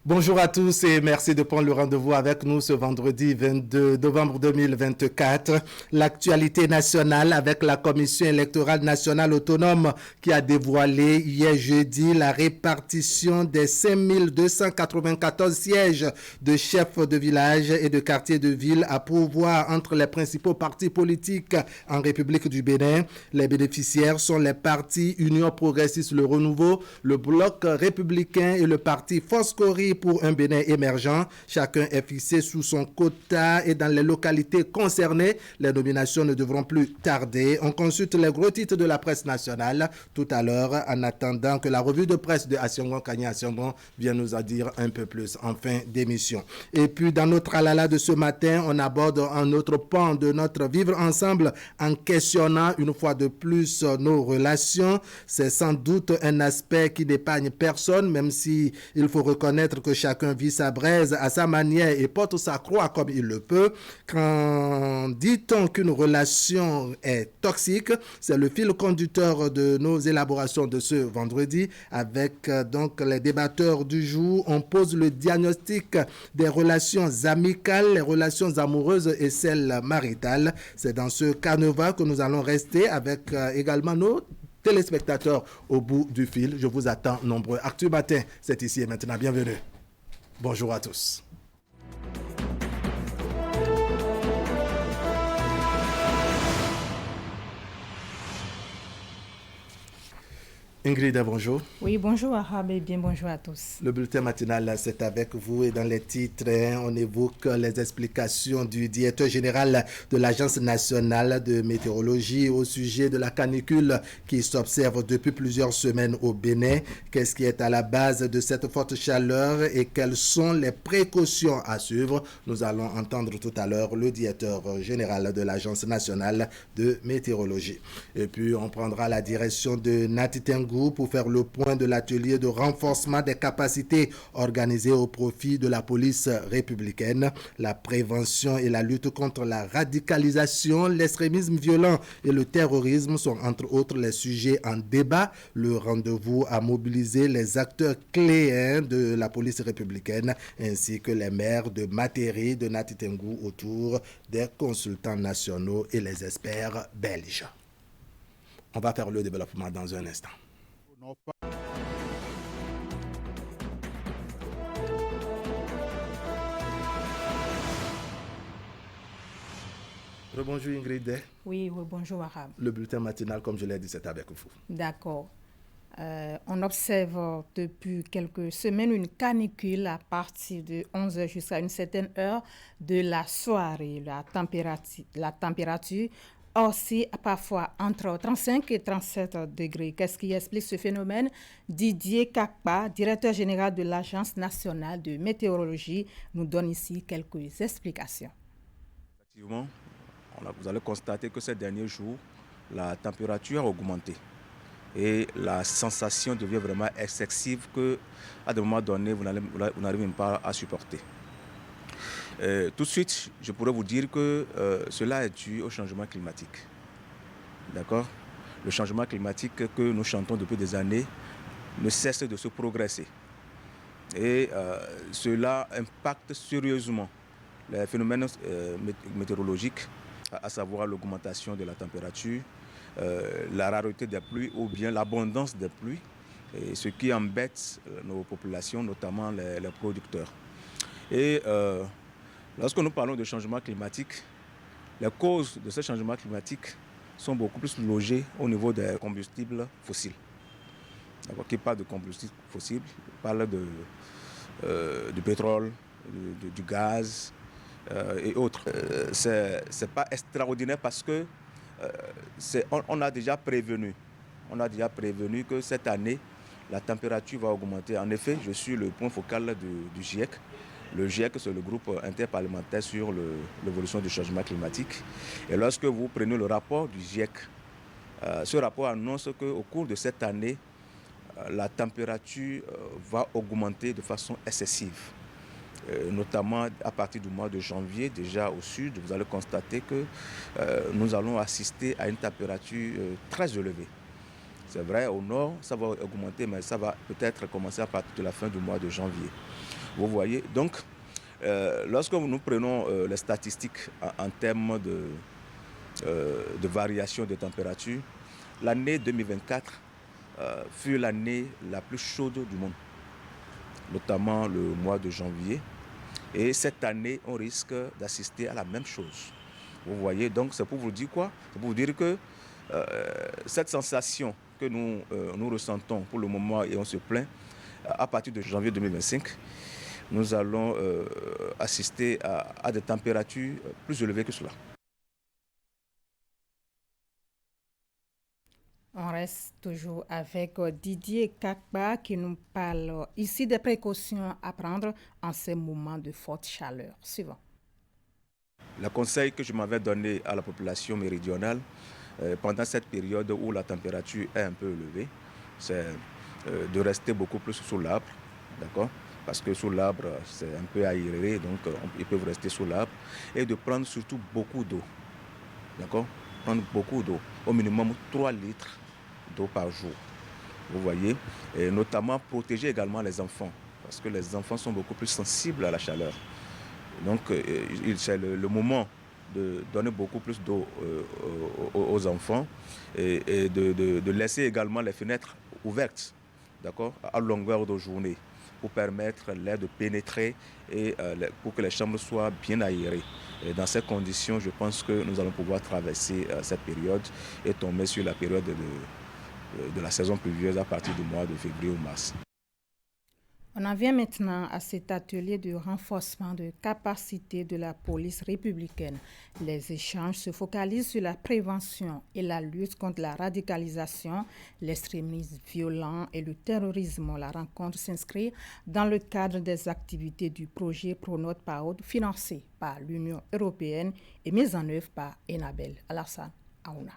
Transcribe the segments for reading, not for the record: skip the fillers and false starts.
Bonjour à tous et merci de prendre le rendez-vous avec nous ce vendredi 22 novembre 2024. L'actualité nationale avec la Commission électorale nationale autonome qui a dévoilé hier jeudi la répartition des 5294 sièges de chefs de village et de quartiers de ville à pourvoir entre les principaux partis politiques en République du Bénin. Les bénéficiaires sont les partis Union progressiste Le Renouveau, le Bloc républicain et le parti Foscori pour un Bénin émergent. Chacun est fixé sous son quota et dans les localités concernées, les nominations ne devront plus tarder. On consulte les gros titres de la presse nationale tout à l'heure en attendant que la revue de presse de Asiongon Kanya Asiongon vienne nous en dire un peu plus en fin d'émission. Et puis dans notre alala de ce matin, on aborde un autre pan de notre vivre ensemble en questionnant une fois de plus nos relations. C'est sans doute un aspect qui n'épargne personne, même si il faut reconnaître que chacun vit sa braise à sa manière et porte sa croix comme il le peut. Quand dit-on qu'une relation est toxique, c'est le fil conducteur de nos élaborations de ce vendredi avec donc les débatteurs du jour. On pose le diagnostic des relations amicales, les relations amoureuses et celles maritales. C'est dans ce canevas que nous allons rester avec également nos téléspectateurs au bout du fil. Je vous attends nombreux. Actu Matin, c'est ici et maintenant. Bienvenue. Bonjour à tous. Ingrid, bonjour. Oui, bonjour Ahab et bien bonjour à tous. Le bulletin matinal, c'est avec vous et dans les titres, on évoque les explications du directeur général de l'Agence nationale de météorologie au sujet de la canicule qui s'observe depuis plusieurs semaines au Bénin. Qu'est-ce qui est à la base de cette forte chaleur et quelles sont les précautions à suivre? Nous allons entendre tout à l'heure le directeur général de l'Agence nationale de météorologie. Et puis, on prendra la direction de Nati Tengu pour faire le point de l'atelier de renforcement des capacités organisé au profit de la police républicaine. La prévention et la lutte contre la radicalisation, l'extrémisme violent et le terrorisme sont entre autres les sujets en débat. Le rendez-vous a mobilisé les acteurs clés de la police républicaine ainsi que les maires de Materi, de Nati Tengu autour des consultants nationaux et les experts belges. On va faire le développement dans un instant. Bonjour Ingrid. Oui, bonjour Ahab. Le bulletin matinal, comme je l'ai dit, c'est avec vous. D'accord. On observe depuis quelques semaines une canicule à partir de 11h jusqu'à une certaine heure de la soirée. La température aussi parfois entre 35 et 37 degrés. Qu'est-ce qui explique ce phénomène? Didier Kakpa, directeur général de l'Agence nationale de météorologie, nous donne ici quelques explications. Effectivement, vous allez constater que ces derniers jours, la température a augmenté et la sensation devient vraiment excessive qu'à des moments donnés, vous n'arrivez même pas à supporter. Tout de suite, je pourrais vous dire que cela est dû au changement climatique. D'accord? Le changement climatique que nous chantons depuis des années ne cesse de se progresser. Et cela impacte sérieusement les phénomènes météorologiques, à savoir l'augmentation de la température, la rareté des pluies ou bien l'abondance des pluies, et ce qui embête nos populations, notamment les producteurs. Et lorsque nous parlons de changement climatique, les causes de ce changement climatique sont beaucoup plus logées au niveau des combustibles fossiles. Qui parle de combustibles fossiles, parle du pétrole, du gaz et autres. C'est pas extraordinaire parce que on a déjà prévenu que cette année, la température va augmenter. En effet, je suis le point focal du GIEC. Le GIEC, c'est le groupe interparlementaire sur l'évolution du changement climatique. Et lorsque vous prenez le rapport du GIEC, ce rapport annonce qu'au cours de cette année, la température va augmenter de façon excessive. Notamment à partir du mois de janvier, déjà au sud, vous allez constater que nous allons assister à une température très élevée. C'est vrai, au nord, ça va augmenter, mais ça va peut-être commencer à partir de la fin du mois de janvier. Vous voyez, donc, lorsque nous prenons les statistiques en termes de variation de température, l'année 2024 fut l'année la plus chaude du monde, notamment le mois de janvier. Et cette année, on risque d'assister à la même chose. Vous voyez, donc c'est pour vous dire quoi? C'est pour vous dire que cette sensation que nous ressentons pour le moment et on se plaint, à partir de janvier 2025, nous allons assister à des températures plus élevées que cela. On reste toujours avec Didier Kakba qui nous parle ici des précautions à prendre en ces moments de forte chaleur. Suivant. Le conseil que je m'avais donné à la population méridionale pendant cette période où la température est un peu élevée, c'est de rester beaucoup plus sous l'arbre, d'accord? Parce que sous l'arbre, c'est un peu aéré, donc ils peuvent rester sous l'arbre, et de prendre surtout beaucoup d'eau, d'accord? Prendre beaucoup d'eau, au minimum 3 litres d'eau par jour, vous voyez, et notamment protéger également les enfants, parce que les enfants sont beaucoup plus sensibles à la chaleur. Donc c'est le moment de donner beaucoup plus d'eau aux enfants et de laisser également les fenêtres ouvertes, d'accord, à longueur de journée, pour permettre l'air de pénétrer et pour que les chambres soient bien aérées. Et dans ces conditions, je pense que nous allons pouvoir traverser cette période et tomber sur la période de la saison pluvieuse à partir du mois de février ou mars. On en vient maintenant à cet atelier de renforcement de capacité de la police républicaine. Les échanges se focalisent sur la prévention et la lutte contre la radicalisation, l'extrémisme violent et le terrorisme. La rencontre s'inscrit dans le cadre des activités du projet Pronote PAOD financé par l'Union européenne et mis en œuvre par Enabel Alassane Aouna.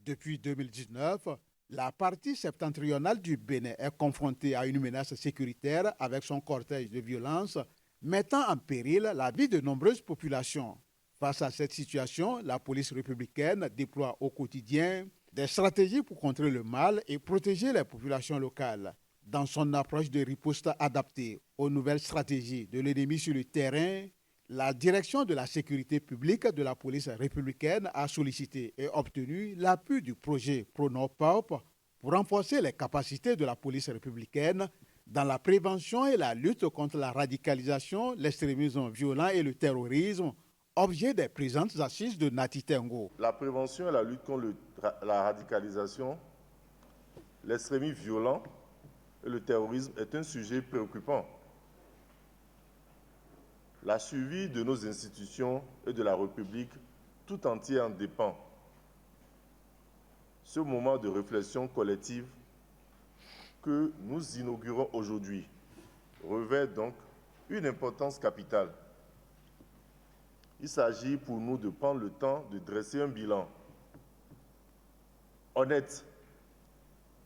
Depuis 2019, la partie septentrionale du Bénin est confrontée à une menace sécuritaire avec son cortège de violences, mettant en péril la vie de nombreuses populations. Face à cette situation, la police républicaine déploie au quotidien des stratégies pour contrer le mal et protéger les populations locales. Dans son approche de riposte adaptée aux nouvelles stratégies de l'ennemi sur le terrain, la direction de la sécurité publique de la police républicaine a sollicité et obtenu l'appui du projet ProNoPAUP pour renforcer les capacités de la police républicaine dans la prévention et la lutte contre la radicalisation, l'extrémisme violent et le terrorisme, objet des présentes assises de Nati Tengo. La prévention et la lutte contre la radicalisation, l'extrémisme violent et le terrorisme est un sujet préoccupant. La survie de nos institutions et de la République tout entière en dépend. Ce moment de réflexion collective que nous inaugurons aujourd'hui revêt donc une importance capitale. Il s'agit pour nous de prendre le temps de dresser un bilan honnête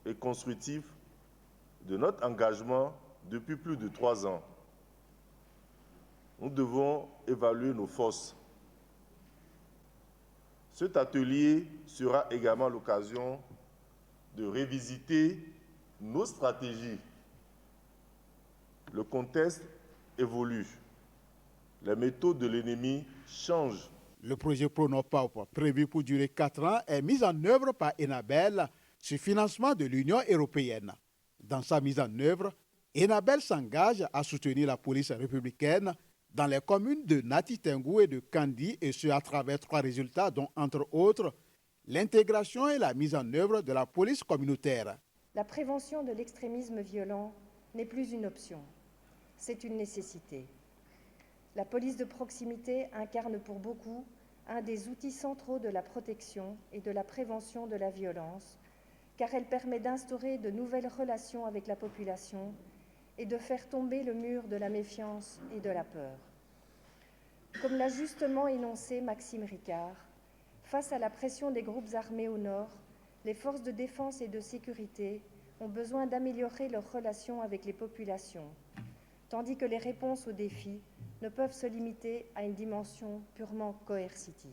et constructif de notre engagement depuis plus de 3 ans. Nous devons évaluer nos forces. Cet atelier sera également l'occasion de revisiter nos stratégies. Le contexte évolue. Les méthodes de l'ennemi changent. Le projet ProNoPAUP, prévu pour durer 4 ans, est mis en œuvre par Enabel sur financement de l'Union européenne. Dans sa mise en œuvre, Enabel s'engage à soutenir la police républicaine dans les communes de Nati Tengo et de Kandi, et ce à travers 3 résultats, dont entre autres l'intégration et la mise en œuvre de la police communautaire. La prévention de l'extrémisme violent n'est plus une option, c'est une nécessité. La police de proximité incarne pour beaucoup un des outils centraux de la protection et de la prévention de la violence, car elle permet d'instaurer de nouvelles relations avec la population et de faire tomber le mur de la méfiance et de la peur. Comme l'a justement énoncé Maxime Ricard, face à la pression des groupes armés au nord, les forces de défense et de sécurité ont besoin d'améliorer leurs relations avec les populations, tandis que les réponses aux défis ne peuvent se limiter à une dimension purement coercitive.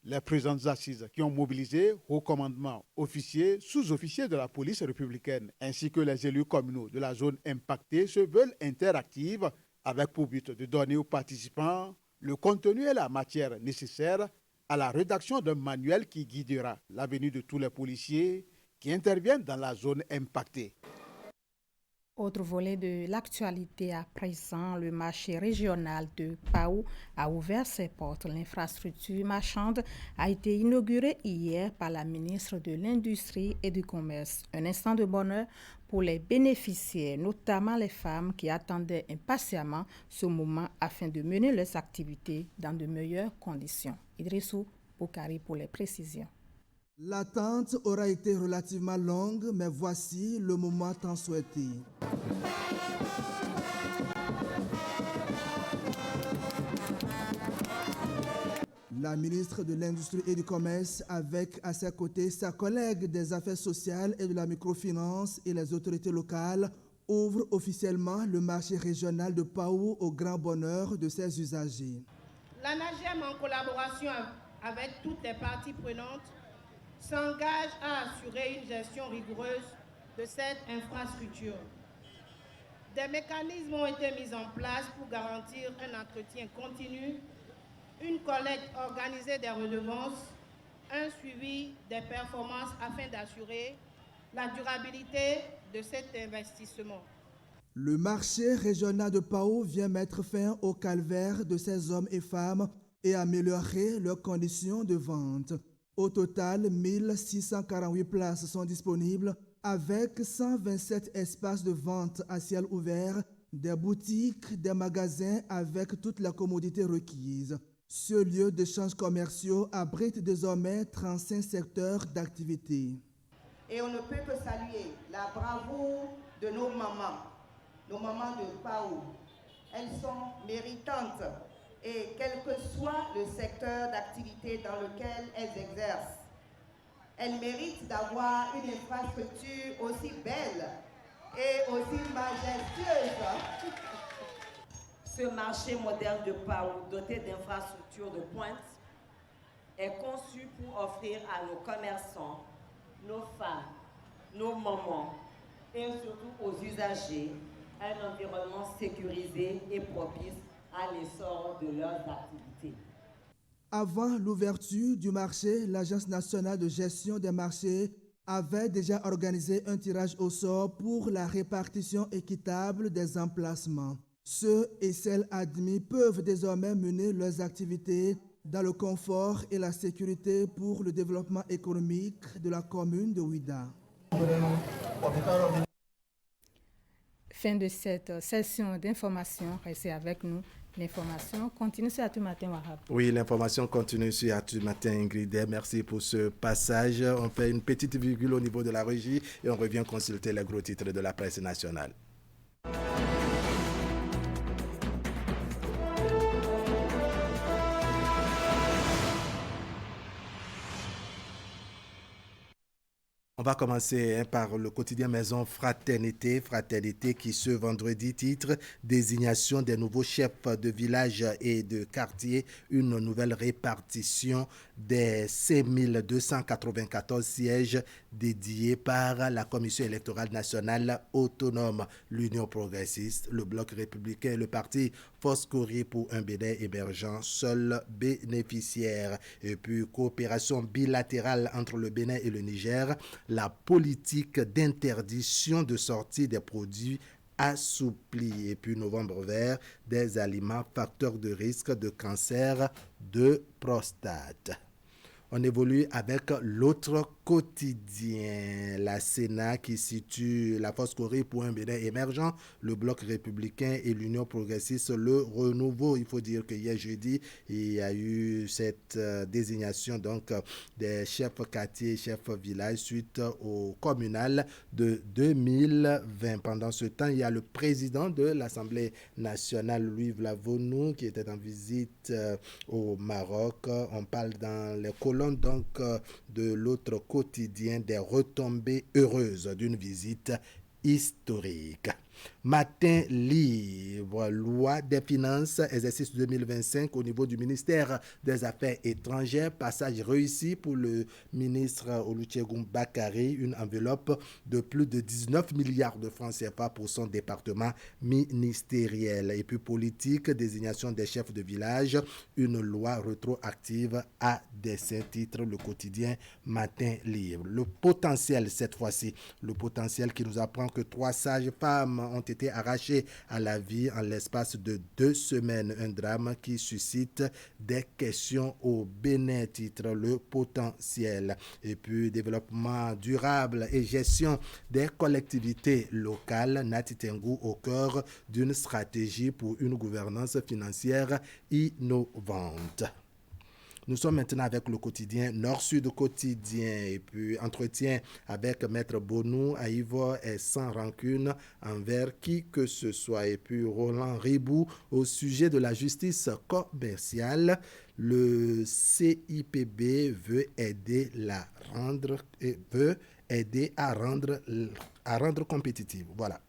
Les présentes assises qui ont mobilisé haut commandement, officiers, sous-officiers de la police républicaine ainsi que les élus communaux de la zone impactée se veulent interactives avec pour but de donner aux participants le contenu et la matière nécessaires à la rédaction d'un manuel qui guidera l'avenir de tous les policiers qui interviennent dans la zone impactée. Autre volet de l'actualité à présent, le marché régional de Pao a ouvert ses portes. L'infrastructure marchande a été inaugurée hier par la ministre de l'Industrie et du Commerce. Un instant de bonheur pour les bénéficiaires, notamment les femmes qui attendaient impatiemment ce moment afin de mener leurs activités dans de meilleures conditions. Idrissou Boukari pour les précisions. L'attente aura été relativement longue, mais voici le moment tant souhaité. La ministre de l'Industrie et du Commerce, avec à ses côtés sa collègue des Affaires sociales et de la microfinance et les autorités locales, ouvre officiellement le marché régional de Pao au grand bonheur de ses usagers. L'ANAGEM, en collaboration avec toutes les parties prenantes, s'engage à assurer une gestion rigoureuse de cette infrastructure. Des mécanismes ont été mis en place pour garantir un entretien continu, une collecte organisée des redevances, un suivi des performances afin d'assurer la durabilité de cet investissement. Le marché régional de Pao vient mettre fin au calvaire de ces hommes et femmes et améliorer leurs conditions de vente. Au total, 1648 places sont disponibles avec 127 espaces de vente à ciel ouvert, des boutiques, des magasins avec toutes les commodités requises. Ce lieu d'échanges commerciaux abrite désormais 35 secteurs d'activité. Et on ne peut que saluer la bravoure de nos mamans de Pao. Elles sont méritantes. Et quel que soit le secteur d'activité dans lequel elles exercent, elles méritent d'avoir une infrastructure aussi belle et aussi majestueuse. Ce marché moderne de Pao, doté d'infrastructures de pointe, est conçu pour offrir à nos commerçants, nos femmes, nos mamans et surtout aux usagers un environnement sécurisé et propice à l'essor de leurs activités. Avant l'ouverture du marché, l'Agence nationale de gestion des marchés avait déjà organisé un tirage au sort pour la répartition équitable des emplacements. Ceux et celles admis peuvent désormais mener leurs activités dans le confort et la sécurité pour le développement économique de la commune de Ouidah. Fin de cette session d'information. Restez avec nous. L'information continue sur Actu Matin, Wahab. Oui, l'information continue sur Actu Matin, Ingrid. Merci pour ce passage. On fait une petite virgule au niveau de la régie et on revient consulter les gros titres de la presse nationale. On va commencer par le quotidien Maison Fraternité. Fraternité qui ce vendredi titre « Désignation des nouveaux chefs de village et de quartier, une nouvelle répartition des 5294 sièges dédiés par la Commission électorale nationale autonome, l'Union progressiste, le Bloc républicain et le parti Foscori pour un Bénin émergent, seul bénéficiaire. Et puis coopération bilatérale entre le Bénin et le Niger, la politique d'interdiction de sortie des produits assouplie. Et puis novembre vert, des aliments facteurs de risque de cancer de prostate. On évolue avec l'autre quotidien, la Sénat qui situe la Foscori pour un Bénin émergent, le Bloc républicain et l'Union progressiste, le renouveau. Il faut dire que hier jeudi, il y a eu cette désignation donc des chefs quartiers et chefs villages suite au communal de 2020. Pendant ce temps, il y a le président de l'Assemblée nationale, Louis Vlavonou, qui était en visite au Maroc. On parle dans les colonnes donc de l'autre quotidien des retombées heureuses d'une visite historique. Matin libre, loi des finances, exercice 2025 au niveau du ministère des Affaires étrangères. Passage réussi pour le ministre Olusegun Bakari, une enveloppe de plus de 19 milliards de francs CFA pour son département ministériel. Et puis politique, désignation des chefs de village, une loi rétroactive à dessein, titre le quotidien Matin libre. Le potentiel cette fois-ci, le potentiel qui nous apprend que 3 sages-femmes ont été arrachées à la vie en l'espace de 2 semaines. Un drame qui suscite des questions au Bénin, titre le potentiel. Et puis développement durable et gestion des collectivités locales, Nati Tengu au cœur d'une stratégie pour une gouvernance financière innovante. Nous sommes maintenant avec le quotidien Nord-Sud quotidien et puis entretien avec Maître Bonou. Aïvo est sans rancune envers qui que ce soit. Et puis Roland Ribou au sujet de la justice commerciale. Le CIPB veut aider à rendre compétitive. Voilà.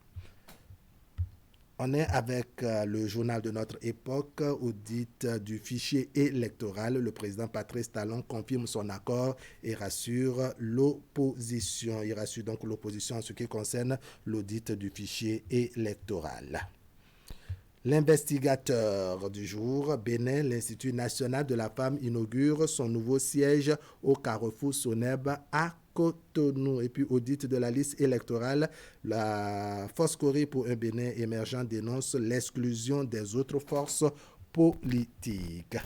On est avec le journal de notre époque, audit du fichier électoral. Le président Patrice Talon confirme son accord et rassure l'opposition. Il rassure donc l'opposition en ce qui concerne l'audit du fichier électoral. L'investigateur du jour, Bénin, l'Institut national de la femme inaugure son nouveau siège au Carrefour Soneb à Cotonou. Et puis audit de la liste électorale, la Foscori pour un Bénin émergent dénonce l'exclusion des autres forces politiques.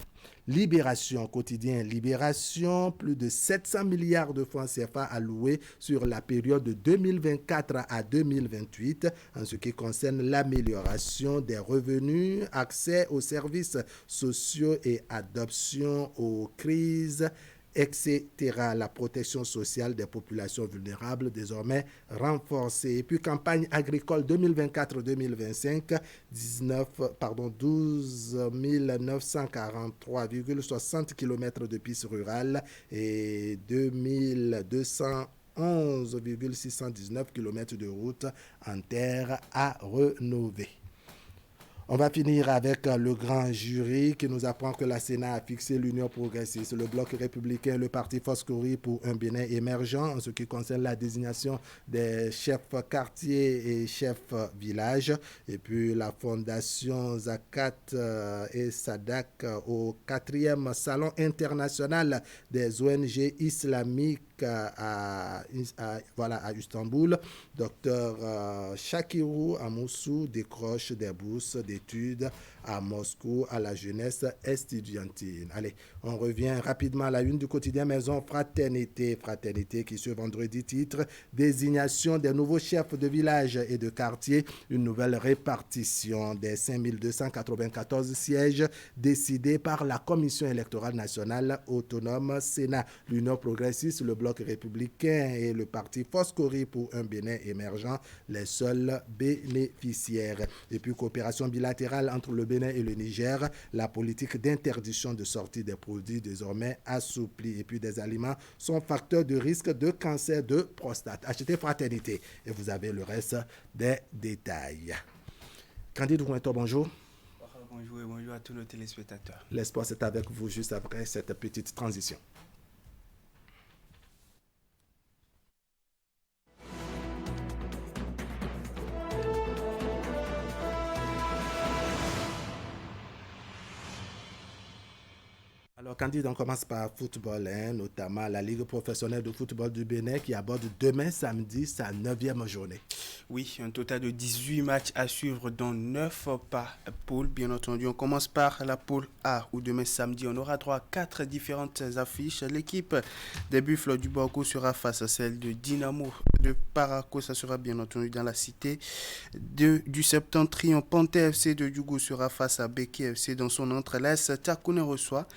Libération, quotidien Libération, plus de 700 milliards de francs CFA alloués sur la période de 2024 à 2028 en ce qui concerne l'amélioration des revenus, accès aux services sociaux et adoption aux crises, etc. La protection sociale des populations vulnérables désormais renforcée. Et puis campagne agricole 2024-2025, 12 943,60 km de pistes rurales et 2211,619 km de routes en terre à rénover. On va finir avec le grand jury qui nous apprend que la Sénat a fixé l'Union progressiste, le Bloc républicain, le Parti Foscori pour un Bénin émergent en ce qui concerne la désignation des chefs quartiers et chefs villages. Et puis la Fondation Zakat et Sadak au 4e Salon international des ONG islamiques à Istanbul. Docteur Shakirou Amoussou décroche des bourses d'études à Moscou à la jeunesse estudiantine. Allez, on revient rapidement à la une du quotidien Maison Fraternité. Fraternité qui ce vendredi titre désignation des nouveaux chefs de village et de quartier, une nouvelle répartition des 5294 sièges décidés par la Commission électorale nationale autonome Sénat. L'Union progressiste, le Bloc républicain et le Parti Foscori pour un Bénin émergent, les seuls bénéficiaires. Et puis coopération bilatérale entre le Bénin et le Niger, la politique d'interdiction de sortie des produits désormais assouplie. Et puis des aliments sont facteurs de risque de cancer de prostate. Achetez Fraternité et vous avez le reste des détails. Candide Ouinto, bonjour. Bonjour et bonjour à tous nos téléspectateurs. L'espoir c'est avec vous juste après cette petite transition. Alors, Candide, on commence par football, notamment la Ligue professionnelle de football du Bénin qui aborde demain samedi sa 9e journée. Oui, un total de 18 matchs à suivre, dont 9 par poule. Bien entendu, on commence par la poule A, où demain samedi, on aura droit à 4 différentes affiches. L'équipe des Buffles du Borgo sera face à celle de Dynamo de Paraco. Ça sera bien entendu dans la cité du Septentrion. Panthère FC de Djougou sera face à Beke FC dans son entrelace. Takouné reçoit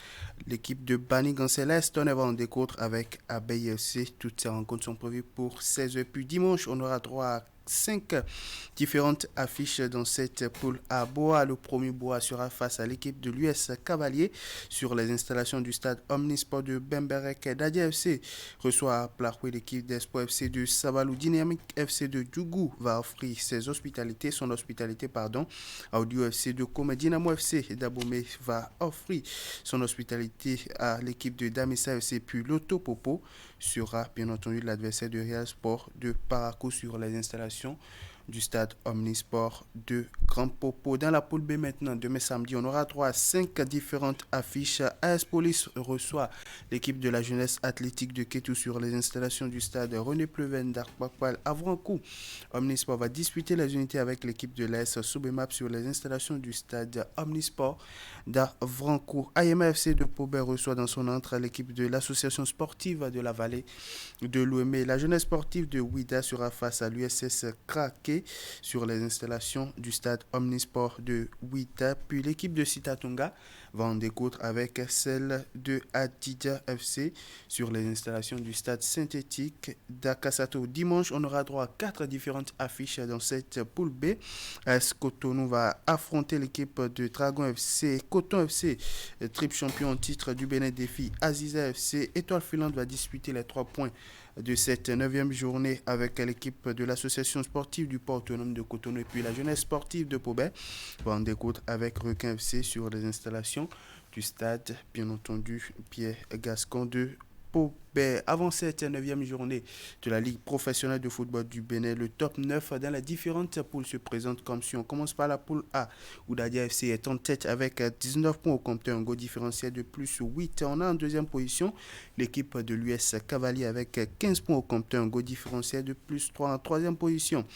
l'équipe de Banigan Céleste. On va en découdre avec Abeille FC. Toutes ces rencontres sont prévues pour 16h. Puis dimanche, on aura droit à 5 différentes affiches dans cette poule A. Boa, le premier Boa sera face à l'équipe de l'US Cavalier sur les installations du stade Omnisport de Bemberek. Dadia FC reçoit à Plahoué l'équipe d'Espoir FC de Savalou. Dynamique FC de Djougou va offrir son hospitalité à Audio FC de Kome. Dynamo FC d'Abomey va offrir son hospitalité à l'équipe de Damissa FC. Puis Loto Popo sera bien entendu l'adversaire de Real Sport de Parakou sur les installations du stade Omnisport de Grand Popo. Dans la poule B maintenant, demain samedi, on aura 3 à 5 différentes affiches. AS Police reçoit l'équipe de la jeunesse athlétique de Kétou sur les installations du stade René Pleven d'Arkwakwal. Avrankou, Omnisport va disputer les unités avec l'équipe de l'AS Soubemap sur les installations du stade Omnisport d'Avrankou. AMAFC de Pobet reçoit dans son entrée l'équipe de l'association sportive de la vallée de l'Ouémé. La jeunesse sportive de Ouida sera face à l'USS Krake sur les installations du stade Omnisport de Ouida. Puis l'équipe de Sitatunga va en découdre avec celle de Adidja FC sur les installations du stade synthétique d'Akasato. Dimanche, on aura droit à 4 différentes affiches dans cette poule B. AS Cotonou va affronter l'équipe de Dragon FC. Coton FC, triple champion en titre du Bénin Défi. Aziza FC. Étoile Filante va disputer les 3 points de cette 9e journée avec l'équipe de l'association sportive du port autonome de Cotonou. Et puis la jeunesse sportive de Pobet va en découdre avec Requin FC sur les installations du stade, bien entendu, Pierre Gascon de Pobet. Avant cette 9e journée de la Ligue professionnelle de football du Bénin, le top 9 dans les différentes poules se présente comme suit. On commence par la poule A, où Dadia FC est en tête avec 19 points au compteur, un goal différentiel de plus 8. On a en deuxième position l'équipe de l'US Cavalier avec 15 points au compteur, un goal différentiel de plus 3. En troisième position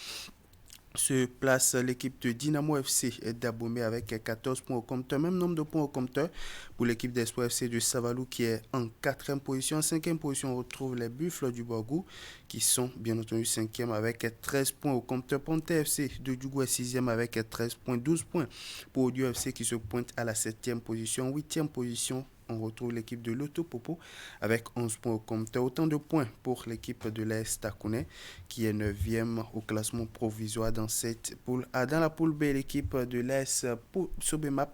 se place l'équipe de Dynamo FC d'Abomey avec 14 points au compteur. Même nombre de points au compteur pour l'équipe d'Espoir FC de Savalou qui est en 4e position. En 5e position, on retrouve les Buffles du Borgou qui sont bien entendu 5e avec 13 points au compteur. Ponte FC de Djougou est 6e avec 13 points. 12 points pour Audio FC qui se pointe à la 7e position. 8e position, on retrouve l'équipe de Loto Popo avec 11 points au compteur. Autant de points pour l'équipe de l'AS Takouné qui est 9e au classement provisoire dans cette poule A. Dans la poule B, l'équipe de l'AS Sobema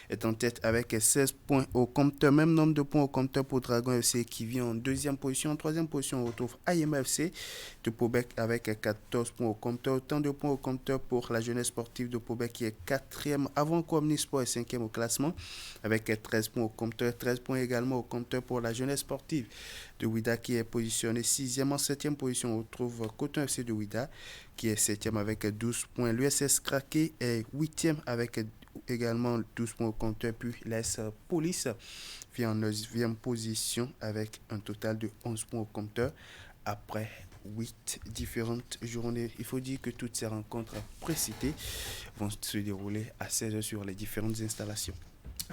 est en tête avec 16 points au compteur. Même nombre de points au compteur pour Dragon FC qui vient en 2e position. En 3e position, on retrouve AMFC de Pobek avec 14 points au compteur. Autant de points au compteur pour la jeunesse sportive de Pobek qui est 4e. Avant Omnisport est 5e au classement avec 13 points au compteur. 13 points également au compteur pour la jeunesse sportive de Ouida qui est positionné 6e. En 7e position, on retrouve Coton FC de Ouida qui est 7e avec 12 points. L'USS Krake est 8e avec également 12 points au compteur. Puis l'AS Police vient en 9e position avec un total de 11 points au compteur après 8 différentes journées. Il faut dire que toutes ces rencontres précitées vont se dérouler à 16h sur les différentes installations.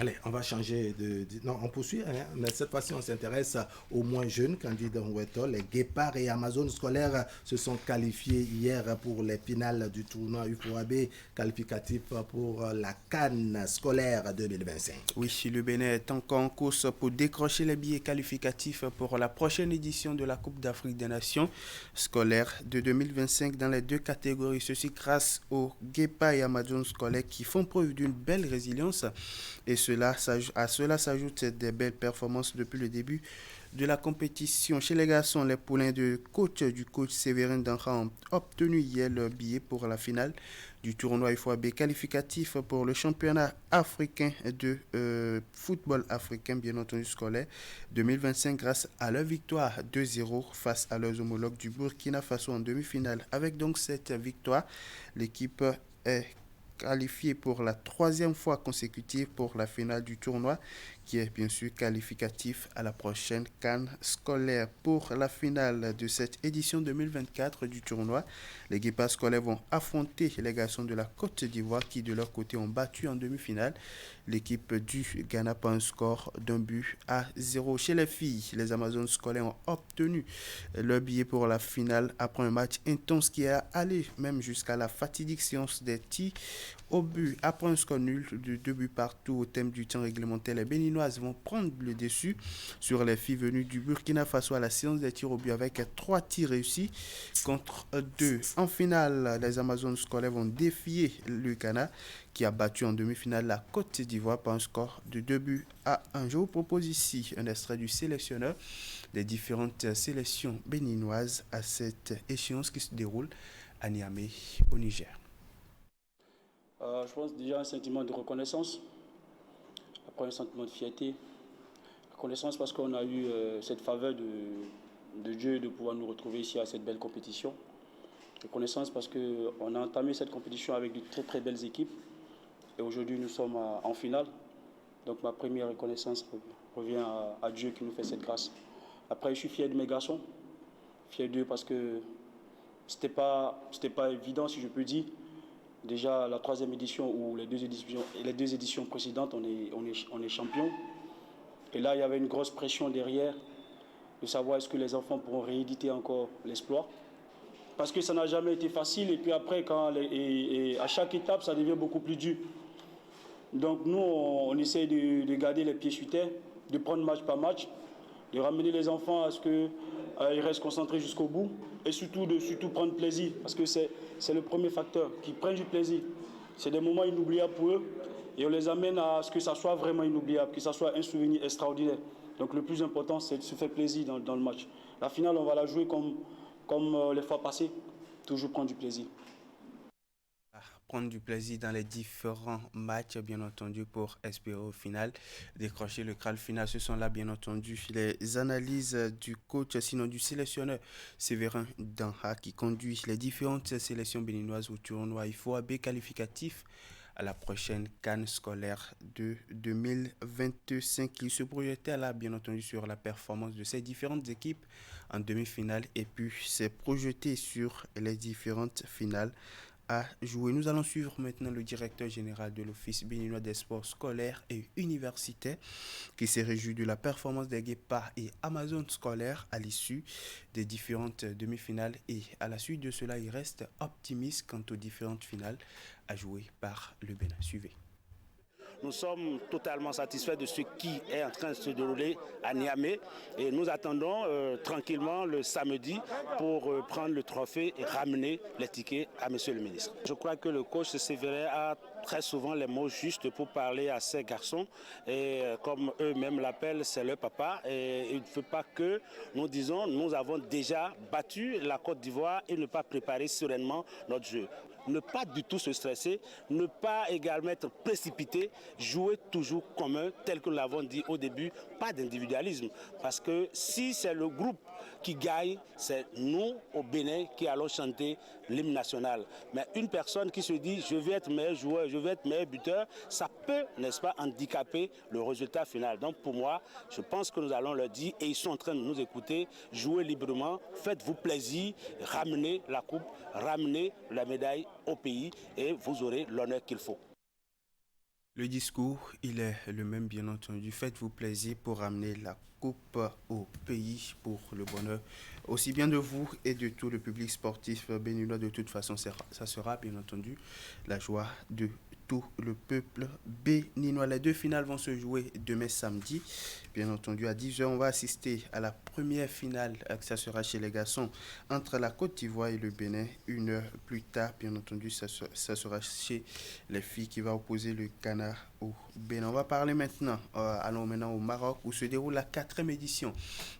Allez, on va changer Non, on poursuit, hein, mais cette fois-ci, on s'intéresse aux moins jeunes candidats en Ouetto. Les Guépards et Amazon scolaires se sont qualifiés hier pour les finales du tournoi UFOAB qualificatif pour la CAN scolaire 2025. Oui, le Bénin est encore en course pour décrocher les billets qualificatifs pour la prochaine édition de la Coupe d'Afrique des Nations scolaire de 2025 dans les 2 catégories. Ceci grâce aux Guépards et Amazon scolaires qui font preuve d'une belle résilience. Et à cela s'ajoutent des belles performances depuis le début de la compétition. Chez les garçons, les poulains du coach Séverin Danra ont obtenu hier leur billet pour la finale du tournoi UFOAB qualificatif pour le championnat africain de football africain, bien entendu scolaire, 2025 grâce à leur victoire 2-0 face à leurs homologues du Burkina Faso en demi-finale. Avec donc cette victoire, l'équipe est qualifié pour la 3e fois consécutive pour la finale du tournoi qui est bien sûr qualificatif à la prochaine CAN scolaire. Pour la finale de cette édition 2024 du tournoi, les Guépards scolaires vont affronter les garçons de la Côte d'Ivoire qui de leur côté ont battu en demi-finale l'équipe du Ghana par un score d'1-0. Chez les filles, les Amazones scolaires ont obtenu leur billet pour la finale après un match intense qui est allé même jusqu'à la fatidique séance des tirs au but. Après un score nul de 2 buts partout au thème du temps réglementaire, les Béninois béninoises vont prendre le dessus sur les filles venues du Burkina Faso à la séance des tirs au but avec 3 tirs réussis contre 2. En finale, les Amazones scolaires vont défier le Ghana qui a battu en demi-finale la Côte d'Ivoire par un score de 2-1. Je vous propose ici un extrait du sélectionneur des différentes sélections béninoises à cette échéance qui se déroule à Niamey, au Niger. Je pense déjà un sentiment de reconnaissance, après un sentiment de fierté. Reconnaissance parce qu'on a eu cette faveur de Dieu de pouvoir nous retrouver ici à cette belle compétition. Reconnaissance parce qu'on a entamé cette compétition avec de très très belles équipes. Et aujourd'hui, nous sommes en finale. Donc ma première reconnaissance revient à Dieu qui nous fait cette grâce. Après, je suis fier de mes garçons. Fier d'eux parce que c'était pas évident, si je peux dire. Déjà, la 3e édition ou les deux éditions précédentes, on est champion. Et là, il y avait une grosse pression derrière de savoir est-ce que les enfants pourront rééditer encore l'exploit. Parce que ça n'a jamais été facile. Et puis après, à chaque étape, ça devient beaucoup plus dur. Donc nous, on essaie de garder les pieds sur terre, de prendre match par match, de ramener les enfants à ce qu'ils restent concentrés jusqu'au bout et surtout prendre plaisir, parce que c'est le premier facteur, qu'ils prennent du plaisir. C'est des moments inoubliables pour eux et on les amène à ce que ça soit vraiment inoubliable, que ça soit un souvenir extraordinaire. Donc le plus important, c'est de se faire plaisir dans le match. La finale, on va la jouer comme les fois passées, toujours prendre du plaisir. Prendre du plaisir dans les différents matchs, bien entendu, pour espérer au final décrocher le Graal final. Ce sont là, bien entendu, les analyses du coach, sinon du sélectionneur Séverin Danha, qui conduit les différentes sélections béninoises au tournoi IFOAB qualificatif à la prochaine CAN scolaire de 2025. Il se projetait là, bien entendu, sur la performance de ces différentes équipes en demi-finale et puis s'est projeté sur les différentes finales à jouer. Nous allons suivre maintenant le directeur général de l'Office béninois des sports scolaires et universitaires qui s'est réjoui de la performance des Guépards et Amazones scolaires à l'issue des différentes demi-finales et à la suite de cela, il reste optimiste quant aux différentes finales à jouer par le Bénin. Suivez. Nous sommes totalement satisfaits de ce qui est en train de se dérouler à Niamey et nous attendons tranquillement le samedi pour prendre le trophée et ramener les tickets à Monsieur le ministre. Je crois que le coach Séverin a très souvent les mots justes pour parler à ces garçons et comme eux-mêmes l'appellent, c'est leur papa et il ne faut pas que nous disons nous avons déjà battu la Côte d'Ivoire et ne pas préparer sereinement notre jeu. Ne pas du tout se stresser, ne pas également être précipité, jouer toujours commun, tel que nous l'avons dit au début, pas d'individualisme. Parce que si c'est le groupe qui gagne, c'est nous, au Bénin, qui allons chanter l'hymne national. Mais une personne qui se dit « je vais être meilleur joueur, je vais être meilleur buteur », ça peut, n'est-ce pas, handicaper le résultat final. Donc pour moi, je pense que nous allons leur dire, et ils sont en train de nous écouter, jouez librement, faites-vous plaisir, ramenez la coupe, ramenez la médaille au pays et vous aurez l'honneur qu'il faut. Le discours, il est le même, bien entendu. Faites-vous plaisir pour ramener la coupe au pays pour le bonheur aussi bien de vous et de tout le public sportif béninois. De toute façon, ça sera bien entendu la joie de tout le peuple béninois. Les deux finales vont se jouer demain samedi. Bien entendu, à 10h, on va assister à la première finale, ça sera chez les garçons, entre la Côte d'Ivoire et le Bénin. 1 heure plus tard, bien entendu, ça sera chez les filles qui va opposer le Ghana au Bénin. On va parler maintenant, allons maintenant au Maroc, où se déroule la 4e édition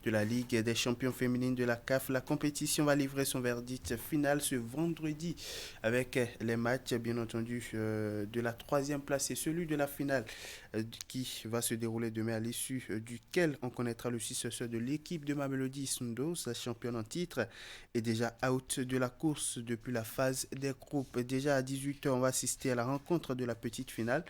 de la Ligue des champions féminines de la CAF. La compétition va livrer son verdict final ce vendredi avec les matchs, bien entendu, de la 3e place et celui de la finale qui va se dérouler demain, à l'issue duquel on connaîtra le successeur de l'équipe de Mamelodi Sundowns, la championne en titre, est déjà out de la course depuis la phase des groupes. Déjà à 18h, on va assister à la rencontre de la petite finale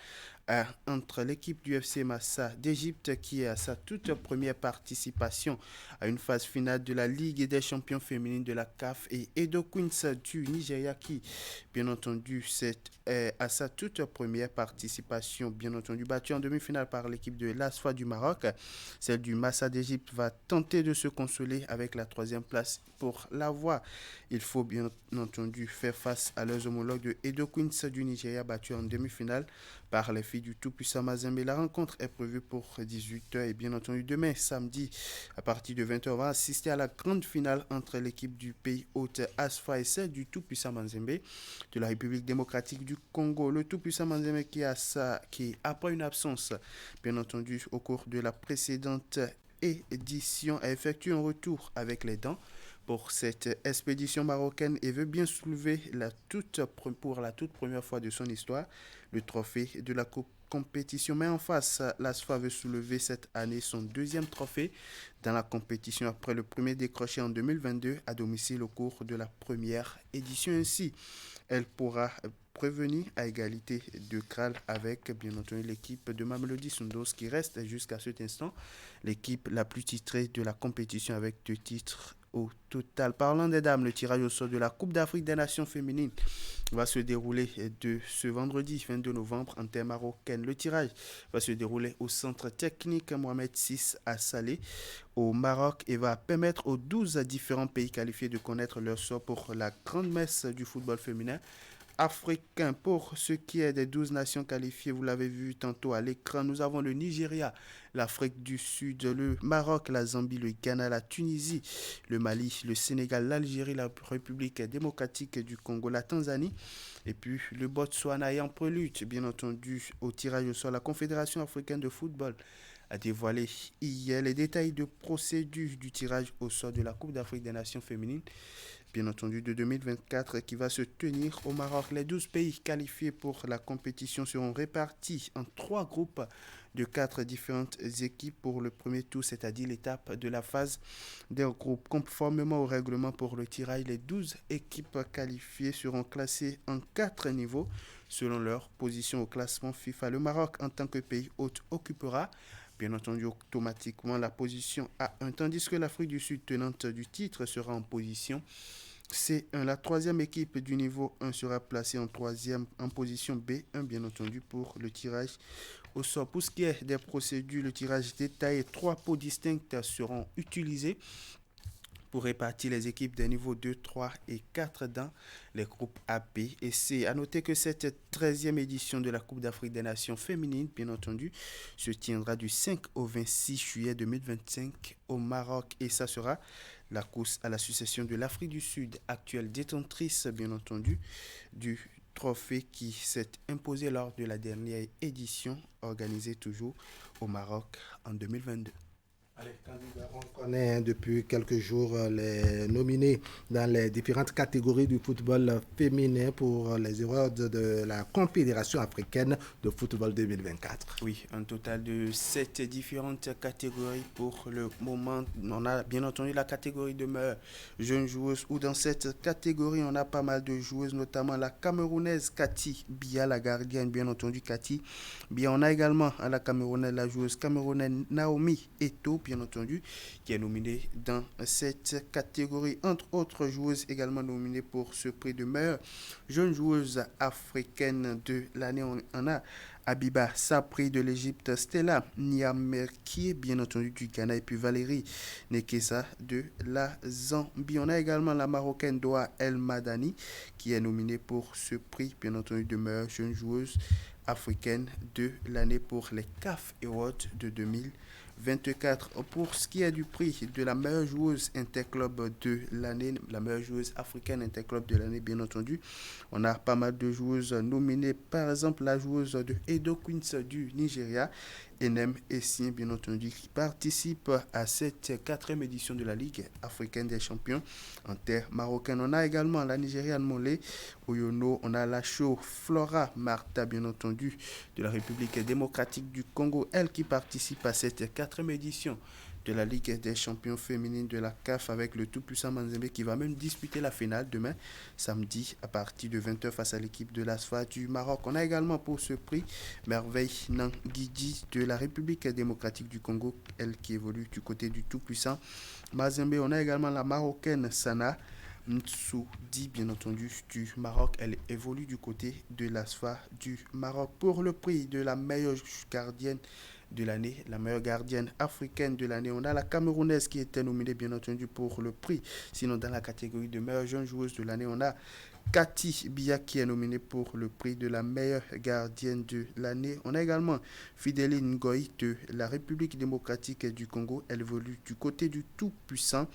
entre l'équipe du FC Massa d'Égypte qui est à sa toute première participation à une phase finale de la Ligue des champions féminines de la CAF et Edo Queens du Nigeria qui, bien entendu, c'est à sa toute première participation, bien entendu, battue en demi-finale par l'équipe de l'Asfa du Maroc. Celle du Massa d'Égypte va tenter de se consoler avec la 3e place pour l'avoir. Il faut bien entendu faire face à leurs homologues de Edo Queens du Nigeria battus en demi-finale par les filles filles du tout-puissant Mazembe. La rencontre est prévue pour 18h et bien entendu demain, samedi, à partir de 20h, on va assister à la grande finale entre l'équipe du pays hôte ASFA et celle du tout-puissant Mazembe de la République démocratique du Congo. Le tout-puissant Mazembe qui, après une absence, bien entendu, au cours de la précédente édition, a effectué un retour avec les dents pour cette expédition marocaine et veut bien soulever pour la toute première fois de son histoire le trophée de la compétition. Mais en face, l'ASFA veut soulever cette année son deuxième trophée dans la compétition après le premier décroché en 2022 à domicile au cours de la première édition. Ainsi, elle pourra prévenir à égalité de Kral avec bien entendu l'équipe de Mamelodi Sundowns qui reste jusqu'à cet instant l'équipe la plus titrée de la compétition avec 2 titres au total. Parlant des dames, le tirage au sort de la Coupe d'Afrique des Nations féminines va se dérouler de ce vendredi 22 novembre en terre marocaine. Le tirage va se dérouler au centre technique Mohamed VI à Salé au Maroc et va permettre aux 12 différents pays qualifiés de connaître leur sort pour la grande messe du football féminin africain. Pour ce qui est des 12 nations qualifiées, vous l'avez vu tantôt à l'écran, nous avons le Nigeria, l'Afrique du Sud, le Maroc, la Zambie, le Ghana, la Tunisie, le Mali, le Sénégal, l'Algérie, la République démocratique du Congo, la Tanzanie et puis le Botswana. Et en prélude, bien entendu, au tirage au sort, la Confédération africaine de football a dévoilé hier les détails de procédure du tirage au sort de la Coupe d'Afrique des Nations féminines, bien entendu de 2024, qui va se tenir au Maroc. Les 12 pays qualifiés pour la compétition seront répartis en 3 groupes de 4 différentes équipes pour le premier tour, c'est-à-dire l'étape de la phase des groupes. Conformément au règlement pour le tirage, les 12 équipes qualifiées seront classées en 4 niveaux selon leur position au classement FIFA. Le Maroc, en tant que pays hôte, occupera bien entendu automatiquement la position A1, tandis que l'Afrique du Sud, tenante du titre, sera en position C1. La troisième équipe du niveau 1 sera placée en position B1, bien entendu, pour le tirage au sort. Pour ce qui est des procédures, le tirage détaillé, 3 pots distincts seront utilisés pour répartir les équipes des niveaux 2, 3 et 4 dans les groupes A, B et C. A noter que cette 13e édition de la Coupe d'Afrique des Nations féminines, bien entendu, se tiendra du 5 au 26 juillet 2025 au Maroc. Et ça sera la course à la succession de l'Afrique du Sud, actuelle détentrice, bien entendu, du trophée qui s'est imposé lors de la dernière édition, organisée toujours au Maroc en 2022. Allez, candidat, on connaît depuis quelques jours les nominés dans les différentes catégories du football féminin pour les awards de la Confédération africaine de football 2024. Oui, un total de 7 différentes catégories pour le moment. On a bien entendu la catégorie de meilleure jeune joueuse, où dans cette catégorie, on a pas mal de joueuses, notamment la Camerounaise Cathy Bia, la gardienne, bien entendu Cathy Bia. On a également à la Camerounaise la joueuse camerounaise Naomi Eto'o, bien entendu, qui est nominée dans cette catégorie. Entre autres joueuses également nominées pour ce prix de meilleure jeune joueuse africaine de l'année, on a Abiba Sapri de l'Égypte, Stella Niamerkie, bien entendu du Ghana, et puis Valérie Nekesa de la Zambie. On a également la Marocaine Doha El Madani qui est nominée pour ce prix, bien entendu, de meilleure jeune joueuse africaine de l'année pour les CAF Awards de 2024. Pour ce qui est du prix de la meilleure joueuse interclub de l'année, la meilleure joueuse africaine interclub de l'année, bien entendu, on a pas mal de joueuses nominées. Par exemple, la joueuse de Edo Queens du Nigeria, Enem Essien, bien entendu, qui participe à cette 4e édition de la Ligue africaine des champions en terre marocaine. On a également la Nigériane Molé Oyono, on a la show Flora Marta, bien entendu, de la République démocratique du Congo, elle qui participe à cette 4e édition de la Ligue des champions féminines de la CAF avec le tout-puissant Mazembe qui va même disputer la finale demain samedi à partir de 20h face à l'équipe de l'ASFA du Maroc. On a également pour ce prix Merveille Nangidi de la République démocratique du Congo, elle qui évolue du côté du tout-puissant Mazembe. On a également la Marocaine Sana Mtsoudi, bien entendu, du Maroc. Elle évolue du côté de l'ASFA du Maroc. Pour le prix de la meilleure gardienne de l'année, la meilleure gardienne africaine de l'année, on a la Camerounaise qui était nominée, bien entendu, pour le prix. Sinon, dans la catégorie de meilleure jeune joueuse de l'année, on a Cathy Biya qui est nominée pour le prix de la meilleure gardienne de l'année. On a également Fidéline Ngoï de la République démocratique du Congo. Elle évolue du côté du tout-puissant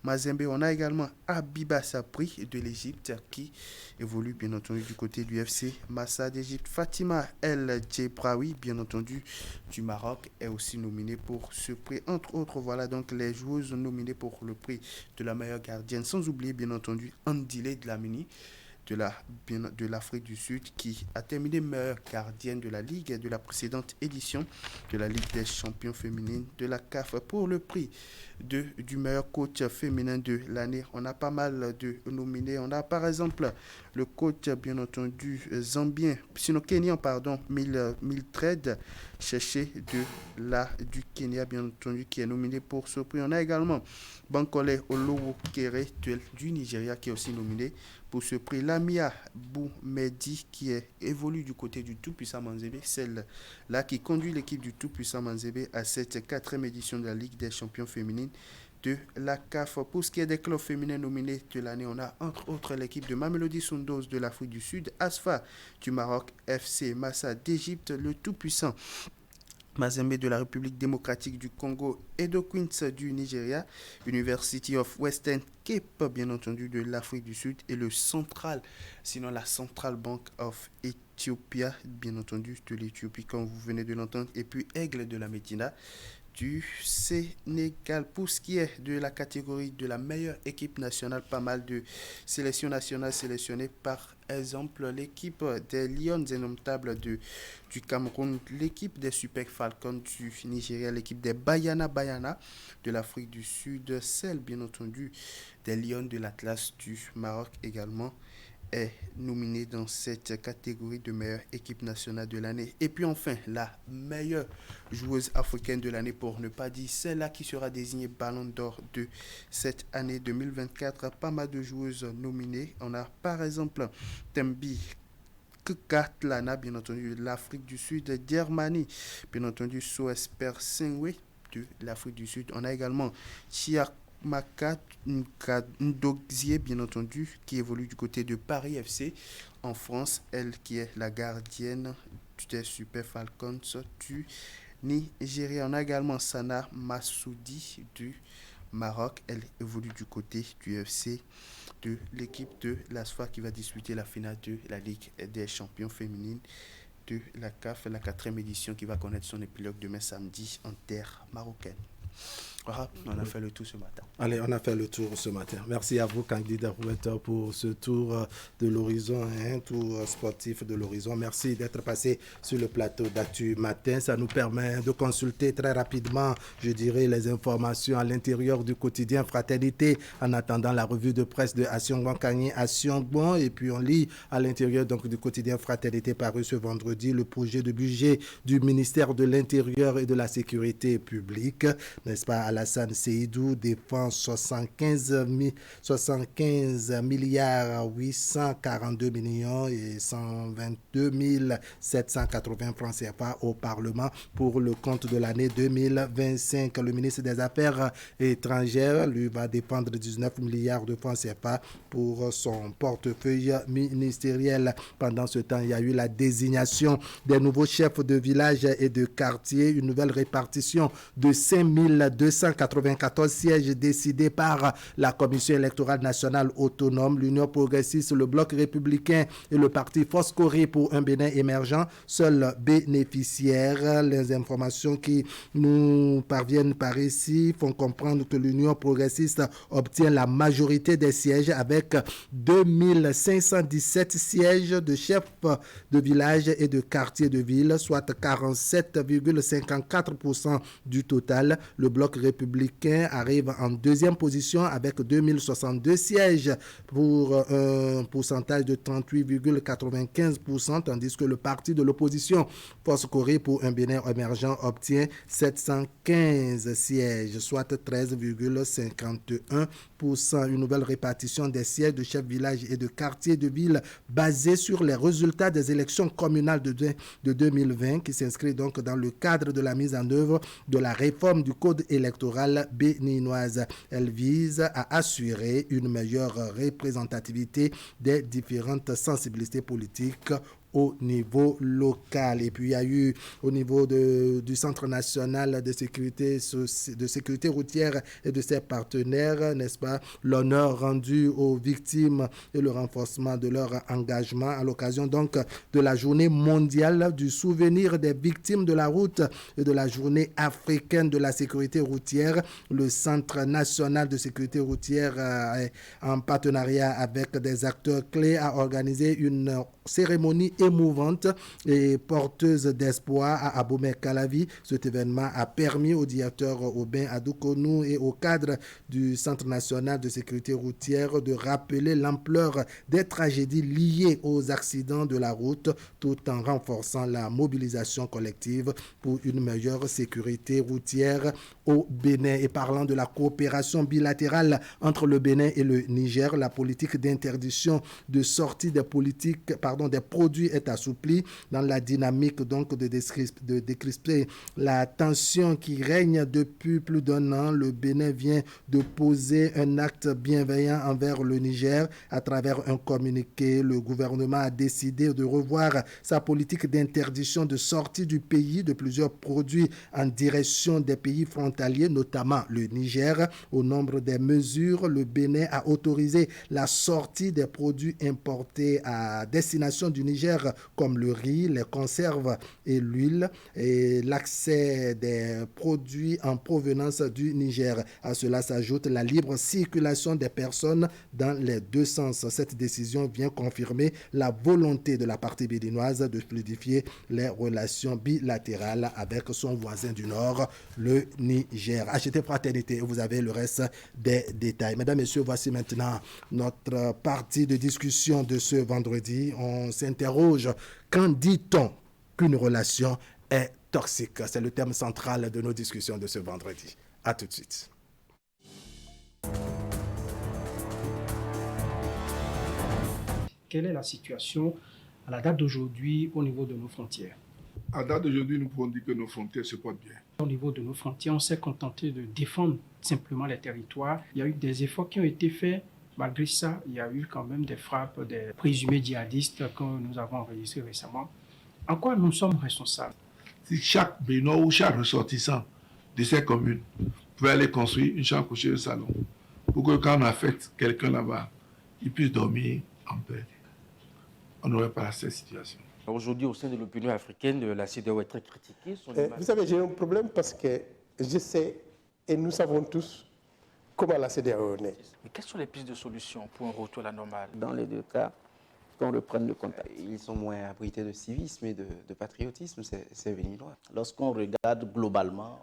Mazembe. On a également Abiba Sapri de l'Égypte qui évolue bien entendu du côté du FC Massa d'Égypte. Fatima El Djebraoui, bien entendu du Maroc, est aussi nominée pour ce prix. Entre autres, voilà donc les joueuses nominées pour le prix de la meilleure gardienne. Sans oublier bien entendu Andile Dlamini de l'Afrique du Sud qui a terminé meilleure gardienne de la Ligue de la précédente édition de la Ligue des champions féminines de la CAF. Pour le prix du meilleur coach féminin de l'année, on a pas mal de nominés. On a par exemple le coach bien entendu Kenyan, Mildred Cheche du Kenya bien entendu qui est nominé pour ce prix. On a également Bankole Olowokere du Nigeria qui est aussi nominé pour ce prix. Lamia Boumedi qui évolue du côté du tout-puissant Manzebe, celle-là qui conduit l'équipe du tout-puissant Manzebe à cette 4e édition de la Ligue des champions féminines de la CAF. Pour ce qui est des clubs féminins nominés de l'année, on a entre autres l'équipe de Mamelodi Sundowns de l'Afrique du Sud, ASFA du Maroc, FC Massa d'Égypte, le tout-puissant Mazembe de la République démocratique du Congo, Edo Queens du Nigeria, University of Western Cape, bien entendu, de l'Afrique du Sud, et la Central Bank of Ethiopia, bien entendu, de l'Éthiopie, comme vous venez de l'entendre, et puis Aigle de la Médina du Sénégal. Pour ce qui est de la catégorie de la meilleure équipe nationale, pas mal de sélections nationales sélectionnées, par exemple l'équipe des Lions indomptables du Cameroun, l'équipe des Super Falcons du Nigeria, l'équipe des Bayana de l'Afrique du Sud, celle bien entendu des Lions de l'Atlas du Maroc également est nominée dans cette catégorie de meilleure équipe nationale de l'année. Et puis enfin, la meilleure joueuse africaine de l'année, pour ne pas dire celle-là qui sera désignée Ballon d'Or de cette année 2024. Pas mal de joueuses nominées. On a par exemple Tembi Katlana, bien entendu, de l'Afrique du Sud, Germany, bien entendu, Soesper Sengwe de l'Afrique du Sud. On a également Maka Ndoxier, bien entendu, qui évolue du côté de Paris FC en France, elle qui est la gardienne des Super Falcons du Nigeria. On a également Sana Massoudi du Maroc, elle évolue du côté du FC de l'équipe de l'ASFA qui va disputer la finale de la Ligue des champions féminines de la CAF, la 4e édition qui va connaître son épilogue demain samedi en terre marocaine. Voilà, on a fait le tour ce matin. Allez, on a fait le tour ce matin. Merci à vous, candidat Rouetter, pour ce tour de l'horizon, tour sportif de l'horizon. Merci d'être passé sur le plateau d'Actu Matin. Ça nous permet de consulter très rapidement, je dirais, les informations à l'intérieur du quotidien Fraternité, en attendant la revue de presse de Action Kanye, Action Bon. Et puis on lit à l'intérieur donc du quotidien Fraternité paru ce vendredi le projet de budget du ministère de l'Intérieur et de la Sécurité publique, n'est-ce pas? Alassane Seydou défend 75 milliards 842 millions et 122 780 francs CFA au Parlement pour le compte de l'année 2025. Le ministre des Affaires étrangères lui va défendre 19 milliards de francs CFA pour son portefeuille ministériel. Pendant ce temps, il y a eu la désignation des nouveaux chefs de village et de quartier, une nouvelle répartition de 5294 sièges décidés par la Commission électorale nationale autonome, l'Union progressiste, le Bloc républicain et le parti Foscoré pour un Bénin émergent, seuls bénéficiaires. Les informations qui nous parviennent par ici font comprendre que l'Union progressiste obtient la majorité des sièges avec 2517 sièges de chefs de village et de quartier de ville, soit 47,54% du total. Le Bloc républicain arrive en deuxième position avec 2062 sièges pour un pourcentage de 38,95%, tandis que le parti de l'opposition Foscoré pour un Bénin émergent obtient 715 sièges, soit 13,51%. Une nouvelle répartition des sièges de chefs de village et de quartier de ville basée sur les résultats des élections communales de 2020 qui s'inscrit donc dans le cadre de la mise en œuvre de la réforme du code électoral électorale béninoise. Elle vise à assurer une meilleure représentativité des différentes sensibilités politiques au niveau local. Et puis il y a eu au niveau du Centre national de sécurité routière et de ses partenaires, n'est-ce pas, l'honneur rendu aux victimes et le renforcement de leur engagement à l'occasion donc de la journée mondiale du souvenir des victimes de la route et de la journée africaine de la sécurité routière. Le Centre national de sécurité routière en partenariat avec des acteurs clés a organisé une cérémonie émouvante et porteuse d'espoir à Abomey-Calavi. Cet événement a permis au directeur Aubin Adoukonou et au cadre du Centre national de sécurité routière de rappeler l'ampleur des tragédies liées aux accidents de la route tout en renforçant la mobilisation collective pour une meilleure sécurité routière au Bénin. Et parlant de la coopération bilatérale entre le Bénin et le Niger, la politique d'interdiction de sortie des produits est assouplie dans la dynamique donc de décrisper la tension qui règne depuis plus d'un an. Le Bénin vient de poser un acte bienveillant envers le Niger à travers un communiqué. Le gouvernement a décidé de revoir sa politique d'interdiction de sortie du pays de plusieurs produits en direction des pays frontaliers, notamment le Niger. Au nombre des mesures, le Bénin a autorisé la sortie des produits importés à destination du Niger comme le riz, les conserves et l'huile et l'accès des produits en provenance du Niger. À cela s'ajoute la libre circulation des personnes dans les deux sens. Cette décision vient confirmer la volonté de la partie béninoise de fluidifier les relations bilatérales avec son voisin du Nord, le Niger. Achetez Fraternité, vous avez le reste des détails. Mesdames, Messieurs, voici maintenant notre partie de discussion de ce vendredi. On s'interroge, quand dit-on qu'une relation est toxique? C'est le thème central de nos discussions de ce vendredi. À tout de suite. Quelle est la situation à la date d'aujourd'hui au niveau de nos frontières? À date d'aujourd'hui, nous pouvons dire que nos frontières se portent bien. Au niveau de nos frontières, on s'est contenté de défendre simplement les territoires. Il y a eu des efforts qui ont été faits. Malgré ça, il y a eu quand même des frappes des présumés djihadistes que nous avons enregistrés récemment. En quoi nous sommes responsables? Si chaque Béninois ou chaque ressortissant de ces communes pouvait aller construire une chambre couchée, un salon, pour que quand on affecte quelqu'un là-bas, il puisse dormir en paix, on n'aurait pas cette situation. Aujourd'hui, au sein de l'opinion africaine, la CEDEAO est très critiquée. Vous savez, j'ai un problème parce que je sais, et nous savons tous, comment la CEDEAO est. Mais quelles sont les pistes de solution pour un retour à la normale? Dans les deux cas, qu'on reprenne le contact. Ils sont moins abrités de civisme et de patriotisme, ces Béninois. Lorsqu'on regarde globalement,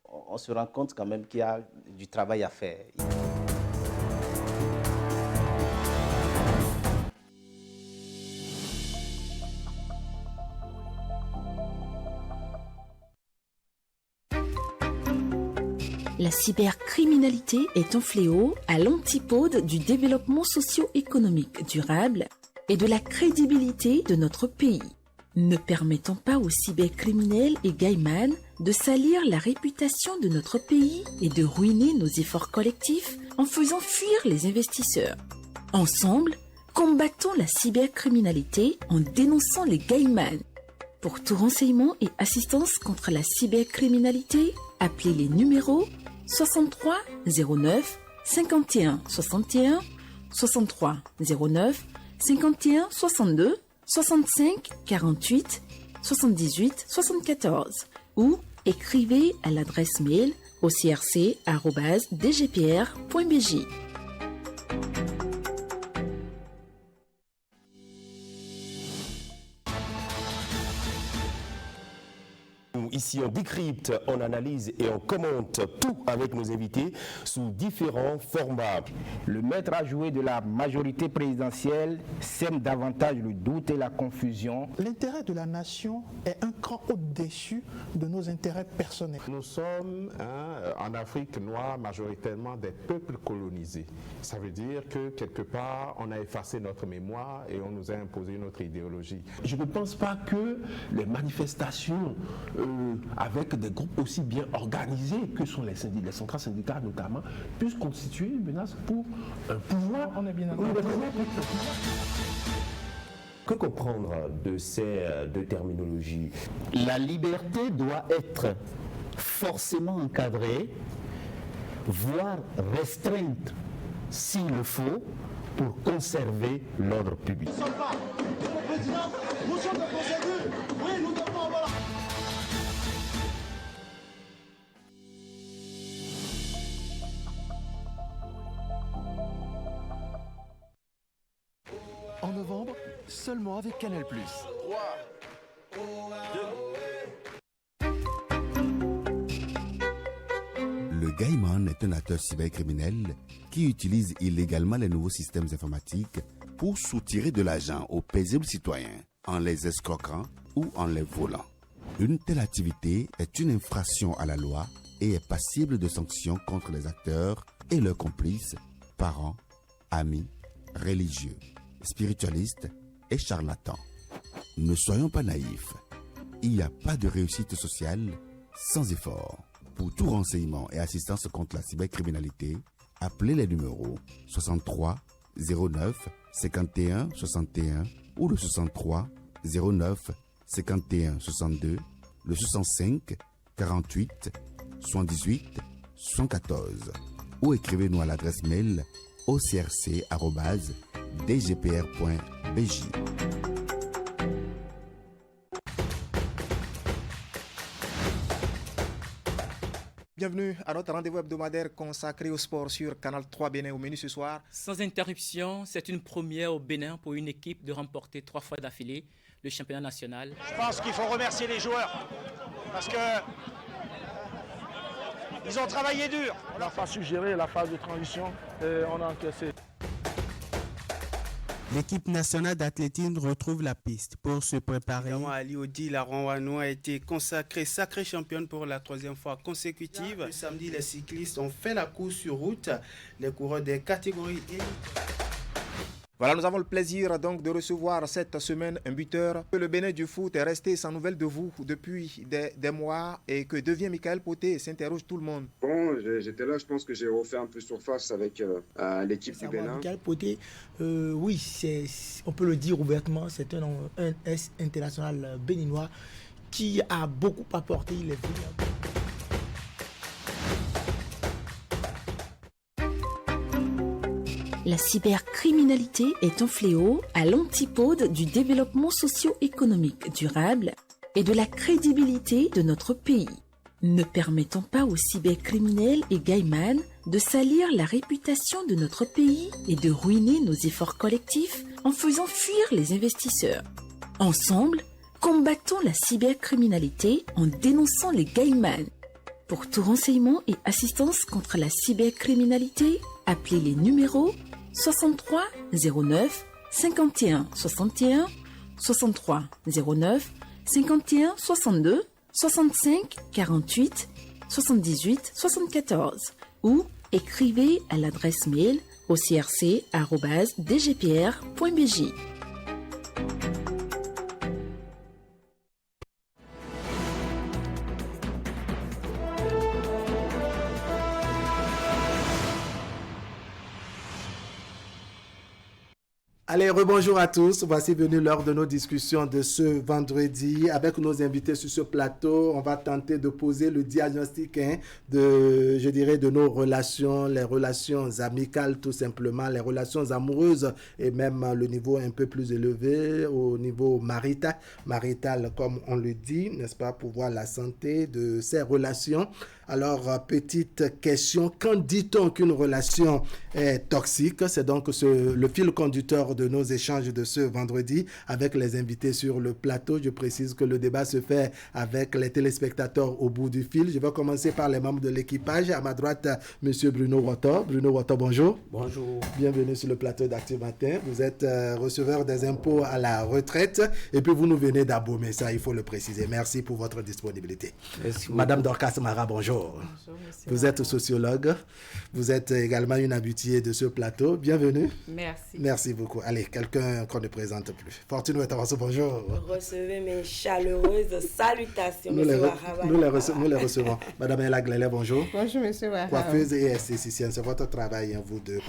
on se rend compte quand même qu'il y a du travail à faire. La cybercriminalité est un fléau à l'antipode du développement socio-économique durable et de la crédibilité de notre pays. Ne permettons pas aux cybercriminels et gaïmans de salir la réputation de notre pays et de ruiner nos efforts collectifs en faisant fuir les investisseurs. Ensemble, combattons la cybercriminalité en dénonçant les gaïmans. Pour tout renseignement et assistance contre la cybercriminalité, appelez les numéros 63 09 51 61, 63 09 51 62, 65 48 78 74 ou écrivez à l'adresse mail ocrc@dgpr.bj. Ici, on décrypte, on analyse et on commente tout avec nos invités sous différents formats. Le maître à jouer de la majorité présidentielle sème davantage le doute et la confusion. L'intérêt de la nation est un cran au-dessus de nos intérêts personnels. Nous sommes en Afrique noire majoritairement des peuples colonisés. Ça veut dire que quelque part, on a effacé notre mémoire et on nous a imposé notre idéologie. Je ne pense pas que les manifestations avec des groupes aussi bien organisés que sont les centrales syndicales notamment, puissent constituer une menace pour un pouvoir. On est bien d'accord. Que comprendre de ces deux terminologies? La liberté doit être forcément encadrée, voire restreinte s'il le faut, pour conserver l'ordre public. En novembre, seulement avec Canal+. 3, 2... Le Gaiman est un acteur cybercriminel qui utilise illégalement les nouveaux systèmes informatiques pour soutirer de l'argent aux paisibles citoyens en les escroquant ou en les volant. Une telle activité est une infraction à la loi et est passible de sanctions contre les acteurs et leurs complices, parents, amis, religieux, spiritualistes et charlatans. Ne soyons pas naïfs. Il n'y a pas de réussite sociale sans effort. Pour tout renseignement et assistance contre la cybercriminalité, appelez les numéros 63 09 51 61 ou le 63 09 51 62, le 65 48 78 114 ou écrivez-nous à l'adresse mail ocrc@dgpr.bj. Bienvenue à notre rendez-vous hebdomadaire consacré au sport sur Canal 3 Bénin. Au menu ce soir. Sans interruption, c'est une première au Bénin pour une équipe de remporter 3 fois d'affilée le championnat national. Je pense qu'il faut remercier les joueurs parce que ils ont travaillé dur. On n'a pas su gérer la phase de transition et on a encaissé. L'équipe nationale d'athlétisme retrouve la piste pour se préparer. Ali Odi, la Rouennou a été consacrée sacrée championne pour la 3e fois consécutive. Le samedi, les cyclistes ont fait la course sur route. Les coureurs des catégories élites. Voilà, nous avons le plaisir donc de recevoir cette semaine un buteur. Le Bénin du foot est resté sans nouvelles de vous depuis des mois et que devient Michael Poté, s'interroge tout le monde. Bon, j'étais là, je pense que j'ai refait un peu surface avec l'équipe du Bénin. Michael Poté, oui, on peut le dire ouvertement, c'est un S international béninois qui a beaucoup apporté. Il est venu. La cybercriminalité est un fléau à l'antipode du développement socio-économique durable et de la crédibilité de notre pays. Ne permettons pas aux cybercriminels et Gaiman de salir la réputation de notre pays et de ruiner nos efforts collectifs en faisant fuir les investisseurs. Ensemble, combattons la cybercriminalité en dénonçant les Gaiman. Pour tout renseignement et assistance contre la cybercriminalité, appelez les numéros 63 09 51 61, 63 09 51 62, 65 48 78 74 ou écrivez à l'adresse mail ocrc@dgpr.bj. Allez, rebonjour à tous. Voici venu l'heure de nos discussions de ce vendredi. Avec nos invités sur ce plateau, on va tenter de poser le diagnostic de nos relations, les relations amicales tout simplement, les relations amoureuses et même le niveau un peu plus élevé au niveau marital comme on le dit, n'est-ce pas, pour voir la santé de ces relations. Alors, petite question, quand dit-on qu'une relation est toxique? C'est donc le fil conducteur de nos échanges de ce vendredi avec les invités sur le plateau. Je précise que le débat se fait avec les téléspectateurs au bout du fil. Je vais commencer par les membres de l'équipage. À ma droite, M. Bruno Watto. Bruno Watto, bonjour. Bonjour. Bienvenue sur le plateau d'Actu Matin. Vous êtes receveur des impôts à la retraite et puis vous nous venez d'Abomey, ça il faut le préciser. Merci pour votre disponibilité. Merci. Madame Dorcas Mara, bonjour. bonjour. Vous êtes sociologue, vous êtes également une habituée de ce plateau. Bienvenue. Merci. Merci beaucoup. Allez, quelqu'un qu'on ne présente plus. Fortune Ouettarasso, bonjour. Recevez mes chaleureuses salutations, nous les recevons. Madame Ella Glele, bonjour. Bonjour, monsieur Wahab. Coiffeuse et esthéticienne, c'est votre travail, vous deux,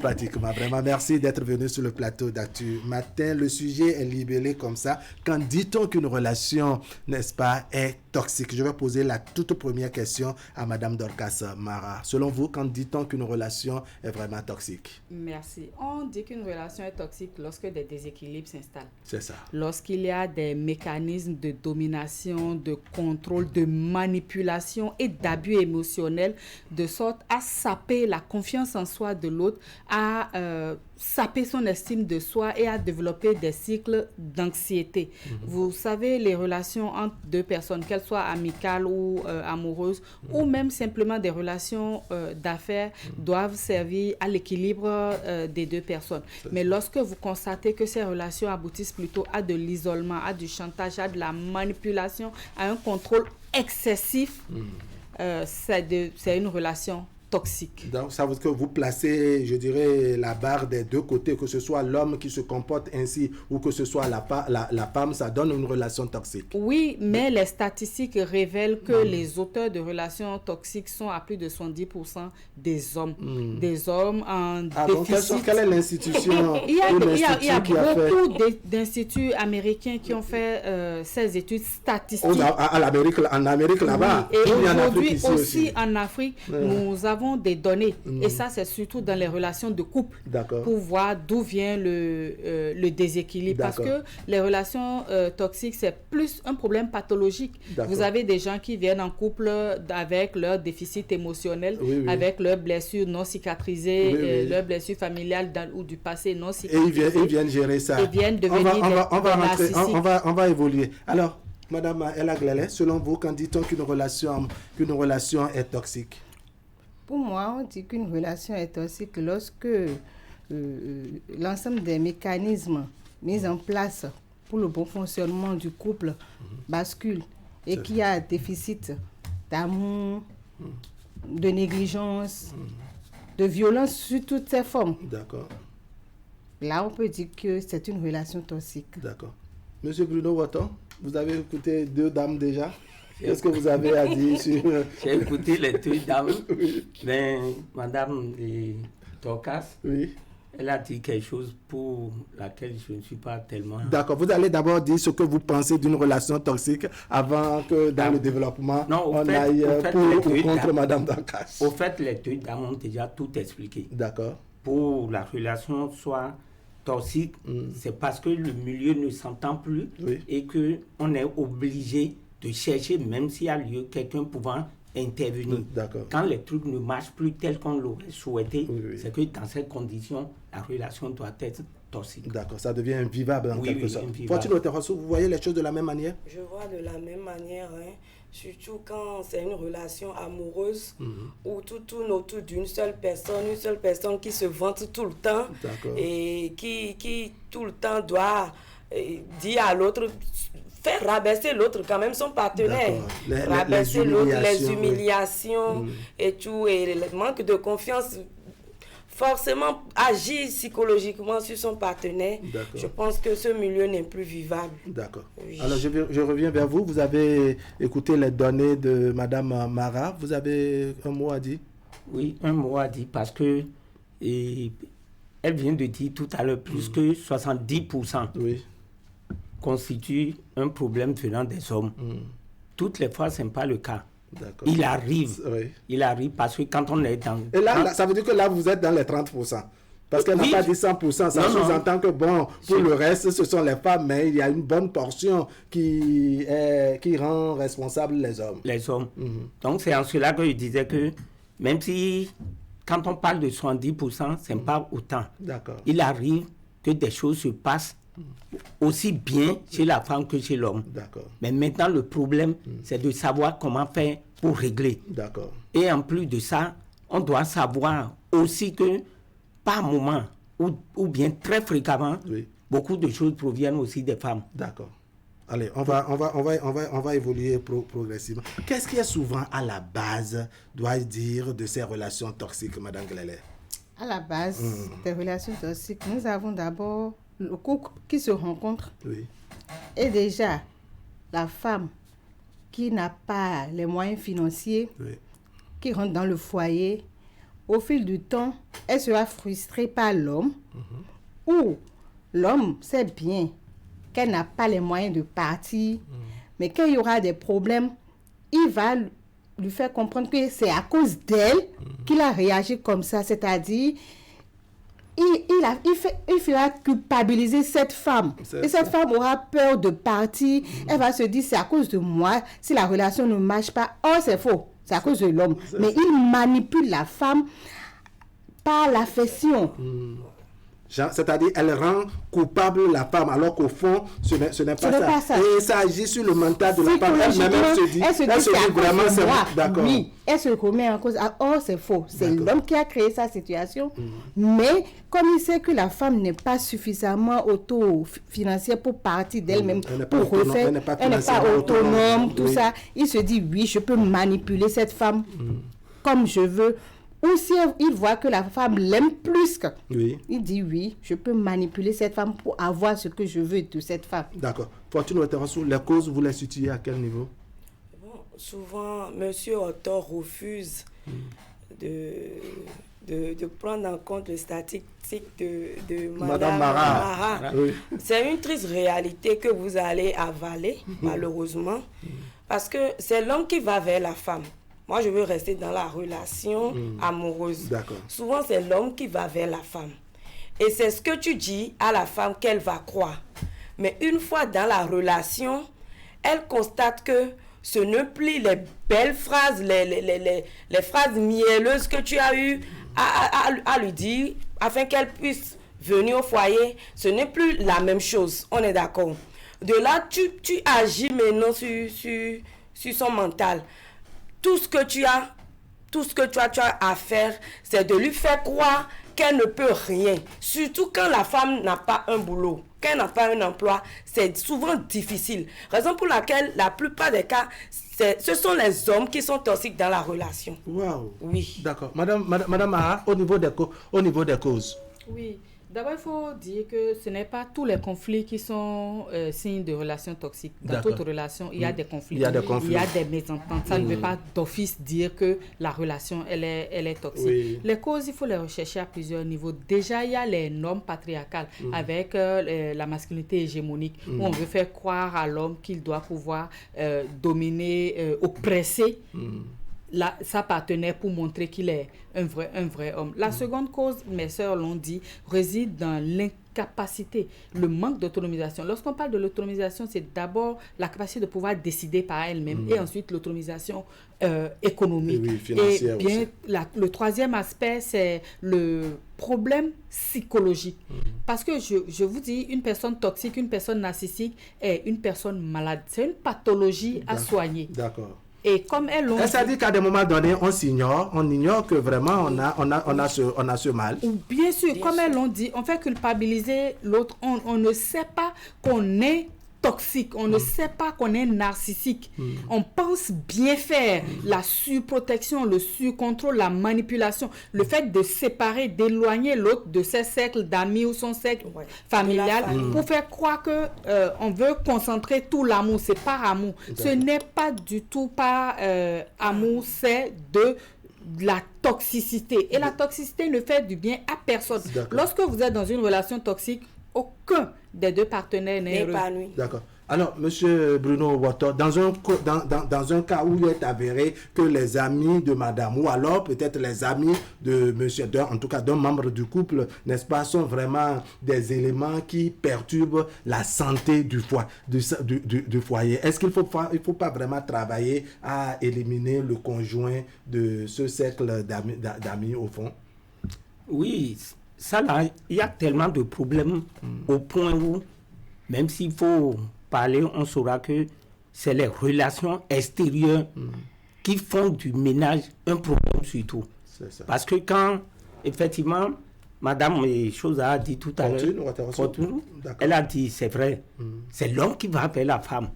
pratiquement. Vraiment, merci d'être venu sur le plateau d'Actu Matin. Le sujet est libellé comme ça. Quand dit-on qu'une relation, n'est-ce pas, est toxique? Je vais poser la toute première question à Madame Dorcas Mara. Selon vous, quand dit-on qu'une relation est vraiment toxique? Merci. On dit qu'une relation est toxique lorsque des déséquilibres s'installent. C'est ça. Lorsqu'il y a des mécanismes de domination, de contrôle, de manipulation et d'abus émotionnels, de sorte à saper la confiance en soi de l'autre, à saper son estime de soi et à développer des cycles d'anxiété. Vous savez, les relations entre deux personnes, qu'elles soient amicales ou amoureuses, ou même simplement des relations d'affaires, doivent servir à l'équilibre des deux personnes. Mais lorsque vous constatez que ces relations aboutissent plutôt à de l'isolement, à du chantage, à de la manipulation, à un contrôle excessif, c'est une relation toxique. Donc, ça veut dire que vous placez, je dirais, la barre des deux côtés, que ce soit l'homme qui se comporte ainsi ou que ce soit la femme, ça donne une relation toxique. Oui, mais les statistiques révèlent que les auteurs de relations toxiques sont à plus de 70% des hommes. Des hommes en déficit. Donc, quelle est l'institution? Il y a beaucoup d'instituts américains qui ont fait ces études statistiques. En Amérique là-bas. Oui. Et aujourd'hui aussi en Afrique, nous avons des données, et ça c'est surtout dans les relations de couple, pour voir d'où vient le déséquilibre, parce que les relations toxiques c'est plus un problème pathologique. Vous avez des gens qui viennent en couple avec leur déficit émotionnel, avec leurs blessures non cicatrisées, leurs blessures familiales ou du passé non cicatrisées, et ils viennent gérer ça. Ils viennent devenir on va évoluer. Alors, Madame Ella Glele, selon vous, quand dit-on qu'une relation est toxique? Pour moi, on dit qu'une relation est toxique lorsque l'ensemble des mécanismes mis en place pour le bon fonctionnement du couple bascule et qu'il y a un déficit d'amour, de négligence, de violence sous toutes ses formes. D'accord. Là, on peut dire que c'est une relation toxique. D'accord. Monsieur Bruno Watton, vous avez écouté deux dames déjà. Qu'est-ce que vous avez à dire sur... J'ai écouté les deux dames, mais Madame Dorcas, elle a dit quelque chose pour laquelle je ne suis pas tellement... D'accord, vous allez d'abord dire ce que vous pensez d'une relation toxique avant que dans le développement, on aille pour ou contre Madame Dorcas. Au fait, les deux dames ont déjà tout expliqué. D'accord. Pour la relation soit toxique, c'est parce que le milieu ne s'entend plus et qu'on est obligé de chercher, même s'il y a lieu, quelqu'un pouvant intervenir. Quand les trucs ne marchent plus tel qu'on l'aurait souhaité, c'est que dans ces conditions, la relation doit être toxique. D'accord, ça devient invivable en quelque sorte. Fortune Ouettarasso, vous voyez les choses de la même manière? Je vois de la même manière, surtout quand c'est une relation amoureuse où tout tourne autour d'une seule personne qui se vante tout le temps et qui tout le temps doit dire à l'autre, faire rabaisser l'autre, quand même son partenaire. Rabaisser l'autre, les humiliations et tout, et le manque de confiance, forcément agir psychologiquement sur son partenaire. Je pense que ce milieu n'est plus vivable. D'accord. Alors je reviens vers vous. Vous avez écouté les données de Madame Mara. Vous avez un mot à dire? Oui, un mot à dire parce que elle vient de dire tout à l'heure plus que 70%. Constitue un problème venant des hommes. Toutes les fois, ce n'est pas le cas. Il arrive parce que quand on est dans... Et là, ça veut dire que là, vous êtes dans les 30%. Parce qu'elle n'a pas dit 100%. Ça sous-entend que, bon, pour le reste, ce sont les femmes, mais il y a une bonne portion qui rend responsable les hommes. Les hommes. Donc, c'est en cela que je disais que, même si, quand on parle de 70%, ce n'est pas autant. Il arrive que des choses se passent aussi bien chez la femme que chez l'homme. Mais maintenant, le problème, c'est de savoir comment faire pour régler. Et en plus de ça, on doit savoir aussi que par moment, ou bien très fréquemment, beaucoup de choses proviennent aussi des femmes. Allez, on va évoluer progressivement. Qu'est-ce qui est souvent à la base, dois-je dire, de ces relations toxiques, Madame Glele? À la base des relations toxiques, nous avons d'abord le couple qui se rencontre. Oui. Et déjà, la femme qui n'a pas les moyens financiers, oui, qui rentre dans le foyer, au fil du temps, elle sera frustrée par l'homme, ou l'homme sait bien qu'elle n'a pas les moyens de partir, mais quand il y aura des problèmes, il va lui faire comprendre que c'est à cause d'elle qu'il a réagi comme ça, c'est-à-dire il fera culpabiliser cette femme. Et cette femme aura peur de partir. Elle va se dire, c'est à cause de moi si la relation ne marche pas. Oh, c'est faux, c'est à cause de l'homme. Mais il manipule la femme par l'affection. C'est-à-dire, elle rend coupable la femme, alors qu'au fond, ce n'est pas ça. Et ça agit sur le mental de la femme. Elle se dit vraiment, c'est moi. D'accord. Oui, elle se remet en cause. Oh, c'est faux. C'est l'homme qui a créé sa situation. Mais comme il sait que la femme n'est pas suffisamment autofinancière pour partir d'elle-même, pour refaire, elle n'est pas autonome, tout ça, il se dit, oui, je peux manipuler cette femme comme je veux. Ou si il voit que la femme l'aime plus que, il dit oui, je peux manipuler cette femme pour avoir ce que je veux de cette femme. D'accord. Fortune Ouattarassou, les causes, vous les situez à quel niveau? Souvent, M. Otto refuse de prendre en compte les statistiques de Madame Mara. Oui. C'est une triste réalité que vous allez avaler, malheureusement, parce que c'est l'homme qui va vers la femme. Moi, je veux rester dans la relation amoureuse. Souvent, c'est l'homme qui va vers la femme. Et c'est ce que tu dis à la femme qu'elle va croire. Mais une fois dans la relation, elle constate que ce n'est plus les belles phrases, les phrases mielleuses que tu as eu à lui dire afin qu'elle puisse venir au foyer. Ce n'est plus la même chose. On est d'accord. De là, tu agis maintenant sur son mental. Tout ce que tu as à faire, c'est de lui faire croire qu'elle ne peut rien. Surtout quand la femme n'a pas un boulot, qu'elle n'a pas un emploi, c'est souvent difficile. Raison pour laquelle, la plupart des cas, ce sont les hommes qui sont toxiques dans la relation. Wow. Oui. D'accord. Madame Maha, au niveau des causes. Oui. D'abord, il faut dire que ce n'est pas tous les conflits qui sont signes de relations toxiques. Dans toute relation, il y a des conflits. Il y a des mésententes. Ça ne veut pas d'office dire que la relation, elle est toxique. Oui. Les causes, il faut les rechercher à plusieurs niveaux. Déjà, il y a les normes patriarcales avec la masculinité hégémonique où on veut faire croire à l'homme qu'il doit pouvoir dominer, oppresser sa partenaire pour montrer qu'il est un vrai homme. La seconde cause, mes sœurs l'ont dit, réside dans l'incapacité, le manque d'autonomisation. Lorsqu'on parle de l'autonomisation, c'est d'abord la capacité de pouvoir décider par elle-même et ensuite l'autonomisation économique. Oui, financière et bien, aussi. Le troisième aspect, c'est le problème psychologique. Parce que je vous dis, une personne toxique, une personne narcissique est une personne malade. C'est une pathologie à soigner. D'accord. Et comme elles l'ont dit, ça dit qu'à des moments donnés, on ignore que vraiment on a ce mal. Bien sûr, comme elles l'ont dit, on fait culpabiliser l'autre. On ne sait pas qu'on est toxique, on ne sait pas qu'on est narcissique. On pense bien faire la surprotection, le surcontrôle, la manipulation, le fait de séparer, d'éloigner l'autre de ses cercles d'amis ou son cercle familial pour faire croire que on veut concentrer tout l'amour. C'est par amour. Ce n'est pas du tout par amour, c'est de la toxicité. Et la toxicité ne fait du bien à personne. Lorsque vous êtes dans une relation toxique, aucun des deux partenaires n'est épanoui. D'accord. Alors, M. Bruno Ouattarassou, dans un cas où il est avéré que les amis de madame, ou alors peut-être les amis de monsieur, en tout cas d'un membre du couple, n'est-ce pas, sont vraiment des éléments qui perturbent la santé du foyer. Est-ce qu'il ne faut pas vraiment travailler à éliminer le conjoint de ce cercle d'amis au fond? Oui, ça là, il y a tellement de problèmes au point où, même s'il faut parler, on saura que c'est les relations extérieures qui font du ménage un problème surtout. Parce que quand, effectivement, Madame Chose a dit tout à l'heure, elle a dit, c'est vrai, c'est l'homme qui va vers la femme.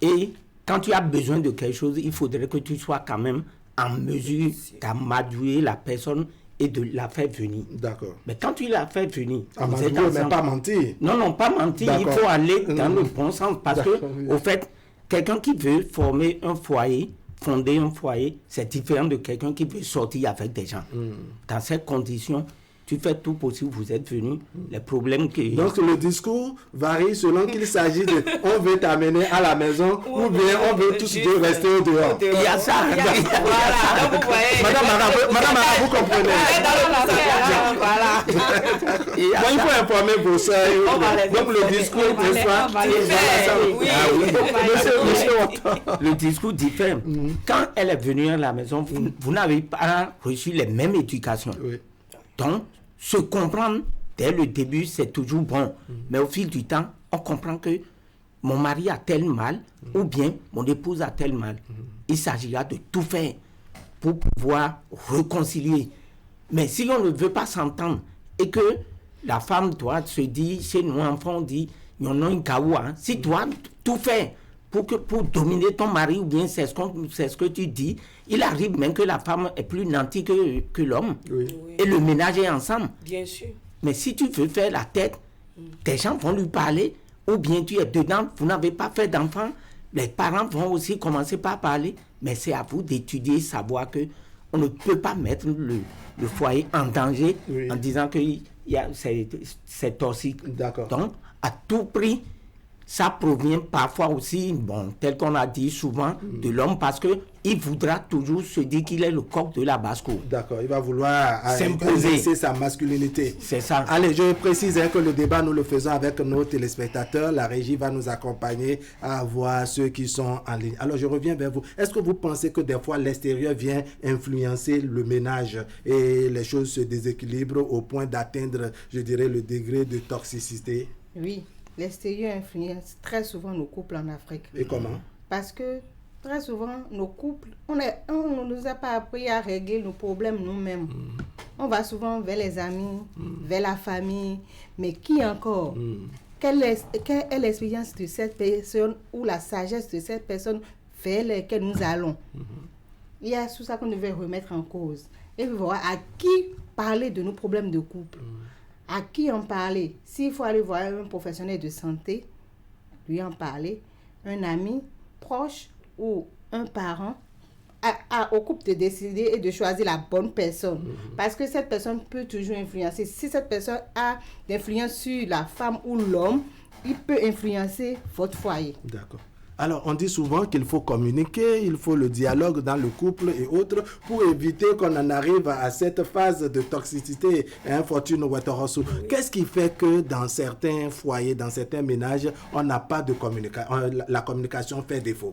Et quand tu as besoin de quelque chose, il faudrait que tu sois quand même en mesure d'amadouer la personne et de la faire venir. D'accord. Mais quand tu la fais venir... mais pas mentir. Non, pas mentir. Il faut aller dans le bon sens. Parce que, au fait, quelqu'un qui veut former un foyer, fonder un foyer, c'est différent de quelqu'un qui veut sortir avec des gens. Dans ces conditions, tu fais tout possible, vous êtes venu, les problèmes que... Donc le discours varie selon qu'il s'agit de on veut t'amener à la maison ou bien on veut tous deux rester au dehors. Il y a ça. Voilà. Donc vous voyez. Madame Mara, vous comprenez. Voilà. Il faut informer vos soeurs. Donc le discours des fois... Le discours diffère. Quand elle est venue à la maison, vous n'avez pas reçu les mêmes éducations. Donc, se comprendre dès le début, c'est toujours bon. Mais au fil du temps, on comprend que mon mari a tel mal ou bien mon épouse a tel mal. Il s'agira de tout faire pour pouvoir réconcilier. Mais si on ne veut pas s'entendre et que la femme doit se dire, chez nous enfants, on dit, il y en a une kawa. Si tu dois tout faire pour dominer ton mari, ou bien c'est ce que tu dis, il arrive même que la femme est plus nantie que l'homme. Et le ménage est ensemble. Bien sûr. Mais si tu veux faire la tête, des gens vont lui parler, ou bien tu es dedans, vous n'avez pas fait d'enfant, les parents vont aussi commencer par parler, mais c'est à vous d'étudier, savoir que on ne peut pas mettre le foyer en danger en disant que c'est toxique. Donc, à tout prix, ça provient parfois aussi, tel qu'on a dit souvent, de l'homme, parce qu'il voudra toujours se dire qu'il est le coq de la basse-cour. D'accord, il va vouloir exercer sa masculinité. C'est ça. Allez, je précise que le débat, nous le faisons avec nos téléspectateurs. La régie va nous accompagner à voir ceux qui sont en ligne. Alors, je reviens vers vous. Est-ce que vous pensez que des fois, l'extérieur vient influencer le ménage et les choses se déséquilibrent au point d'atteindre, je dirais, le degré de toxicité? Oui. L'extérieur influence très souvent nos couples en Afrique. Et comment? Parce que très souvent, nos couples, on ne nous a pas appris à régler nos problèmes nous-mêmes. On va souvent vers les amis, vers la famille. Mais qui encore? Quelle est l'expérience de cette personne ou la sagesse de cette personne vers laquelle nous allons? Il y a tout ça qu'on devait remettre en cause. Et voir à qui parler de nos problèmes de couple. À qui en parler? S'il faut aller voir un professionnel de santé, lui en parler, un ami proche ou un parent, au couple de décider et de choisir la bonne personne. Parce que cette personne peut toujours influencer. Si cette personne a d'influence sur la femme ou l'homme, il peut influencer votre foyer. D'accord. Alors, on dit souvent qu'il faut communiquer, il faut le dialogue dans le couple et autres pour éviter qu'on en arrive à cette phase de toxicité. Fortune Ouattarassou. Qu'est-ce qui fait que dans certains foyers, dans certains ménages, on n'a pas de communication, la communication fait défaut?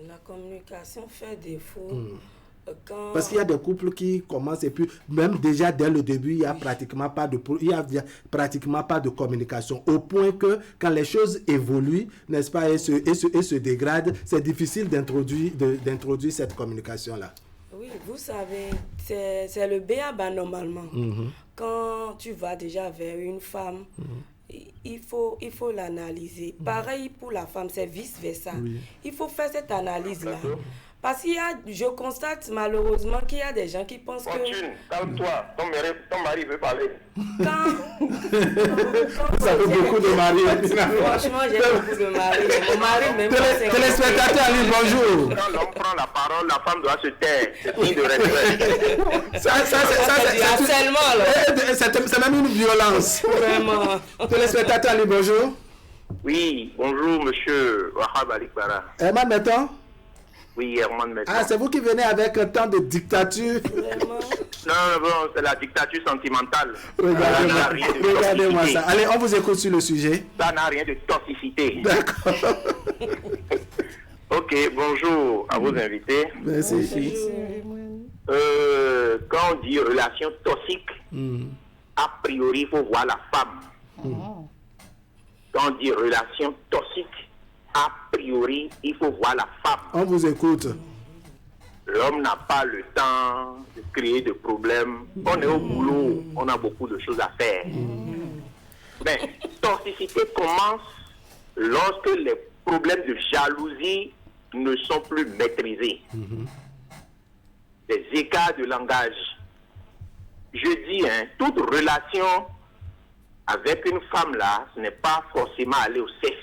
La communication fait défaut. Parce qu'il y a des couples qui commencent et puis même déjà dès le début, il n'y a pratiquement pas de communication. Au point que quand les choses évoluent, n'est-ce pas, et se dégradent, c'est difficile d'introduire cette communication-là. Oui, vous savez, c'est le béaba normalement. Quand tu vas déjà vers une femme, il faut l'analyser. Pareil pour la femme, c'est vice-versa. Il faut faire cette analyse-là. Parce qu'il y a, je constate malheureusement qu'il y a des gens qui pensent Fortune, calme-toi, ton mari veut parler. Vous avez beaucoup de maris. Franchement, j'ai beaucoup de maris. Mon mari même pas. Téléspectateur, Ali, bonjour. Quand l'homme prend la parole, la femme doit se taire. C'est digne de respect. C'est même une violence. Vraiment. Téléspectateur, Ali, bonjour. Oui, bonjour, monsieur Wahab Alikbara. Herman Metton. Oui, Herman Metton. Ah, c'est vous qui venez avec tant de dictature. Non, c'est la dictature sentimentale. Regardez-moi ça. Allez, on vous écoute sur le sujet. Ça n'a rien de toxicité. D'accord. Ok, bonjour à vos invités. Merci. Quand on dit relation toxique, a priori, il faut voir la femme. Quand on dit relation toxique, a priori, il faut voir la femme. On vous écoute. l'homme n'a pas le temps de créer de problèmes. On est au boulot, on a beaucoup de choses à faire. Mais toxicité commence lorsque les problèmes de jalousie ne sont plus maîtrisés. Des écarts de langage. Je dis, toute relation avec une femme là, ce n'est pas forcément aller au sexe.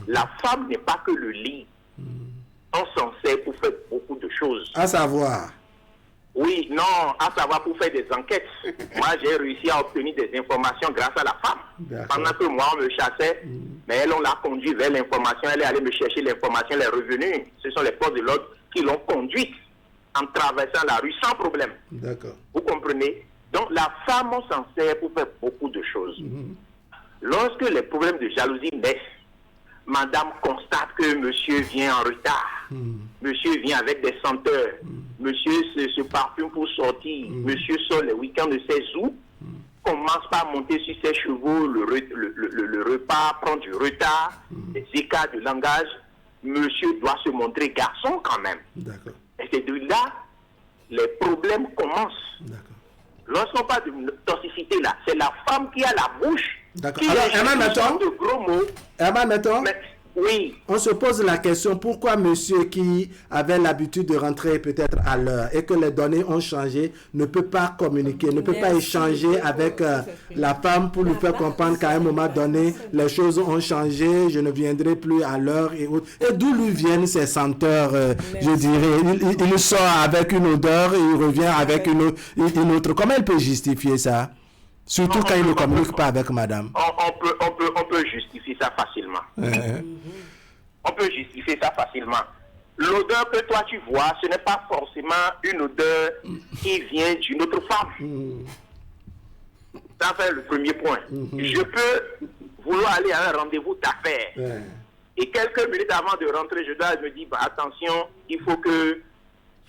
La femme n'est pas que le lit. On s'en sert pour faire beaucoup de choses. À savoir. Oui, non, à savoir pour faire des enquêtes. Moi, j'ai réussi à obtenir des informations grâce à la femme. Pendant que moi, on me chassait, mais elle, on l'a conduit vers l'information. Elle est allée me chercher l'information, elle est revenue. Ce sont les forces de l'ordre qui l'ont conduite en traversant la rue sans problème. D'accord. Vous comprenez? Donc, la femme, on s'en sert pour faire beaucoup de choses. Lorsque les problèmes de jalousie naissent, madame constate que monsieur vient en retard. Monsieur vient avec des senteurs. Monsieur se parfume pour sortir. Monsieur sort les week-ends de 16 août. Commence par monter sur ses chevaux. Le repas prend du retard. Des écarts de langage. Monsieur doit se montrer garçon quand même. D'accord. Et c'est de là, les problèmes commencent. D'accord. Lorsqu'on parle de toxicité là, c'est la femme qui a la bouche. D'accord. Alors, Herman, de gros mots. Herman, oui. On se pose la question, pourquoi monsieur qui avait l'habitude de rentrer peut-être à l'heure et que les données ont changé, ne peut pas communiquer, ne peut pas échanger avec la femme pour lui faire comprendre qu'à un moment donné, les choses ont changé, je ne viendrai plus à l'heure et autres. Et d'où lui viennent ces senteurs, je dirais, il sort avec une odeur et il revient avec une autre. Comment il peut justifier ça? Surtout quand il ne communique pas avec madame. On peut justifier ça facilement. On peut justifier ça facilement. L'odeur que toi tu vois, ce n'est pas forcément une odeur qui vient d'une autre femme. Ça c'est le premier point. Je peux vouloir aller à un rendez-vous d'affaires. Et quelques minutes avant de rentrer, je dois me dire, attention, il faut que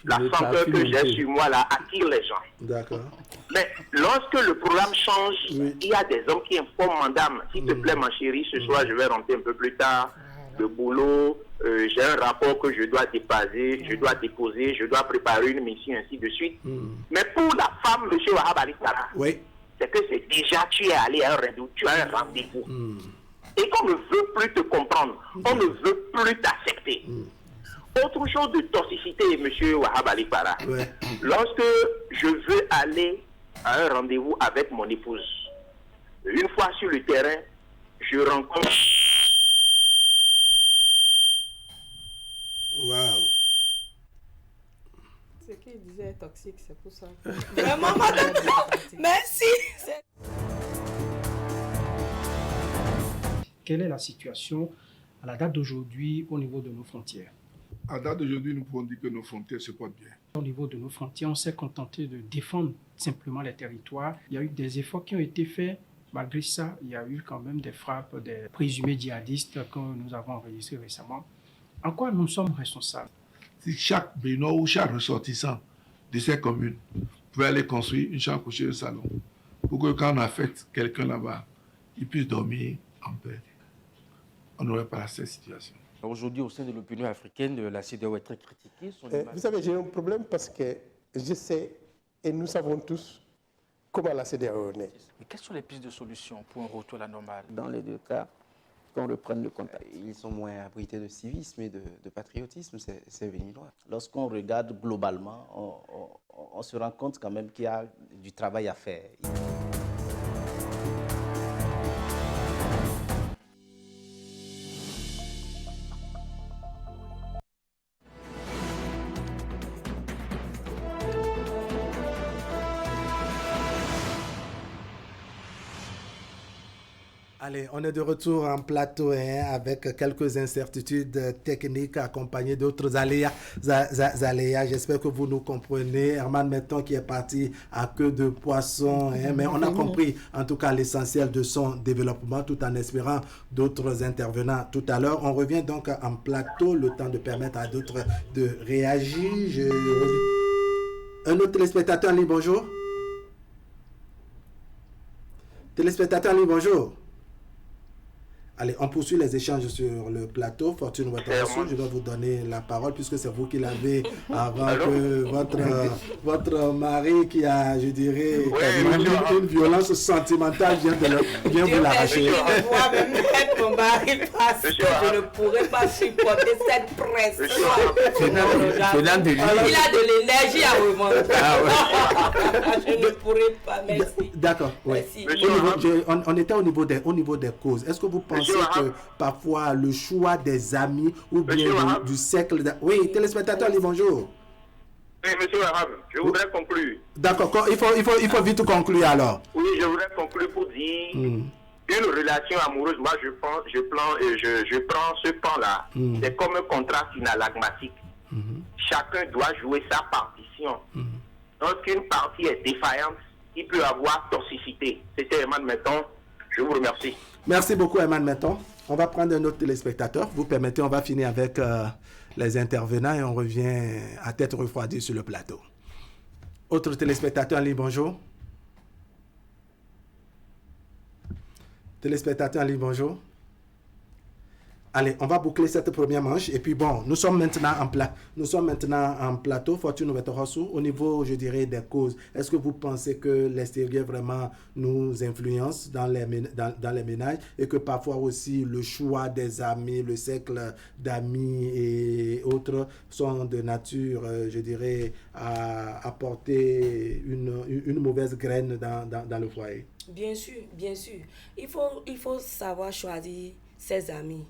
la senteur que j'ai sur moi là attire les gens. D'accord. Mais lorsque le programme change, il y a des hommes qui informent madame, s'il te plaît ma chérie, ce soir je vais rentrer un peu plus tard, le boulot, j'ai un rapport que je dois déposer, je dois préparer une mission, ainsi de suite. Mais pour la femme, M. Wahab Ali Tara, c'est que c'est déjà, tu es allé à un rendez-vous, tu as un rendez-vous. Et qu'on ne veut plus te comprendre, on ne veut plus t'accepter. Autre chose de toxicité, M. Wahab Ali Para, lorsque je veux aller à un rendez-vous avec mon épouse, une fois sur le terrain, je rencontre... Waouh. Ce qu'il disait est toxique, c'est pour ça. Vraiment, madame, merci. Quelle est la situation à la date d'aujourd'hui au niveau de nos frontières? À date d'aujourd'hui, nous pouvons dire que nos frontières se portent bien. Au niveau de nos frontières, on s'est contenté de défendre simplement les territoires. Il y a eu des efforts qui ont été faits. Malgré ça, il y a eu quand même des frappes des présumés djihadistes que nous avons enregistrés récemment. En quoi nous sommes responsables? Si chaque Béninois ou chaque ressortissant de ces communes pouvait aller construire une chambre couchée au salon pour que quand on affecte quelqu'un là-bas, il puisse dormir en paix, on n'aurait pas cette situation. Aujourd'hui, au sein de l'opinion africaine, la CEDEAO est très critiquée. Vous savez, j'ai un problème parce que je sais, et nous savons tous, comment la CEDEAO est née. Mais quelles sont les pistes de solution pour un retour à la normale? Dans les deux cas, qu'on reprenne le contact. Ils sont moins abrités de civisme et de patriotisme, ces Béninois. Lorsqu'on regarde globalement, on se rend compte quand même qu'il y a du travail à faire. Allez, on est de retour en plateau avec quelques incertitudes techniques accompagnées d'autres aléas. J'espère que vous nous comprenez. Herman Metton qui est parti à queue de poisson, mais on a compris en tout cas l'essentiel de son développement tout en espérant d'autres intervenants tout à l'heure. On revient donc en plateau, le temps de permettre à d'autres de réagir. Un autre téléspectateur en ligne, bonjour. Téléspectateur en ligne, bonjour. Allez, on poursuit les échanges sur le plateau. Fortune Ouattarassou, je vais vous donner la parole puisque c'est vous qui l'avez avant que votre mari qui a, je dirais, une violence sentimentale vient vous l'arracher. Je ne pourrais pas supporter cette presse. Il a de l'énergie à remonter. Je ne pourrais pas, merci. D'accord, oui. On était au niveau des causes. Est-ce que vous pensez que parfois le choix des amis ou bien du cercle... Oui, téléspectateur, bonjour. Oui, monsieur Arabe, je voudrais conclure. D'accord, il faut vite conclure alors. Oui, je voudrais conclure pour dire une relation amoureuse. Moi, je prends ce pan-là. C'est comme un contrat synalagmatique. Chacun doit jouer sa partition. Lorsqu'une partie est défaillante, il peut avoir toxicité. C'était Eman Menton. Je vous remercie. Merci beaucoup, Eman Menton. On va prendre un autre téléspectateur. Vous permettez, on va finir avec les intervenants et on revient à tête refroidie sur le plateau. Autre téléspectateur en ligne, bonjour. Téléspectateur en ligne, bonjour. Allez, on va boucler cette première manche. Et puis bon, nous sommes maintenant en plateau. Fortune Ouattarassou, au niveau, je dirais, des causes. Est-ce que vous pensez que l'extérieur vraiment nous influence dans les ménages et que parfois aussi le choix des amis, le cercle d'amis et autres sont de nature, je dirais, à apporter une mauvaise graine dans le foyer? Bien sûr, bien sûr. Il faut savoir choisir ses amis.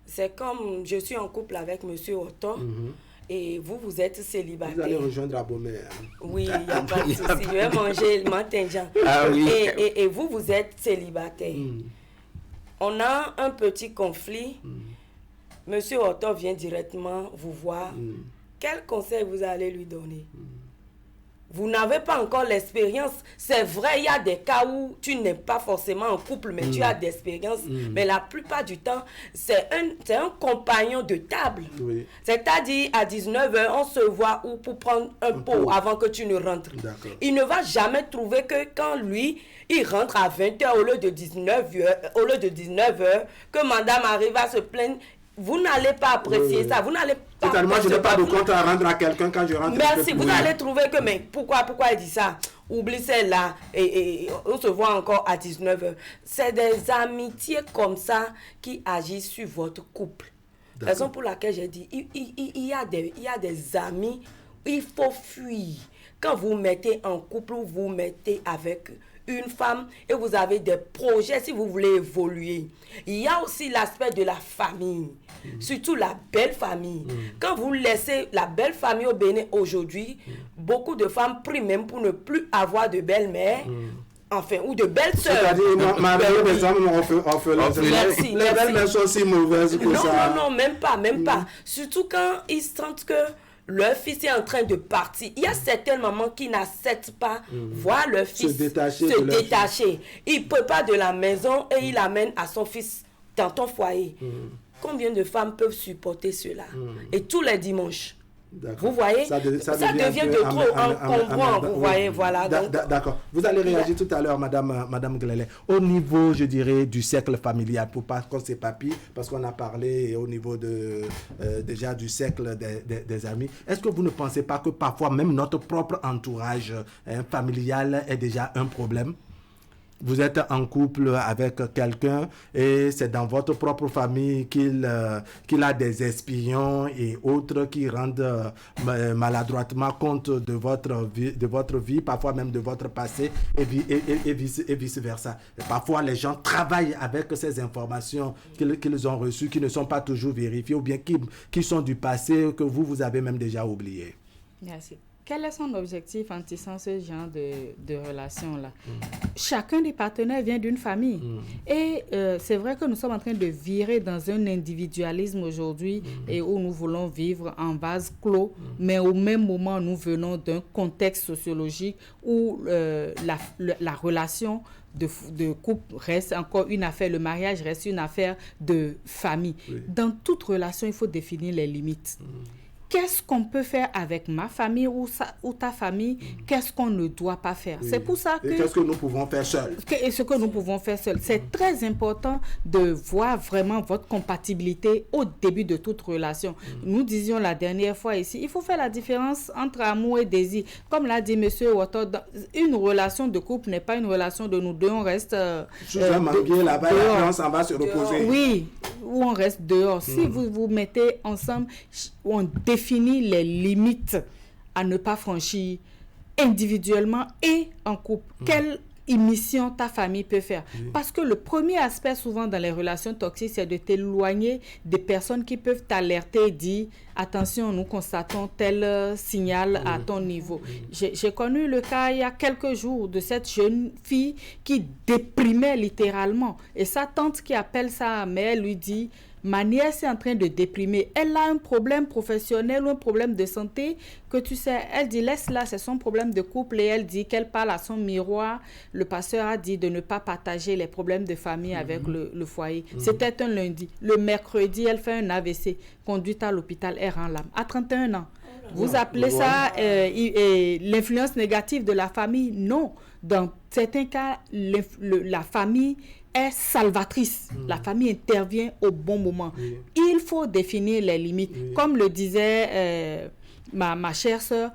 C'est comme je suis en couple avec monsieur Otto et vous êtes célibataire. Vous allez rejoindre Abomey. Oui, il n'y a pas de souci. Je vais manger le matin. Oui. Et vous êtes célibataire. On a un petit conflit. Monsieur Otto vient directement vous voir. Quel conseil vous allez lui donner? Vous n'avez pas encore l'expérience. C'est vrai, il y a des cas où tu n'es pas forcément en couple, mais tu as d'expérience. Mais la plupart du temps, c'est un compagnon de table. Oui. C'est-à-dire, à 19h, on se voit où pour prendre un pot avant que tu ne rentres. Il ne va jamais trouver que quand lui, il rentre à 20h au lieu de 19h, que madame arrive à se plaindre. Vous n'allez pas apprécier ça. Vous n'allez pas. Moi, je n'ai pas de compte à rendre à quelqu'un quand je rentre. Merci. Vous allez trouver que, mais pourquoi il dit ça? Oublie celle-là et on se voit encore à 19h. C'est des amitiés comme ça qui agissent sur votre couple. Raison pour laquelle j'ai dit, il y a des amis, il faut fuir. Quand vous mettez en couple ou vous mettez avec une femme et vous avez des projets, si vous voulez évoluer, il y a aussi l'aspect de la famille, surtout la belle famille. Quand vous laissez la belle famille au Bénin aujourd'hui, beaucoup de femmes prient même pour ne plus avoir de belle-mère. Enfin, ou de belles sœurs. C'est-à-dire, mariée des hommes les belles-mères sont si mauvaises que ça. Non, même pas. Surtout quand ils sentent que leur fils est en train de partir. Il y a certaines mamans qui n'acceptent pas voir leur fils se détacher. Il ne peut pas de la maison et il amène à son fils dans ton foyer. Combien de femmes peuvent supporter cela? Et tous les dimanches. Vous voyez, ça devient de trop encombrant, vous voyez, voilà. D'accord. Vous allez réagir tout à l'heure, Madame Glele. Au niveau, je dirais, du cercle familial, pour pas qu'on s'épapille, parce qu'on a parlé au niveau déjà du cercle des amis. Est-ce que vous ne pensez pas que parfois même notre propre entourage familial est déjà un problème? Vous êtes en couple avec quelqu'un et c'est dans votre propre famille qu'il a des espions et autres qui rendent maladroitement compte de votre vie, parfois même de votre passé et vice-versa. Parfois, les gens travaillent avec ces informations qu'ils ont reçues, qui ne sont pas toujours vérifiées ou bien qui sont du passé que vous avez même déjà oublié. Merci. Quel est son objectif en tissant ce genre de relation-là? Chacun des partenaires vient d'une famille. Et c'est vrai que nous sommes en train de virer dans un individualisme aujourd'hui et où nous voulons vivre en vase clos, mais au même moment, nous venons d'un contexte sociologique où la relation de couple reste encore une affaire, le mariage reste une affaire de famille. Dans toute relation, il faut définir les limites. qu'est-ce qu'on peut faire avec ma famille ou ta famille, qu'est-ce qu'on ne doit pas faire. C'est pour ça que... Et qu'est-ce que nous pouvons faire seuls. Et ce que nous pouvons faire seuls. C'est très important de voir vraiment votre compatibilité au début de toute relation. Nous disions la dernière fois ici, il faut faire la différence entre amour et désir. Comme l'a dit M. Watto, une relation de couple n'est pas une relation de nous deux, on reste... là-bas, et on s'en va se reposer. Oui, ou on reste dehors. Si vous vous mettez ensemble, on définit les limites à ne pas franchir individuellement et en couple. Quelle émission ta famille peut faire. Parce que le premier aspect souvent dans les relations toxiques, c'est de t'éloigner des personnes qui peuvent t'alerter et dire attention, nous constatons tel signal à ton niveau. J'ai connu le cas il y a quelques jours de cette jeune fille qui déprimait littéralement. Et sa tante qui appelle sa mère lui dit ma nièce est en train de déprimer. Elle a un problème professionnel ou un problème de santé que tu sais. Elle dit laisse-la, c'est son problème de couple. Et elle dit qu'elle parle à son miroir. Le pasteur a dit de ne pas partager les problèmes de famille avec le foyer. C'était un lundi. Le mercredi, elle fait un AVC. Conduite à l'hôpital, elle rend l'âme. À 31 ans. Vous appelez ça l'influence négative de la famille? Non. Dans certains cas, la famille est salvatrice. La famille intervient au bon moment. Il faut définir les limites. Comme le disait ma chère sœur,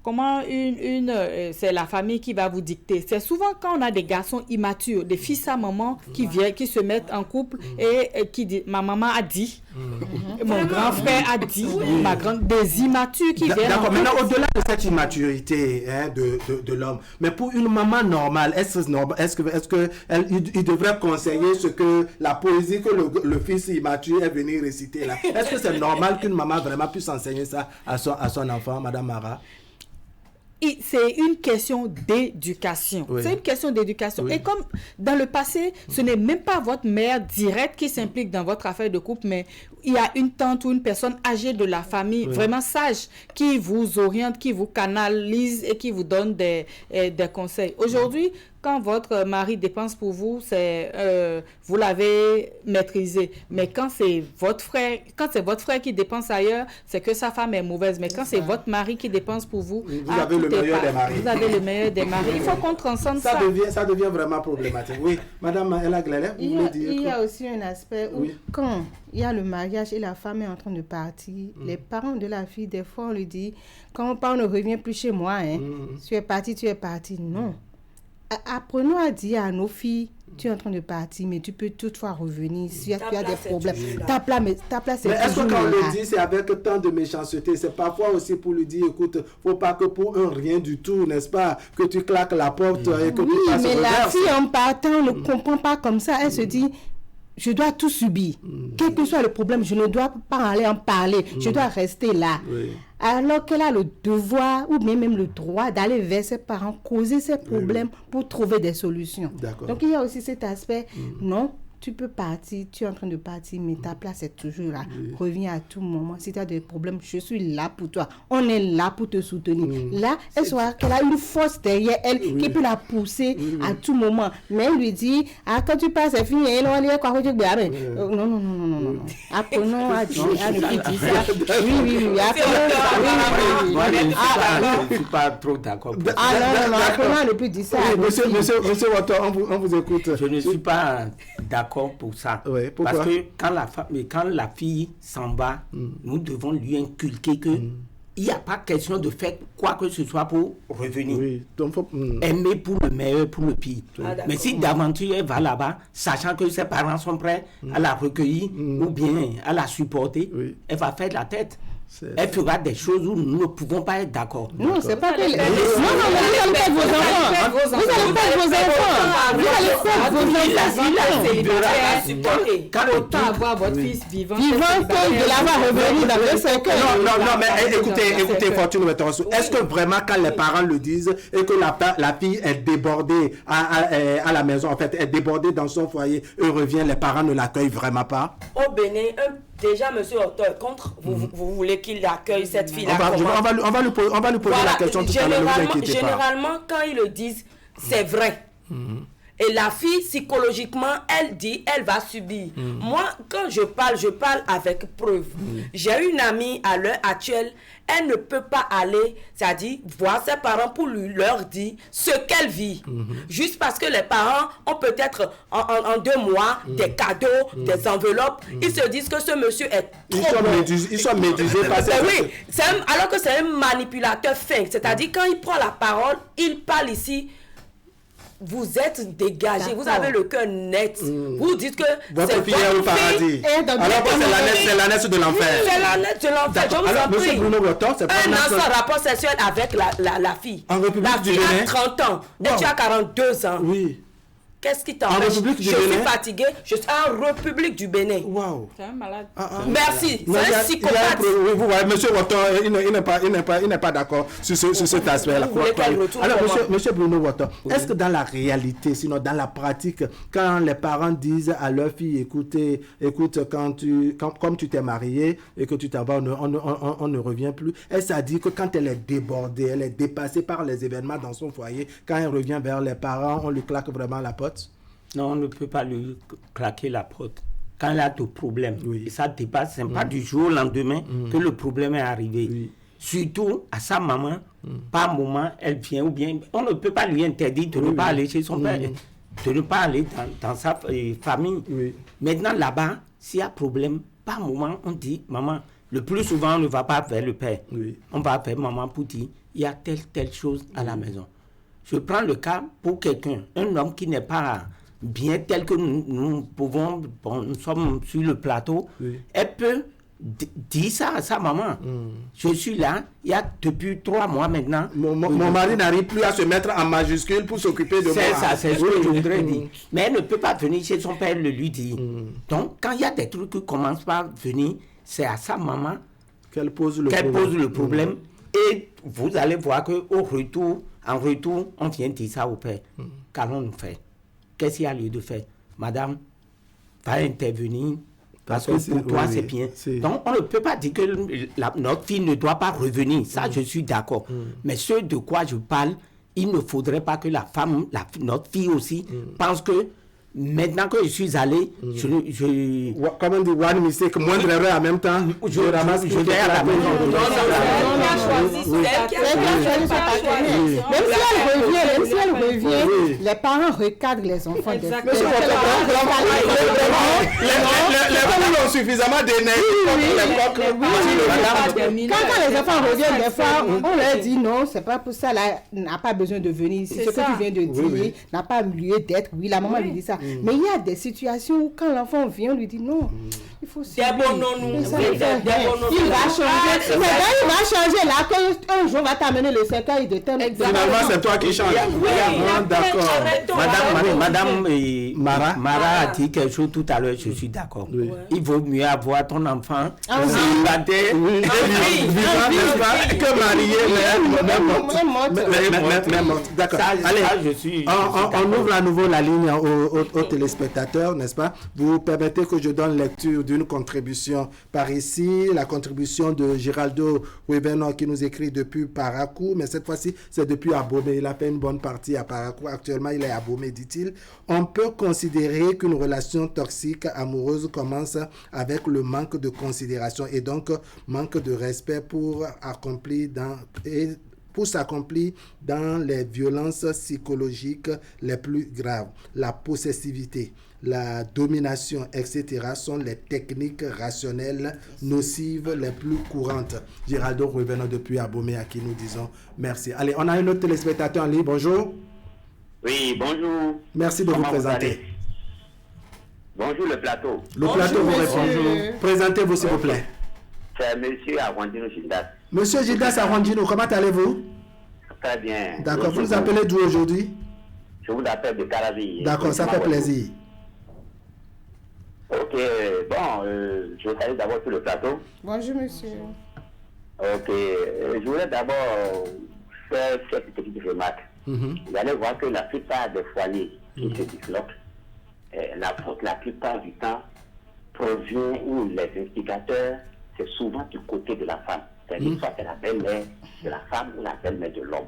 comment c'est la famille qui va vous dicter. C'est souvent quand on a des garçons immatures, des fils à maman qui viennent, qui se mettent en couple et qui disent, ma maman a dit, mon grand frère a dit, des immatures qui viennent. D'accord, maintenant au-delà de cette immaturité de l'homme, mais pour une maman normale, est-ce que il devrait conseiller ce que la poésie que le fils immature est venu réciter là? Est-ce que c'est normal qu'une maman vraiment puisse enseigner ça à son enfant, Madame Mara? C'est une question d'éducation. C'est une question d'éducation. Et comme dans le passé, ce n'est même pas votre mère directe qui s'implique dans votre affaire de couple, mais il y a une tante ou une personne âgée de la famille, vraiment sage, qui vous oriente, qui vous canalise et qui vous donne des conseils. Aujourd'hui, quand votre mari dépense pour vous, vous l'avez maîtrisé. Mais quand c'est votre frère qui dépense ailleurs, c'est que sa femme est mauvaise. Mais quand c'est votre mari qui dépense pour vous, vous avez le meilleur des maris. Vous avez le meilleur des maris. Il faut qu'on transcende ça. Ça devient vraiment problématique. Oui, Madame Ella Glele, vous voulez dire? Il y a aussi un aspect où quand il y a le mariage et la femme est en train de partir, les parents de la fille, des fois, on lui dit, quand on part, on ne revient plus chez moi. Tu es parti. Non. Apprenons à dire à nos filles, tu es en train de partir, mais tu peux toutefois revenir si tu as des problèmes. Ta place est mais est-ce que quand on là. le dit, c'est avec tant de méchanceté? C'est parfois aussi pour lui dire, écoute, faut pas que pour un rien du tout, n'est-ce pas, que tu claques la porte et que tu passes au mais reverse. la fille en partant ne comprend pas comme ça. Elle se dit, je dois tout subir. Quel que soit le problème, je ne dois pas aller en parler. Je dois rester là. Alors qu'elle a le devoir ou même le droit d'aller vers ses parents, causer ses problèmes pour trouver des solutions. Donc il y a aussi cet aspect, non, tu peux partir, tu es en train de partir, mais ta place est toujours là. Reviens à tout moment. Si tu as des problèmes, je suis là pour toi. On est là pour te soutenir. Là, elle soit qu'elle a une force derrière elle qui peut la pousser à tout moment. Mais elle lui dit, quand tu passes, c'est fini. Non. Apprenons à ne plus dire ça. Oui. Je ne suis pas trop d'accord. Apprenons à ne plus dire ça. Monsieur Watto, on vous écoute. Je ne suis pas d'accord pour ça. Parce que quand la fille s'en va, nous devons lui inculquer que il n'y a pas question de faire quoi que ce soit pour revenir. Donc, aimer pour le meilleur, pour le pire. Mais si d'aventure elle va là-bas, sachant que ses parents sont prêts à la recueillir ou bien à la supporter, elle va faire la tête. Elle fera des choses où nous ne pouvons pas être d'accord. Non, c'est pas que... Non, vous allez perdre vos enfants. Vous allez perdre vos enfants. Vous allez perdre vos enfants. Quand on peut avoir votre fils vivant, que de l'avoir revenu dans le cercle. Non, mais écoutez, Fortune, est-ce que vraiment quand les parents le disent et que la fille est débordée à la maison, en fait, est débordée dans son foyer et revient, les parents ne l'accueillent vraiment pas? Au Bénin, déjà, monsieur Otto est contre. Vous voulez qu'il accueille cette fille-là? On va lui poser la question tout à l'heure, ne vous inquiétez pas. Généralement, quand ils le disent, c'est vrai. Et la fille, psychologiquement, elle dit, elle va subir. Moi, quand je parle avec preuve. J'ai une amie à l'heure actuelle, elle ne peut pas aller, c'est-à-dire voir ses parents pour leur dire ce qu'elle vit. Juste parce que les parents ont peut-être en 2 mois des cadeaux, des enveloppes. Ils se disent que ce monsieur est trop bon. Ils sont médusés par ça. Oui, alors que c'est un manipulateur fin. C'est-à-dire quand il prend la parole, il parle ici. Vous êtes dégagé, vous avez le cœur net. Vous dites que votre fille est au paradis. Alors que c'est la naisse de l'enfer. C'est la naisse de l'enfer. Je vous en prie. Monsieur Bruno Boton, c'est pas un an sans rapport sexuel avec la fille. En République du Bénin. La fille Bénin. a 30 ans et tu as 42 ans. Oui. Qu'est-ce qui t'empêche? Je suis fatigué, je suis en République du Bénin. Waouh. C'est un malade. Merci, c'est un psychopathe. Vous voyez, monsieur Watton, il n'est pas d'accord sur cet aspect-là. Alors, monsieur Bruno Watton, est-ce que dans la réalité, sinon dans la pratique, quand les parents disent à leur fille, écoute, comme tu t'es marié et que tu t'en vas, on ne revient plus, est-ce à dire que quand elle est débordée, elle est dépassée par les événements dans son foyer, quand elle revient vers les parents, on lui claque vraiment la porte? Non, on ne peut pas lui claquer la porte. Quand il a des problèmes, et ça dépasse, ce n'est pas du jour au lendemain que le problème est arrivé. Surtout à sa maman, par moment, elle vient ou bien... On ne peut pas lui interdire de ne pas aller chez son père, de ne pas aller dans sa famille. Maintenant, là-bas, s'il y a problème, par moment, on dit, maman, le plus souvent, on ne va pas vers le père. On va vers maman pour dire, il y a telle chose à la maison. Je prends le cas pour quelqu'un, un homme qui n'est pas bien tel que nous pouvons, nous sommes sur le plateau, elle peut dire ça à sa maman. Je suis là, il y a depuis 3 mois maintenant. Mon mari n'arrive plus à se mettre en majuscule pour s'occuper de moi. C'est ça, c'est ce que je voudrais dire. Mais elle ne peut pas venir chez son père le lui dire. Donc, quand il y a des trucs qui commencent par venir, c'est à sa maman qu'elle pose le problème. Et vous allez voir qu'au retour, en retour, on vient dire ça au père. Qu'allons-nous faire? Qu'est-ce qu'il y a lieu de faire? Madame, va intervenir parce que pour toi, c'est bien. Donc, on ne peut pas dire que notre fille ne doit pas revenir. Ça, je suis d'accord. Mais ce de quoi je parle, il ne faudrait pas que la femme, notre fille aussi, pense que maintenant que je suis allé, comme on dit, one mistake, moindre erreur en même temps, je ramasse, je vais à la maison. Même si elle revient, les parents recadrent les enfants. Les parents ont suffisamment d'énergie. Quand les enfants reviennent, des fois, on leur dit non, c'est pas pour ça, là, n'a pas besoin de venir. Ce que tu viens de dire n'a pas lieu d'être. Oui, la maman lui dit ça. Mais il y a des situations où quand l'enfant vient, on lui dit non, il faut se il va changer. Mais quand il va changer là, qu'un jour va t'amener le cercueil de thème. Finalement, c'est toi qui changes. D'accord. Madame Mara a dit quelque chose tout à l'heure, je suis d'accord. Il vaut mieux avoir ton enfant célibataire que marié, mais mort. D'accord. Allez, on ouvre à nouveau la ligne aux téléspectateurs, n'est-ce pas? Vous permettez que je donne lecture d'une contribution par ici, la contribution de Giraldo Ruibeno qui nous écrit depuis Parakou, mais cette fois-ci, c'est depuis Abomey. Il a fait une bonne partie à Parakou. Actuellement, il est à Abomey, dit-il. On peut considérer qu'une relation toxique amoureuse commence avec le manque de considération et donc manque de respect pour s'accomplir dans les violences psychologiques les plus graves. La possessivité, la domination, etc. sont les techniques rationnelles nocives les plus courantes. Giraldo Ruibeno depuis Abomey, à qui nous disons merci. Allez, on a un autre téléspectateur en ligne. Bonjour. Oui, bonjour. Merci de vous présenter. Bonjour le plateau. Le plateau vous répond. Présentez-vous s'il vous plaît. C'est monsieur Arwandino Gildas. Monsieur Gildas Arwandino, comment allez-vous? Très bien. D'accord, vous nous appelez d'où aujourd'hui? Je vous appelle de Caravi. D'accord, ça fait plaisir. Ok, bon, je vais saluer d'abord sur le plateau. Bonjour monsieur. Ok, je voulais d'abord faire cette petite remarque. Vous allez voir que la plupart des foyers qui se disloquent, la faute la plupart du temps provient où les indicateurs, c'est souvent du côté de la femme. C'est-à-dire soit c'est la belle-mère de la femme ou la belle-mère de l'homme.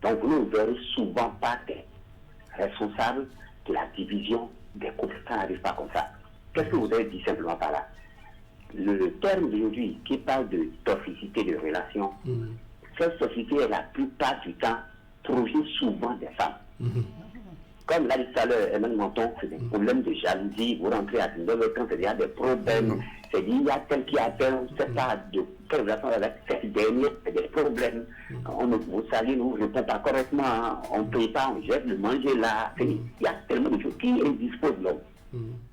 Donc vous ne verrez souvent pas des responsables la division des couples. Ça n'arrive pas comme ça. Qu'est-ce que vous avez dit simplement par là? Le terme d'aujourd'hui qui parle de toxicité de relation, cette toxicité est la plupart du temps provient souvent des femmes. Comme l'a dit tout à l'heure Emmanuel Menton, c'est des problèmes de jalousie. Vous rentrez à 19h quand il y a des problèmes. C'est dit, il y a tel qui a tel, c'est pas de quelle relation avec cette dernière, c'est des problèmes. On vous salue, nous ne répond pas correctement, hein. On ne paye pas, on jette le manger là. Il y a tellement de choses qui indisposent l'homme.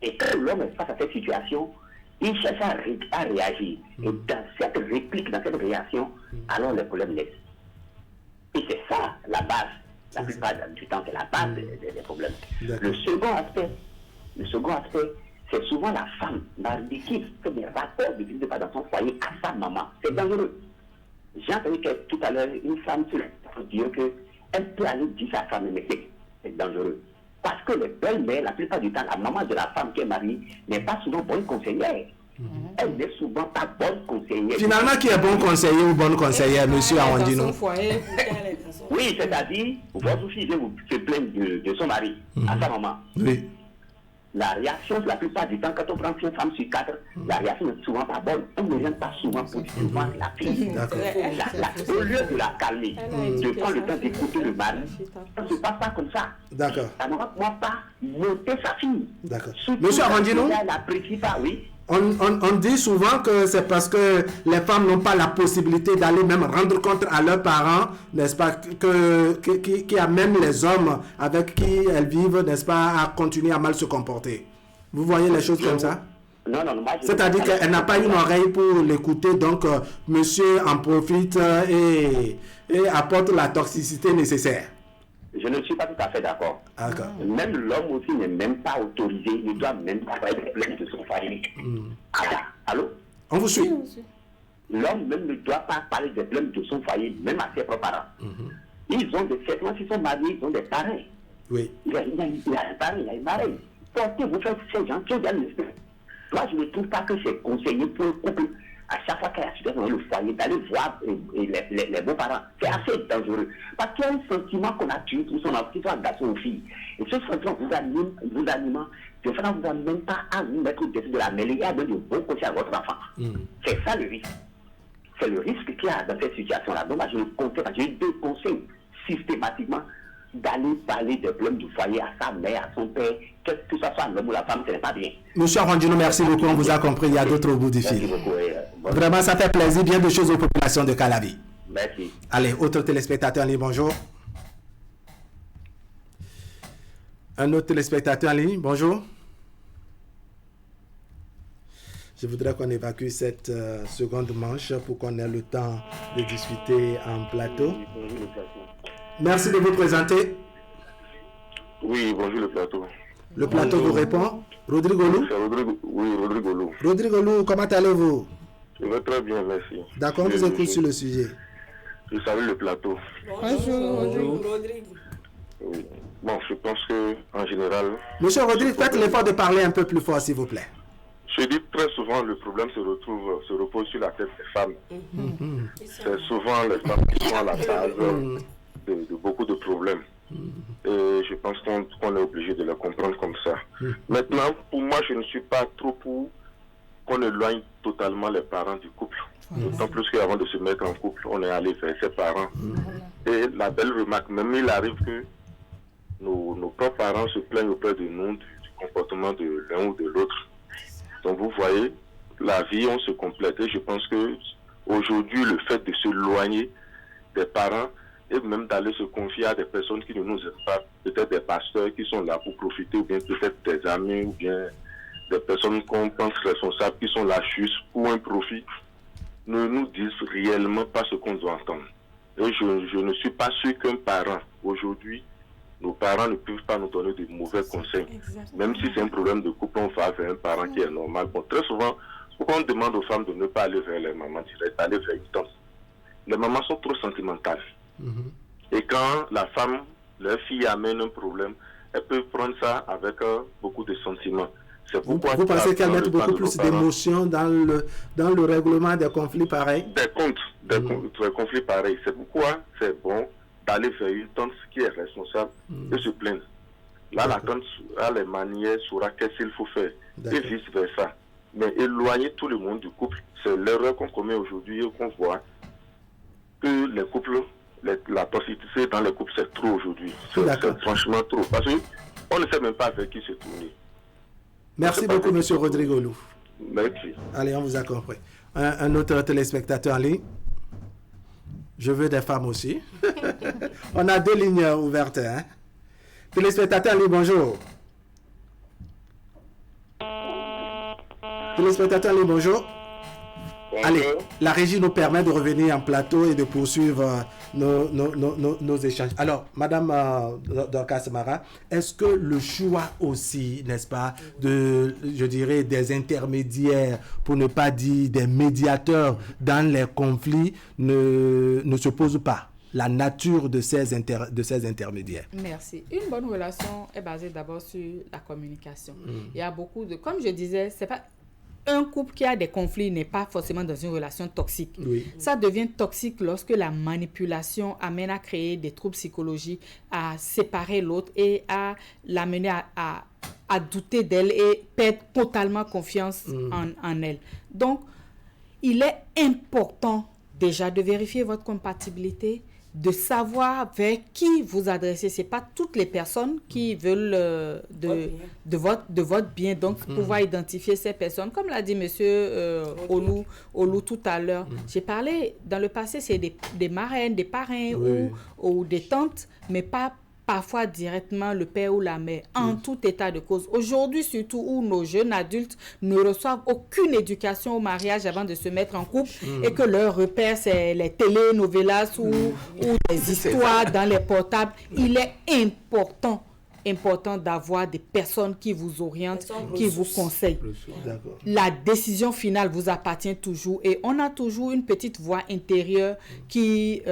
Et quand l'homme est face à cette situation, il cherche à réagir. Et dans cette réplique, dans cette réaction, alors le problème naît. Et c'est ça la base. La plupart du temps, c'est la base des problèmes. Le second aspect, c'est souvent la femme mariée qui fait des rapports de visite dans son foyer à sa maman. C'est dangereux. J'ai entendu que tout à l'heure, une femme pour dire qu'elle peut aller dire à sa femme, mais c'est dangereux. Parce que les belles-mères, la plupart du temps, la maman de la femme qui est mariée n'est pas souvent bonne conseillère. Elle n'est souvent pas bonne conseillère. Finalement, qui est bon conseiller ou bonne conseillère, monsieur Arondino? Oui, c'est-à-dire, votre fille se plaint de son mari à sa maman. Oui. La réaction, la plupart du temps, quand on prend une femme sur 4, la réaction n'est souvent pas bonne. On ne vient pas souvent positivement la fille. Au lieu de la calmer, de prendre le temps d'écouter le mari, ça ne se passe pas comme ça. D'accord. Ça ne va pas monter sa fille. D'accord. Monsieur Arondino? Elle n'apprécie pas, oui. On dit souvent que c'est parce que les femmes n'ont pas la possibilité d'aller même rendre compte à leurs parents, n'est-ce pas, qui amènent les hommes avec qui elles vivent, n'est-ce pas, à continuer à mal se comporter. Vous voyez les choses comme ça? Non. C'est-à-dire qu'elle n'a pas une oreille pour l'écouter, donc monsieur en profite et apporte la toxicité nécessaire. Je ne suis pas tout à fait d'accord. Même l'homme aussi n'est même pas autorisé, il ne doit même pas parler des problèmes de son foyer. Allô? On vous suit. L'homme même ne doit pas parler des problèmes de son foyer, même à ses propres parents. Ils ont des certains, s'ils sont mariés, ils ont des parents. Oui. Il y a un parent, il y a une marraine. Portez-vous faire ces gens qui ont bien l'esprit. Moi, je ne trouve pas que c'est conseillé pour le couple, à chaque fois qu'il y a une situation dans le foyer, d'aller voir les beaux-parents. C'est assez dangereux. Parce qu'il y a un sentiment qu'on a tué pour son enfant, soit un garçon ou fille. Et ce sentiment vous anime, de faire vous amène pas à vous mettre au-dessus de la mêlée et à donner de bons conseils à votre enfant. C'est ça le risque. C'est le risque qu'il y a dans cette situation-là. Donc, moi, je déconseille systématiquement d'aller parler des problèmes du foyer à sa mère, à son père, que ce soit l'homme ou la femme, ce n'est pas bien. Monsieur Arondino, merci beaucoup, on vous a compris, il y a d'autres au bout du fil. Vraiment, ça fait plaisir, bien de choses aux populations de Calavi. Merci. Allez, autre téléspectateur en ligne, bonjour. Un autre téléspectateur en ligne, bonjour. Je voudrais qu'on évacue cette seconde manche pour qu'on ait le temps de discuter en plateau. Merci de vous présenter. Oui, bonjour le plateau. Le plateau vous répond. Rodrigo Lou? Oui, Rodrigo Lou. Rodrigo Lou, comment allez-vous? Je vais très bien, merci. D'accord, on vous écoute sur le sujet. Je salue le plateau. Bonjour, Rodrigo. Oui. Bon, je pense que en général... Monsieur Rodrigo, faites l'effort de parler un peu plus fort, s'il vous plaît. Je dis très souvent, le problème se repose sur la tête des femmes. C'est souvent les femmes qui sont à la base de beaucoup de problèmes. Et je pense qu'on est obligé de le comprendre comme ça. Maintenant, pour moi, je ne suis pas trop pour qu'on éloigne totalement les parents du couple. D'autant plus qu'avant de se mettre en couple, on est allé vers ses parents. Et la belle remarque, même il arrive que nos propres parents se plaignent auprès de nous du comportement de l'un ou de l'autre. Donc vous voyez, la vie, on se complète. Et je pense que aujourd'hui, le fait de s'éloigner des parents et même d'aller se confier à des personnes qui ne nous aiment pas, peut-être des pasteurs qui sont là pour profiter, ou bien peut-être des amis, ou bien des personnes qu'on pense responsables qui sont là juste pour un profit, ne nous disent réellement pas ce qu'on doit entendre. Et je ne suis pas sûr qu'un parent, aujourd'hui, nos parents ne peuvent pas nous donner de mauvais conseils. Même si c'est un problème de couple, on va vers un parent qui est normal. Bon, très souvent, pourquoi on demande aux femmes de ne pas aller vers les mamans directes, d'aller vers une tante? Les mamans sont trop sentimentales. Et quand la femme, leur fille amène un problème, elle peut prendre ça avec beaucoup de sentiments. Vous pensez qu'elle met beaucoup plus d'émotions dans le règlement des conflits pareils? Des conflits pareils. C'est pourquoi c'est bon d'aller vers une tante qui est responsable de se plaindre. Là, la tante a les manières, saura qu'est-ce qu'il faut faire. Et vice-versa. Mais éloigner tout le monde du couple, c'est l'erreur qu'on commet aujourd'hui et qu'on voit que les couples, la toxicité dans les couples, c'est trop aujourd'hui. C'est franchement trop. Parce qu'on ne sait même pas avec qui se tourner. Merci beaucoup, M. Rodrigo Lou. Merci. Allez, on vous a compris. Un autre téléspectateur en ligne. Je veux des femmes aussi. On a 2 lignes ouvertes. Hein? Téléspectateur en ligne, bonjour. Téléspectateur en ligne, bonjour. Allez, la régie nous permet de revenir en plateau et de poursuivre nos échanges. Alors, Madame Dorcas Mara, est-ce que le choix aussi, n'est-ce pas, je dirais, des intermédiaires, pour ne pas dire des médiateurs dans les conflits, ne se pose pas? La nature de ces intermédiaires. Merci. Une bonne relation est basée d'abord sur la communication. Il y a beaucoup de... Comme je disais, c'est pas... Un couple qui a des conflits n'est pas forcément dans une relation toxique. Oui. Ça devient toxique lorsque la manipulation amène à créer des troubles psychologiques, à séparer l'autre et à l'amener à douter d'elle et perdre totalement confiance en elle. Donc, il est important déjà de vérifier votre compatibilité, de savoir vers qui vous adressez. Ce n'est pas toutes les personnes qui veulent de votre bien. Donc, pouvoir identifier ces personnes. Comme l'a dit M. Olou tout à l'heure, j'ai parlé, dans le passé, c'est des marraines, des parrains ou des tantes, mais pas parfois directement le père ou la mère, en tout état de cause. Aujourd'hui, surtout où nos jeunes adultes ne reçoivent aucune éducation au mariage avant de se mettre en couple et que leur repère, c'est les télénovelas ou les histoires dans les portables. Il est important d'avoir des personnes qui vous orientent, qui vous conseillent. La décision finale vous appartient toujours et on a toujours une petite voix intérieure qui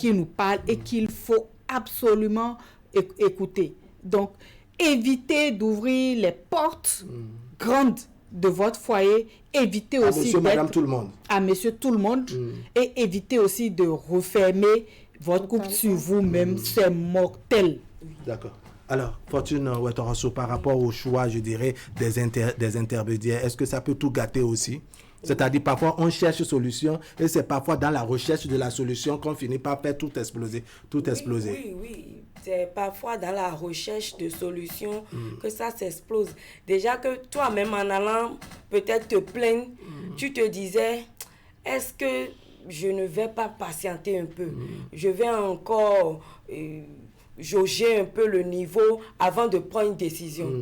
nous parle et qu'il faut absolument écouter. Donc, évitez d'ouvrir les portes grandes de votre foyer, évitez aussi monsieur, madame, tout le monde. À monsieur tout le monde et évitez aussi de refermer votre couple sur vous-même, c'est mortel. D'accord. Alors, Fortune Ouettarasso, par rapport au choix, je dirais, des intermédiaires, est-ce que ça peut tout gâter aussi? C'est-à-dire, parfois, on cherche une solution et c'est parfois dans la recherche de la solution qu'on finit par faire tout exploser. Oui. C'est parfois dans la recherche de solutions que ça s'explose. Déjà que toi-même, en allant peut-être te plaindre, tu te disais, est-ce que je ne vais pas patienter un peu? Je vais encore jauger un peu le niveau avant de prendre une décision.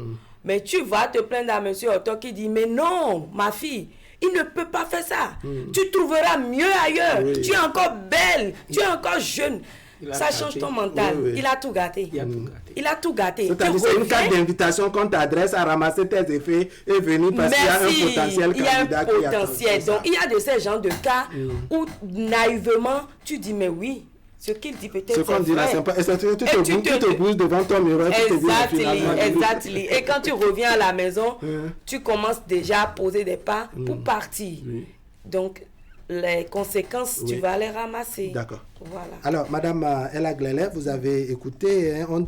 Mais tu vas te plaindre à M. Otto qui dit, mais non, ma fille, il ne peut pas faire ça. Tu trouveras mieux ailleurs. Tu es encore belle, tu es encore jeune. Ça change ton mental. Il a tout gâté. Il a tout gâté. C'est une carte d'invitation qu'on t'adresse à ramasser tes effets et venir parce qu'il y a un potentiel candidat. Il y a un potentiel. Donc, il y a de ces genres de cas où naïvement, tu dis, mais oui, ce qu'il dit peut-être c'est qu'on dit là, c'est pas... Et tu te bouges devant ton miroir. Exactement. Et quand tu reviens à la maison, tu commences déjà à poser des pas pour partir. Donc, les conséquences, tu vas les ramasser. D'accord. Voilà. Alors, Madame Ella Glele, vous avez écouté, hein, on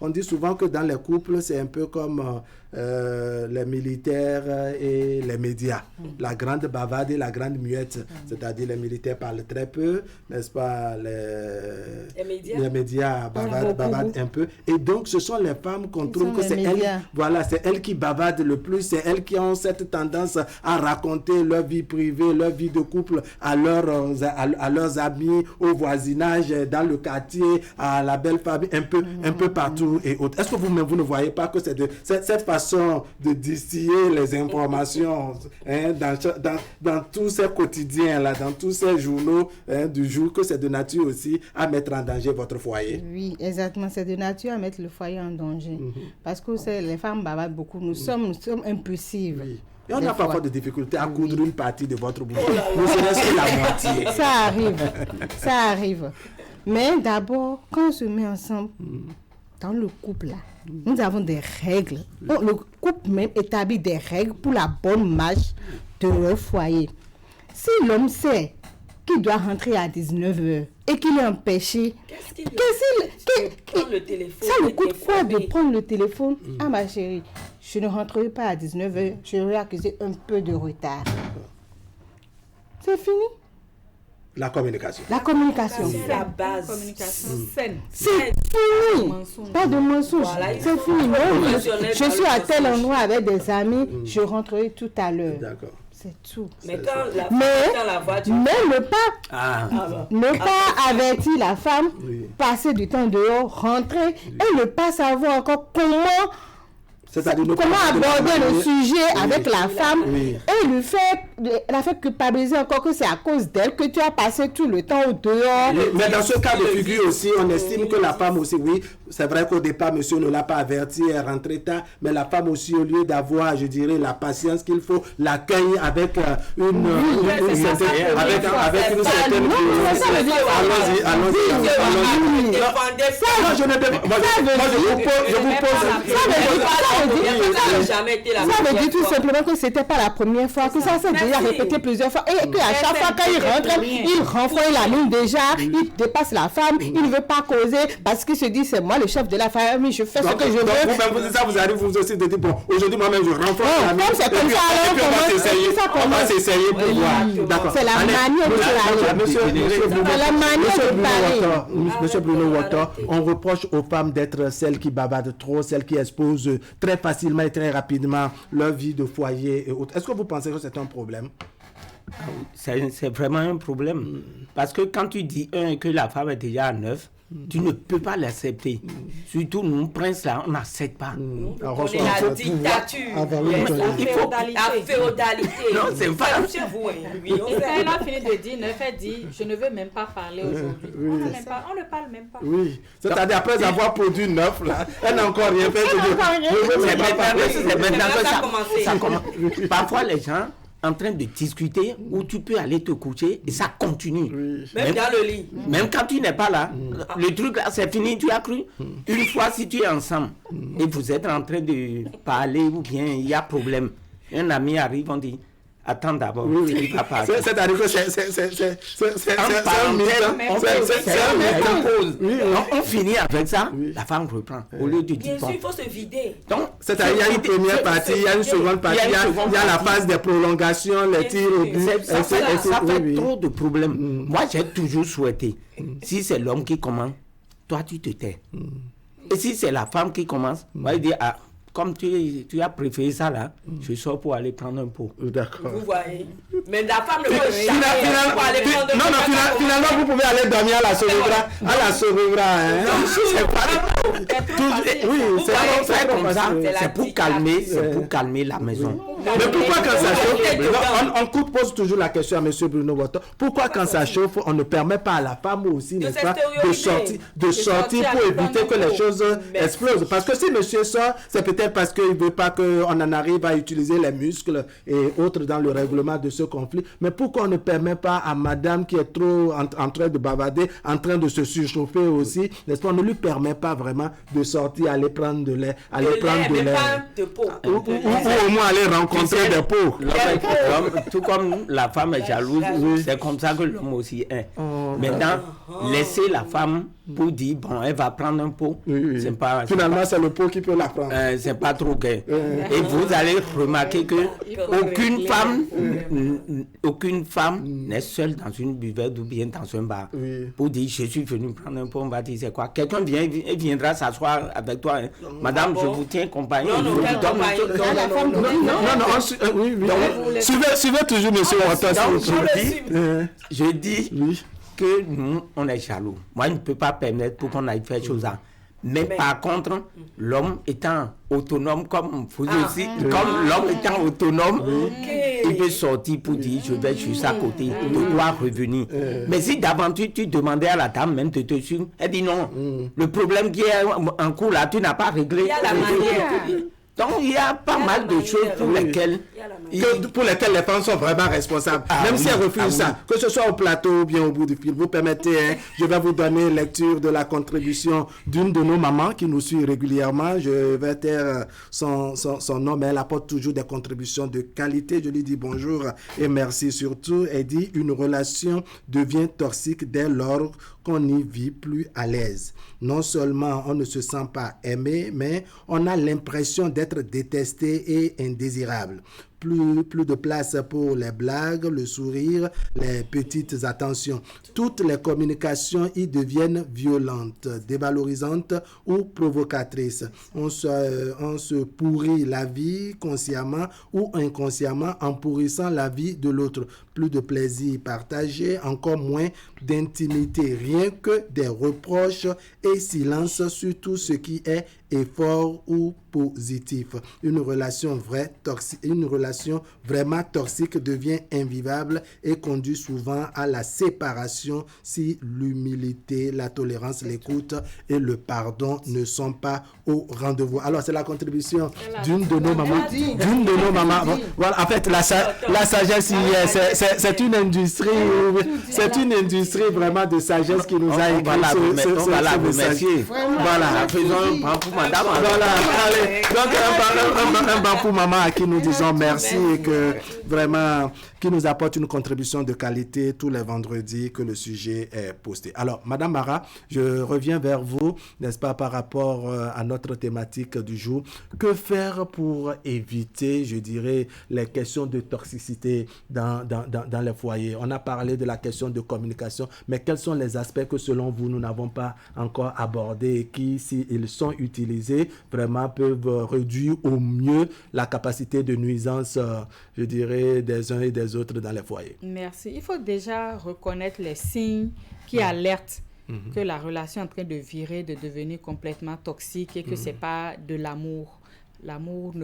dit souvent que dans les couples, c'est un peu comme les militaires et les médias. La grande bavarde et la grande muette. C'est-à-dire les militaires parlent très peu, n'est-ce pas? Les médias bavardent un peu. Et donc, ce sont les femmes qu'on trouve que c'est elles, c'est elles qui bavardent le plus, c'est elles qui ont cette tendance à raconter leur vie privée, leur vie de couple à leurs amis, au voisinage, dans le quartier, à la belle famille, un peu partout et autres. Est-ce que vous-même, vous ne voyez pas que c'est cette façon de distiller les informations dans tous ces quotidiens-là, dans tous ces journaux du jour, que c'est de nature aussi à mettre en danger votre foyer? Oui, exactement. C'est de nature à mettre le foyer en danger. Parce que les femmes bavardent beaucoup. Nous sommes impulsives. Oui. Et on a parfois des difficultés à coudre une partie de votre bouche. Nous serons la moitié. Ça arrive. Mais d'abord, quand on se met ensemble, dans le couple là, nous avons des règles. Le couple même établit des règles pour la bonne marche de leur foyer. Si l'homme sait qui doit rentrer à 19h et qu'il est empêché, ça lui coûte quoi de prendre le téléphone? Ah ma chérie, je ne rentrerai pas à 19h, je vais accuser un peu de retard. C'est fini. La communication. La communication. C'est la base. Communication saine. C'est fini. Pas de mensonge. Voilà, c'est fini. Non, je suis à tel endroit avec des amis, je rentrerai tout à l'heure. D'accord. C'est tout. Mais quand la voiture... Mais ne pas avertir la femme, passer du temps dehors, rentrer et ne pas savoir encore comment aborder le sujet avec la femme et la faire culpabiliser encore que c'est à cause d'elle que tu as passé tout le temps au dehors. Mais dans ce cas de figure aussi, on estime que la femme aussi, c'est vrai qu'au départ, monsieur ne l'a pas averti, elle est rentrée tard, mais la femme aussi, au lieu d'avoir, je dirais, la patience qu'il faut, l'accueille avec une certaine... Ça veut dire tout simplement que c'était pas la première fois, que ça s'est déjà répété plusieurs fois et qu'à chaque fois quand il rentre, il renfroie la mine déjà, il dépasse la femme, il ne veut pas causer parce qu'il se dit c'est moi le chef de la famille, je fais ce que je veux. Vous arrivez vous aussi de dire bon, aujourd'hui moi-même je renfroie la mine. C'est comme ça alors on va s'essayer pour voir. D'accord. C'est la manière de parler. Monsieur Bruno Water, on reproche aux femmes d'être celles qui bavardent trop, celles qui exposent très facilement et très rapidement leur vie de foyer et autres. Est-ce que vous pensez que c'est un problème? C'est vraiment un problème. Parce que quand tu dis que la femme est déjà à 9, tu ne peux pas l'accepter. Surtout nous, princes là, on n'accepte pas. On est la dictature. La féodalité. Non, c'est pas. Elle a fini de dire 9, elle dit je ne veux même pas parler aujourd'hui. On ne parle même pas. Oui. C'est-à-dire après avoir produit 9 là, elle n'a encore rien fait. C'est maintenant que ça commence. Parfois les gens en train de discuter où tu peux aller te coucher et ça continue. Même dans le lit. Même quand tu n'es pas là, le truc là c'est fini, tu as cru. Une fois si tu es ensemble et vous êtes en train de parler ou bien il y a problème, un ami arrive, on dit attends d'abord, c'est-à-dire que c'est un mythe. On finit avec ça, la femme reprend. Au lieu de dire bien sûr, il faut se vider. Donc, c'est-à-dire il y a une première partie, il y a une seconde partie, il y a la phase des prolongations, les tirs au but. Ça fait trop de problèmes. Moi, j'ai toujours souhaité, si c'est l'homme qui commence, toi, tu te tais. Et si c'est la femme qui commence, moi, je dis, comme tu as préféré ça là, je sors pour aller prendre un pot. D'accord. Vous voyez. Mais la femme ne peut jamais pour aller prendre un pot. Non, finalement, vous pouvez aller dormir à la Sobebra. À la Sobebra. C'est comme ça. C'est pour calmer la maison. Mais pourquoi quand ça chauffe, on pose toujours la question à M. Bruno Water, pourquoi quand ça chauffe, on ne permet pas à la femme aussi, n'est-ce pas, de sortir pour éviter que les choses explosent? Parce que si monsieur sort, c'est peut-être parce qu'il ne veut pas qu'on en arrive à utiliser les muscles et autres dans le règlement de ce conflit. Mais pourquoi on ne permet pas à madame qui est trop en train de bavarder, en train de se surchauffer aussi, n'est-ce pas, on ne lui permet pas vraiment de sortir, aller prendre de lait, ou au moins aller rencontrer des pots. Tout comme la femme est jalouse, c'est comme ça que l'homme aussi est. Maintenant, laisser la femme pour dire, bon, elle va prendre un pot. C'est pas, finalement, c'est le pot qui peut la prendre. C'est pas trop gai. Et vous allez remarquer que aucune femme n'est seule dans une buvette ou bien dans un bar. Pour dire, je suis venu prendre un pot, on va dire, c'est quoi? Quelqu'un viendra s'asseoir avec toi. Madame, je vous tiens compagnon. Suivez toujours M. Water. Je dis que nous, on est jaloux. Moi, je ne peux pas permettre pour qu'on aille faire chose là. Mais par contre, l'homme étant autonome comme vous aussi, comme l'homme étant autonome, il peut sortir pour dire je vais juste à côté, de quoi revenir. Mais si d'aventure tu demandais à la dame même de te suivre, elle dit non. Le problème qui est en cours là, tu n'as pas réglé. Il y a la manière. Donc il y a pas mal de choses pour lesquelles pour lesquels les femmes sont vraiment responsables. Même si elles refusent ça, que ce soit au plateau ou bien au bout du fil. Vous permettez, je vais vous donner lecture de la contribution d'une de nos mamans qui nous suit régulièrement. Je vais taire son nom, mais elle apporte toujours des contributions de qualité. Je lui dis bonjour et merci surtout. Elle dit « Une relation devient toxique dès lors qu'on n'y vit plus à l'aise. Non seulement on ne se sent pas aimé, mais on a l'impression d'être détesté et indésirable. Plus de place pour les blagues, le sourire, les petites attentions. Toutes les communications y deviennent violentes, dévalorisantes ou provocatrices. On se pourrit la vie consciemment ou inconsciemment en pourrissant la vie de l'autre. Plus de plaisir partagé, encore moins d'intimité, rien que des reproches et silence sur tout ce qui est effort ou positif. Une relation vraiment toxique devient invivable et conduit souvent à la séparation si l'humilité, la tolérance, l'écoute et le pardon ne sont pas au rendez-vous. Alors, c'est la contribution d'une de nos mamans. Voilà, en fait, la sagesse, c'est une industrie, vraiment de sagesse qui nous a écrit ce message. Voilà, faisons un pas pour madame. Voilà, allez. Donc, un banc pour maman à qui nous disons merci et que vraiment, qui nous apporte une contribution de qualité tous les vendredis que le sujet est posté. Alors, Madame Mara, je reviens vers vous, n'est-ce pas, par rapport à notre thématique du jour. Que faire pour éviter, je dirais, les questions de toxicité dans les foyers? On a parlé de la question de communication, mais quels sont les aspects que, selon vous, nous n'avons pas encore abordés et qui, s'ils sont utilisés, vraiment peuvent réduire au mieux la capacité de nuisance, je dirais, des uns et des autres dans les foyers? Merci. Il faut déjà reconnaître les signes qui alertent que la relation est en train de virer, de devenir complètement toxique et que ce n'est pas de l'amour. L'amour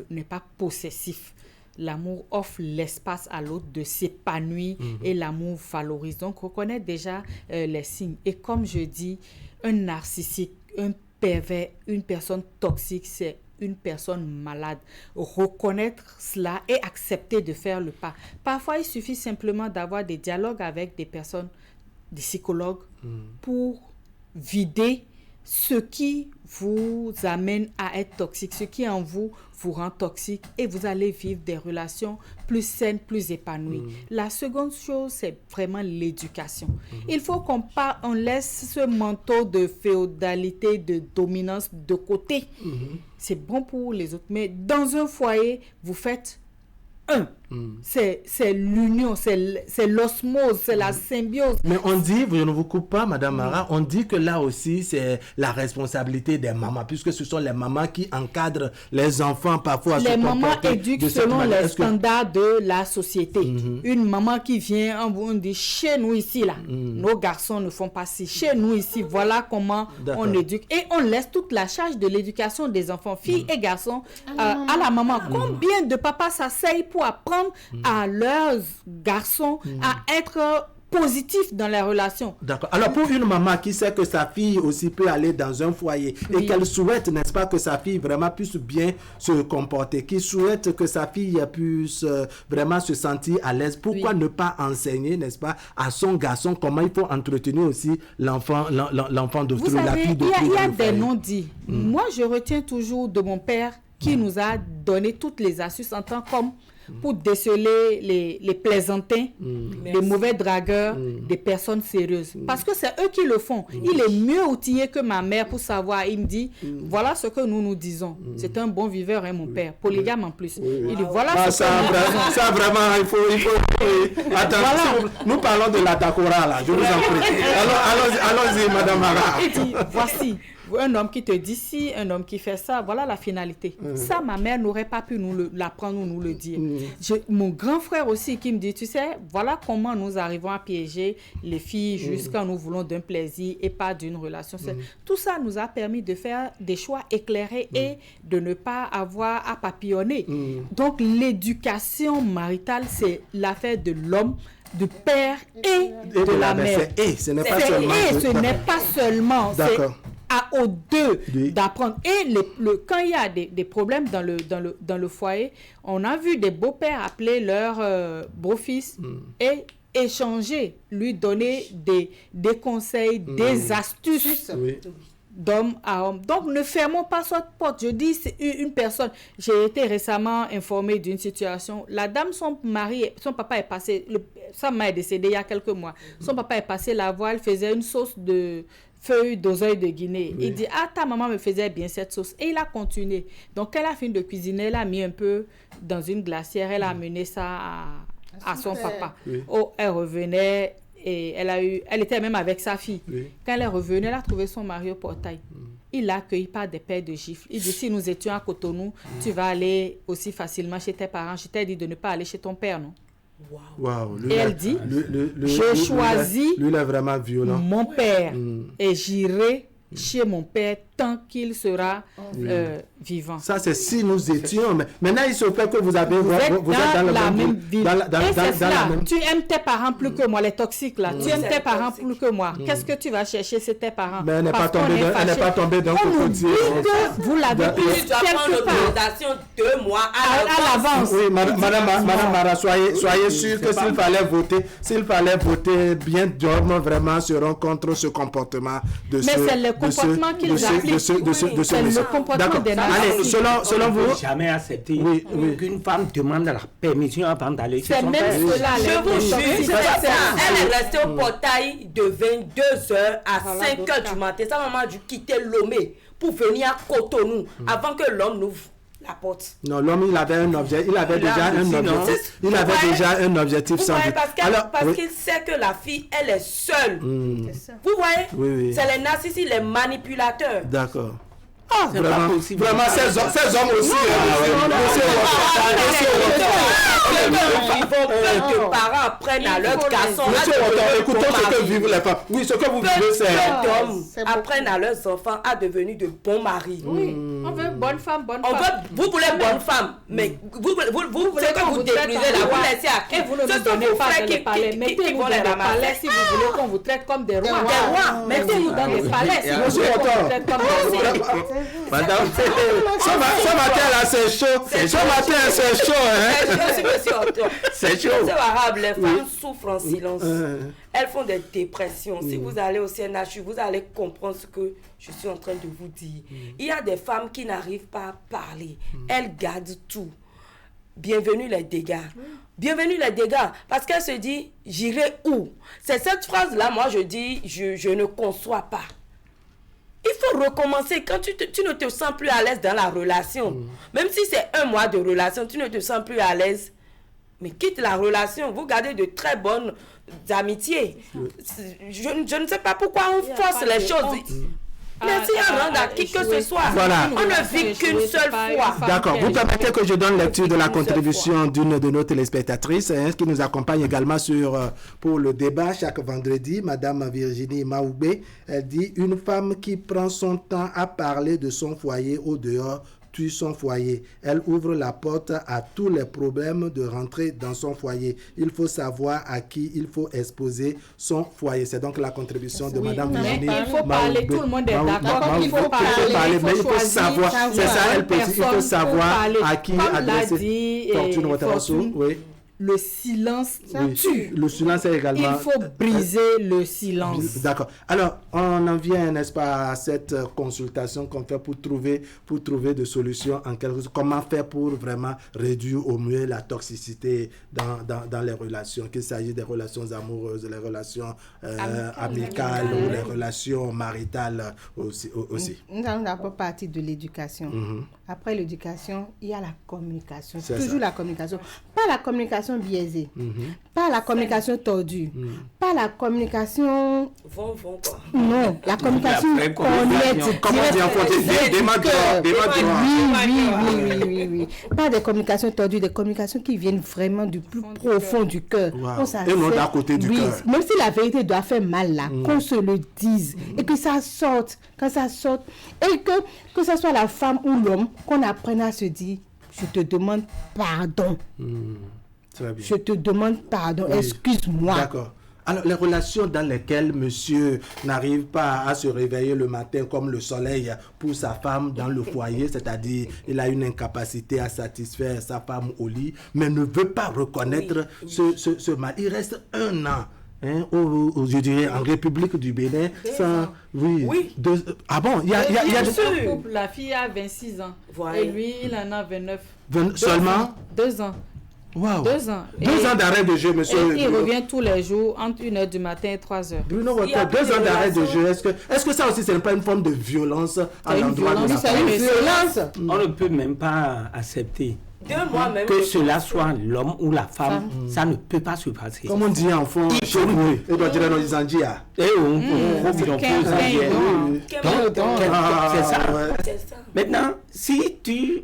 n'est pas possessif. L'amour offre l'espace à l'autre de s'épanouir et l'amour valorise. Donc, reconnaître déjà les signes. Et comme je dis, un narcissique, un pervers, une personne toxique, c'est une personne malade. Reconnaître cela et accepter de faire le pas. Parfois, il suffit simplement d'avoir des dialogues avec des personnes, des psychologues, pour vider ce qui vous amène à être toxique, ce qui en vous rend toxique, et vous allez vivre des relations plus saines, plus épanouies. La seconde chose, c'est vraiment l'éducation. Il faut qu'on laisse ce manteau de féodalité, de dominance de côté. C'est bon pour les autres, mais dans un foyer, vous faites c'est l'union, c'est l'osmose, c'est la symbiose. Mais on dit, je ne vous coupe pas, Madame Mara, on dit que là aussi, c'est la responsabilité des mamans, puisque ce sont les mamans qui encadrent les enfants parfois. Les mamans éduquent selon les standards de la société. Une maman qui vient, on dit, chez nous ici, là, nos garçons ne font pas ci. Chez nous ici, voilà comment on éduque. Et on laisse toute la charge de l'éducation des enfants, filles et garçons, à la maman. Combien de papas s'asseyent pour apprendre à leurs garçons à être positifs dans les relations. D'accord. Alors, pour une maman qui sait que sa fille aussi peut aller dans un foyer et qu'elle souhaite, n'est-ce pas, que sa fille vraiment puisse bien se comporter, qui souhaite que sa fille puisse vraiment se sentir à l'aise, pourquoi ne pas enseigner, n'est-ce pas, à son garçon comment il faut entretenir aussi l'enfant d'autrui, la fille d'autrui? Il y a des non-dits. Moi, je retiens toujours de mon père qui nous a donné toutes les astuces en tant qu'homme pour déceler les plaisantins, les mauvais dragueurs, des personnes sérieuses. Parce que c'est eux qui le font. Il est mieux outillé que ma mère pour savoir. Il me dit, voilà ce que nous disons. C'est un bon viveur, hein, mon père. Polygame en plus. Il dit, voilà ce que nous disons. Ça, vraiment, il faut... Attention, voilà. Nous parlons de la Dakora, là. Je vous en prie. Allons-y, Madame Mara. Il dit, voici. Un homme qui te dit ci, un homme qui fait ça, voilà la finalité. Ça, ma mère n'aurait pas pu nous l'apprendre ou nous le dire. Mon grand frère aussi qui me dit, tu sais, voilà comment nous arrivons à piéger les filles jusqu'à nous voulons d'un plaisir et pas d'une relation. Tout ça nous a permis de faire des choix éclairés et de ne pas avoir à papillonner. Donc, l'éducation maritale, c'est l'affaire de l'homme, du père et de la mère. Ce n'est pas seulement. Ce n'est pas seulement. D'accord. aux deux d'apprendre. Et quand il y a des problèmes dans le foyer, on a vu des beaux-pères appeler leur beau-fils et échanger, lui donner des conseils, des astuces. D'homme à homme. Donc, ne fermons pas cette porte. Je dis, c'est une personne. J'ai été récemment informée d'une situation. La dame, son papa est passé, sa mère est décédée il y a quelques mois. Son papa est passé la voir, elle faisait une sauce de feuilles d'oseille de Guinée. Il dit, ta maman me faisait bien cette sauce. Et il a continué. Donc, elle a fini de cuisiner, elle a mis un peu dans une glacière, elle a amené ça à son papa. Elle revenait. Et elle était même avec sa fille. Quand elle est revenue, elle a trouvé son mari au portail. Il l'a accueilli par des paires de gifles. Il dit, si nous étions à Cotonou, tu vas aller aussi facilement chez tes parents. Je t'ai dit de ne pas aller chez ton père, non? Et elle dit, je choisis lui, il est vraiment violent. Mon père et j'irai chez mon père tant qu'il sera vivant. Ça, c'est si nous étions. Mais maintenant, il se fait que vous êtes dans la même ville. Tu aimes tes parents plus que moi, les toxiques là. Tu aimes tes parents plus que moi. Qu'est-ce que tu vas chercher, c'est tes parents. Mais elle n'est pas tombée dans le côté. Vous l'avez pris quelque part. 2 mois à l'avance. Oui, Madame Mara, soyez sûre que s'il fallait voter, bien d'hommes vraiment seront contre ce comportement de Mais c'est le comportement qu'ils appliquent. C'est le comportement des nations. Allez, selon vous, jamais accepter qu'une femme demande la permission avant d'aller chez son père. C'est même cela. Je vous jure, elle est restée au portail de 22h à 5h du matin. Sa maman a dû quitter Lomé pour venir à Cotonou avant que l'homme n'ouvre la porte. Non, l'homme, il avait déjà un objectif sans doute. Parce qu'il sait que la fille, elle est seule. Vous voyez? C'est les narcissiques, les manipulateurs. D'accord. Vraiment, ces hommes aussi. Il faut que tes parents apprennent à leurs garçons. Écoutons ce que vivent les femmes. Oui, ce que vous vivez, c'est. Peu d'hommes apprennent à leurs enfants à devenir de bons maris. Oui, on veut bonne femme, vous voulez bonne femme, mais vous c'est que vous détruisez la vous laissez à qui? Et vous ne nous donnez pas dans les palais. Mettez-nous dans des palais si vous voulez qu'on vous traite comme des rois. Mettez-nous dans des palais si vous voulez qu'on vous traite comme des rois. Madame, ce matin là c'est chaud. Ce matin c'est chaud. C'est chaud. C'est arabe, les femmes souffrent en silence. Elles font des dépressions. Si vous allez au CNHU, vous allez comprendre ce que je suis en train de vous dire. Il y a des femmes qui n'arrivent pas à parler. Elles gardent tout. Bienvenue les dégâts. Bienvenue les dégâts. Parce qu'elle se dit, j'irai où? C'est cette phrase-là, moi je dis, je ne conçois pas. Il faut recommencer. Quand tu ne te sens plus à l'aise dans la relation, même si c'est 1 mois de relation, tu ne te sens plus à l'aise, mais quitte la relation. Vous gardez de très bonnes amitiés. Je ne sais pas pourquoi on force les choses. Merci à rendre à qui que ce soit. Voilà. On ne vit qu'une seule fois. D'accord. Vous permettez que je donne lecture de la contribution d'une de nos téléspectatrices qui nous accompagne également pour le débat chaque vendredi. Madame Virginie Maoubé, elle dit « Une femme qui prend son temps à parler de son foyer au dehors tue son foyer. Elle ouvre la porte à tous les problèmes de rentrer dans son foyer. Il faut savoir à qui il faut exposer son foyer. » C'est donc la contribution de Madame Virginie. Il faut parler, tout le monde est d'accord. Il faut parler, mais il faut savoir. C'est ça, elle précise. Il faut savoir à qui adresser. Le silence tue. Le silence est également... Il faut briser le silence. D'accord. Alors, on en vient, n'est-ce pas, à cette consultation qu'on fait pour trouver des solutions en quelque sorte. Comment faire pour vraiment réduire au mieux la toxicité dans les relations, qu'il s'agisse des relations amoureuses, les relations amicales ou les relations maritales aussi. Nous allons d'abord partir de l'éducation. Après l'éducation, il y a la communication. Toujours la communication. Pas la communication biaisée, pas la communication tordue, pas la communication... Non, la communication honnête. Comment dire en français? Oui. Pas des communications tordues, des communications qui viennent vraiment du plus profond du cœur. Et non d'à côté du cœur. Même si la vérité doit faire mal là, qu'on se le dise et que ça sorte, quand ça sorte, et que ce soit la femme ou l'homme, qu'on apprenne à se dire, je te demande pardon. Je te demande pardon, excuse-moi. D'accord. Alors, les relations dans lesquelles monsieur n'arrive pas à se réveiller le matin comme le soleil pour sa femme dans le foyer, c'est-à-dire il a une incapacité à satisfaire sa femme au lit, mais ne veut pas reconnaître ce mal. Il reste 1 an. Je dirais en République du Bénin, ah bon, il y a des couples, la fille a 26 ans et lui il en a 29. Seulement 2 ans. Wow. 2 ans. 2 ans d'arrêt de jeu, monsieur. Et il revient tous les jours entre 1h du matin et 3h. Bruno Wata, 2 ans d'arrêt de jeu. Est-ce que ça aussi, ce n'est pas une forme de violence à l'endroit de la femme? C'est une violence. On ne peut même pas accepter que cela soit l'homme ou la femme. Ça ne peut pas se passer. Comme on dit en fond, chez nous, il doit dire dans les Andia. C'est ça. Maintenant, si tu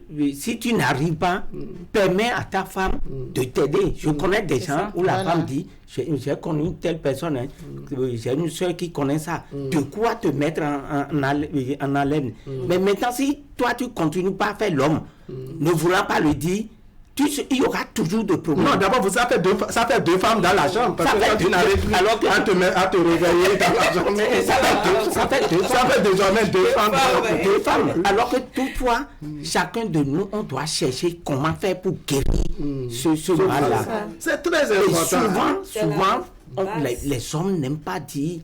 n'arrives pas, permets à ta femme de t'aider. Je connais des gens où la femme dit, j'ai connu telle personne, j'ai une soeur qui connaît ça. De quoi te mettre en haleine. Mais maintenant, si toi tu continues pas à faire l'homme, ne voulant pas le dire, il y aura toujours de problèmes. Non, d'abord, ça fait deux femmes dans la chambre. Parce que quand tu n'arrives plus à te réveiller dans la journée, ça fait désormais deux femmes. Alors que toutefois, chacun de nous, on doit chercher comment faire pour guérir ce mal-là. C'est très important. Souvent, les hommes n'aiment pas dire,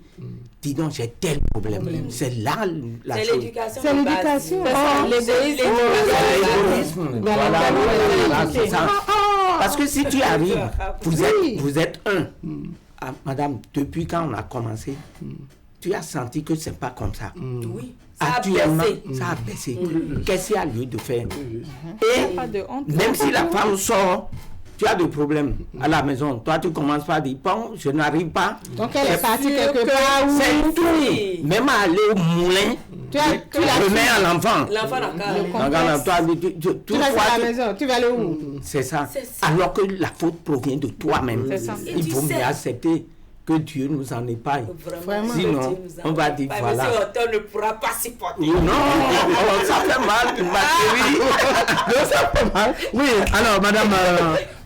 dis donc, j'ai tel problème. C'est là la chose. C'est l'éducation. C'est ça. Parce que si tu arrives, vous êtes un. Madame, depuis quand on a commencé, tu as senti que c'est pas comme ça. Oui. Actuellement, ça a baissé. Qu'est-ce qu'il y a lieu de faire? Et même si la femme sort, tu as des problèmes à la maison. Toi, tu commences par dire, bon, je n'arrive pas. Donc, elle est partie quelque part où... C'est tout. Même à aller au moulin, tu remets à l'enfant. L'enfant n'a tu vas à la maison, tu vas aller où? C'est ça. Alors que la faute provient de toi-même. Il faut mieux accepter que Dieu nous en épargne. Vraiment. Sinon, on va dire voilà. Monsieur Otto ne pourra pas supporter. Non, ça fait mal, ma chérie. Ça fait mal. Oui, alors,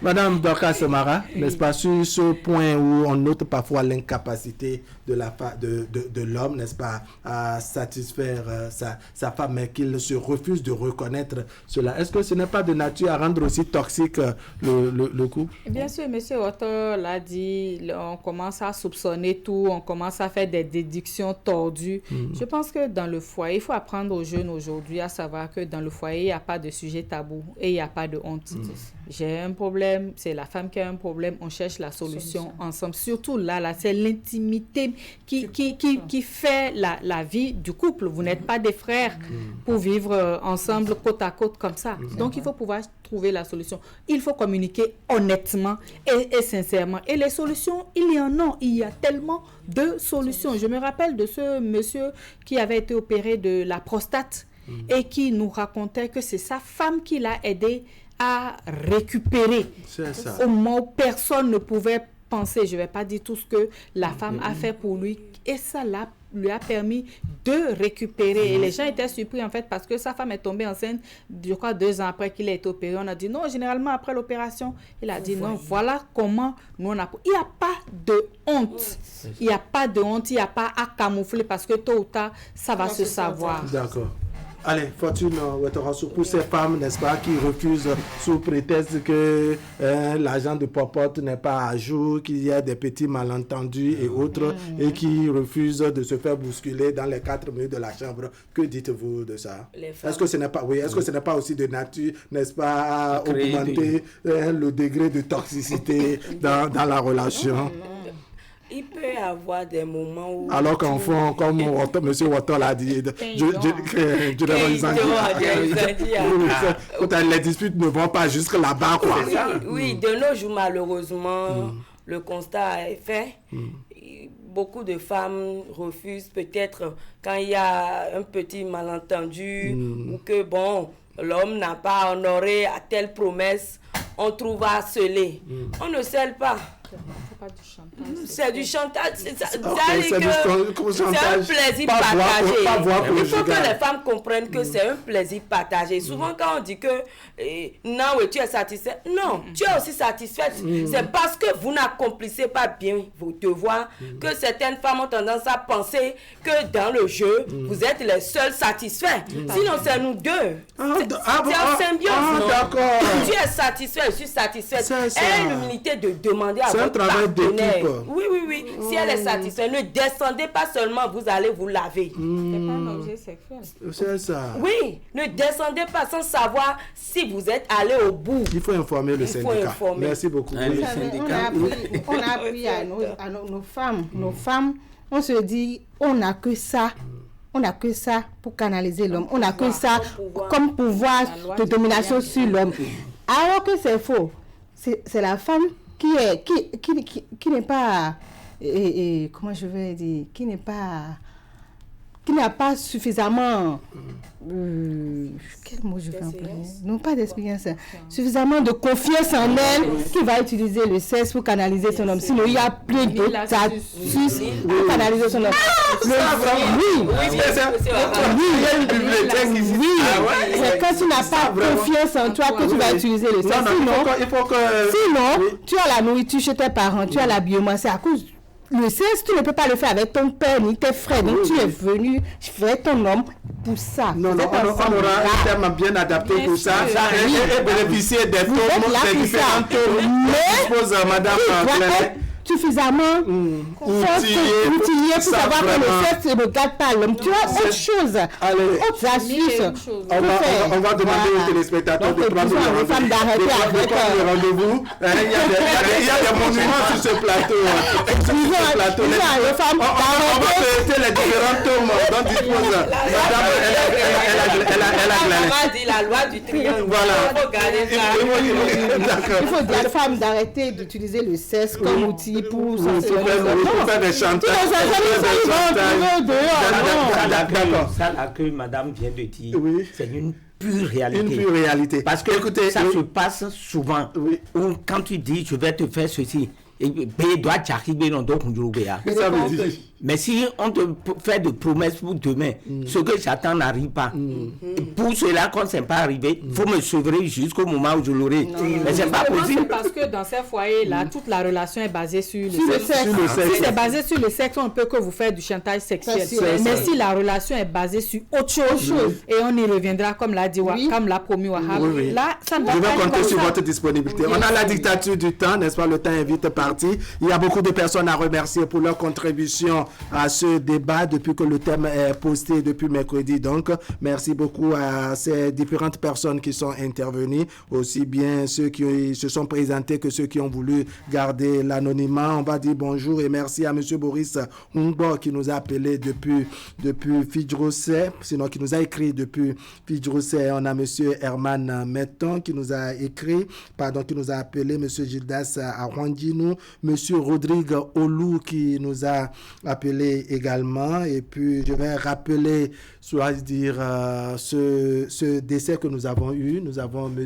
Madame Dorcas Semara, n'est-ce pas, sur ce point où on note parfois l'incapacité de l'homme, n'est-ce pas, à satisfaire sa femme, mais qu'il se refuse de reconnaître cela. Est-ce que ce n'est pas de nature à rendre aussi toxique le couple? Bien sûr, monsieur Otto l'a dit, on commence à soupçonner tout, on commence à faire des déductions tordues. Je pense que dans le foyer, il faut apprendre aux jeunes aujourd'hui à savoir que dans le foyer, il n'y a pas de sujet tabou et il n'y a pas de honte. J'ai un problème, c'est la femme qui a un problème, on cherche la solution ensemble. Surtout là, c'est l'intimité qui fait la vie du couple. Vous n'êtes pas des frères pour vivre ensemble côte à côte comme ça. Donc, il faut pouvoir trouver la solution. Il faut communiquer honnêtement et sincèrement. Et les solutions, il y en a. Il y a tellement de solutions. Je me rappelle de ce monsieur qui avait été opéré de la prostate et qui nous racontait que c'est sa femme qui l'a aidé à récupérer. C'est ça. Au moment où personne ne pouvait penser, je ne vais pas dire tout ce que la femme a fait pour lui, et ça lui a permis de récupérer. Et les gens étaient surpris en fait parce que sa femme est tombée enceinte, je crois 2 ans après qu'il a été opéré. On a dit non, généralement après l'opération, il a dit non, voilà comment nous on a... Il n'y a pas de honte. Il n'y a pas de honte, il n'y a pas à camoufler parce que tôt ou tard, ça va se savoir. D'accord. Allez, Fortune pour ces femmes, n'est-ce pas, qui refusent sous prétexte que l'agent de popote n'est pas à jour, qu'il y a des petits malentendus et autres, et qui refusent de se faire bousculer dans les 4 murs de la chambre. Que dites-vous de ça? Est-ce que ce n'est pas, est-ce que ce n'est pas aussi de nature, n'est-ce pas, à augmenter le degré de toxicité dans la relation? Il peut y avoir des moments où... Alors qu'en fond, comme M. Watton l'a dit, les disputes ne vont pas jusque là-bas, quoi. Oui, de nos jours, malheureusement, le constat est fait. Beaucoup de femmes refusent peut-être quand il y a un petit malentendu ou que, bon, l'homme n'a pas honoré à telle promesse, on trouve à sceller. On ne scelle pas. pas du chantage. C'est du chantage. C'est un plaisir partagé. Il faut que les femmes comprennent que c'est un plaisir partagé. Souvent, quand on dit que non, tu es satisfait, non, tu es aussi satisfaite. C'est parce que vous n'accomplissez pas bien vos devoirs que certaines femmes ont tendance à penser que dans le jeu, vous êtes les seuls satisfaits. Sinon, c'est nous deux. C'est en symbiose. D'accord. Tu es satisfait, je suis satisfaite. Elle a l'humilité de demander à votre partenaire. Oui. Si elle est satisfaite, ne descendez pas seulement, vous allez vous laver. C'est pas un objet sexuel. C'est ça. Oui, ne descendez pas sans savoir si vous êtes allé au bout. Il faut informer le syndicat. Merci beaucoup. On a appris à nos femmes. Nos femmes, on se dit, on n'a que ça. On n'a que ça pour canaliser l'homme. On n'a que ça comme pouvoir de domination sur l'homme. Alors que c'est faux. C'est la femme qui n'est pas... comment je vais dire, qui n'a pas suffisamment quel mot je vais employer, non pas d'expérience, suffisamment de confiance en elle, qui va utiliser le sexe pour canaliser son homme. Sinon il y a plein d'autres astuces pour canaliser son homme. C'est quand tu n'as pas confiance en toi que tu vas utiliser le sexe. Sinon tu as la nourriture chez tes parents, tu as l'habillement, c'est à cause le sexe, tu ne peux pas le faire avec ton père ni tes frères. Donc tu es venu faire ton homme pour ça. On aura un terme bien adapté pour ça. Et bénéficier des différentes tomes. Madame suffisamment outillé pour savoir que le sexe ne regarde pas l'homme. Tu as autre chose. Autre astuce. On va demander aux téléspectateurs de prendre le rendez-vous. Il y a des monuments sur ce plateau. On va fêter les différents tomes dont dispose Madame la loi du triangle. Il faut dire à la femme d'arrêter d'utiliser le sexe comme outil pour faire des chantages. Ça là que madame vient de dire, c'est une pure réalité. Une pure réalité. Parce que écoutez, ça se passe souvent. Où quand tu dis je vais te faire ceci, mais si on te fait des promesses pour demain, ce que j'attends n'arrive pas. Pour cela, quand ce n'est pas arrivé, il faut me sevrer jusqu'au moment où je l'aurai. Mais ce n'est pas possible. C'est parce que dans ces foyers-là, toute la relation est basée sur le sexe. Si c'est basé sur le sexe, on ne peut que vous faire du chantage sexuel. Mais si la relation est basée sur autre chose, et on y reviendra, comme l'a dit, comme l'a promis Wahab, là, ça ne va pas. Je vais compter sur votre disponibilité. On a la dictature du temps, n'est-ce pas? Le temps est vite parti. Il y a beaucoup de personnes à remercier pour leur contribution à ce débat depuis que le thème est posté depuis mercredi. Donc, merci beaucoup à ces différentes personnes qui sont intervenues, aussi bien ceux qui se sont présentés que ceux qui ont voulu garder l'anonymat. On va dire bonjour et merci à M. Boris Humbo qui nous a appelé depuis Fidjrosé, sinon qui nous a écrit depuis Fidjrosé. On a M. Herman Metton qui nous a écrit, qui nous a appelé, M. Gildas Arwandinou, M. Rodrigue Olou qui nous a appelé également. Et puis je vais rappeler, ce décès que nous avons eu. Nous avons M.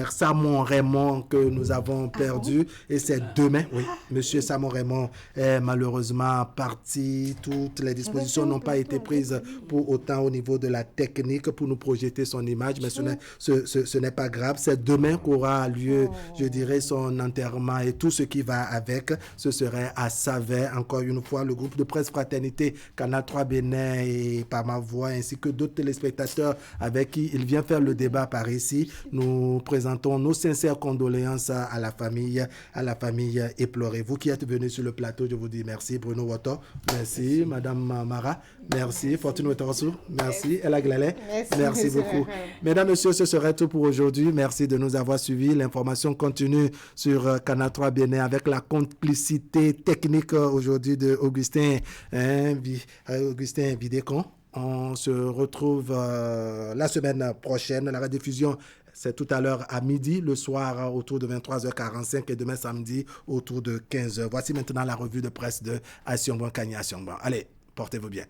Samon Raymond que nous avons perdu, et c'est demain. Oui, M. Samon Raymond est malheureusement parti. Toutes les dispositions n'ont pas été prises pour autant au niveau de la technique pour nous projeter son image, mais ce n'est pas grave. C'est demain qu'aura lieu, je dirais, son enterrement et tout ce qui va avec. Ce serait à Savet. Encore une fois, le groupe de presse Fraternité, Canal 3 Bénin et par ma voix, ainsi que d'autres téléspectateurs avec qui il vient faire le débat par ici, nous présentons nos sincères condoléances à la famille éplorée. Vous qui êtes venus sur le plateau, je vous dis merci. Bruno Woto, merci. Madame Mara, merci. Fortune Ouettarassou, merci. Ella Glalé, merci beaucoup. Mesdames, Messieurs, ce serait tout pour aujourd'hui. Merci de nous avoir suivis. L'information continue sur Canal 3 Bénin avec la complicité technique aujourd'hui de Augustin Vidécon. On se retrouve la semaine prochaine. La rediffusion, c'est tout à l'heure à midi, le soir autour de 23h45 et demain samedi autour de 15h. Voici maintenant la revue de presse de Assiomban Kanya Assiomban. Allez, portez-vous bien.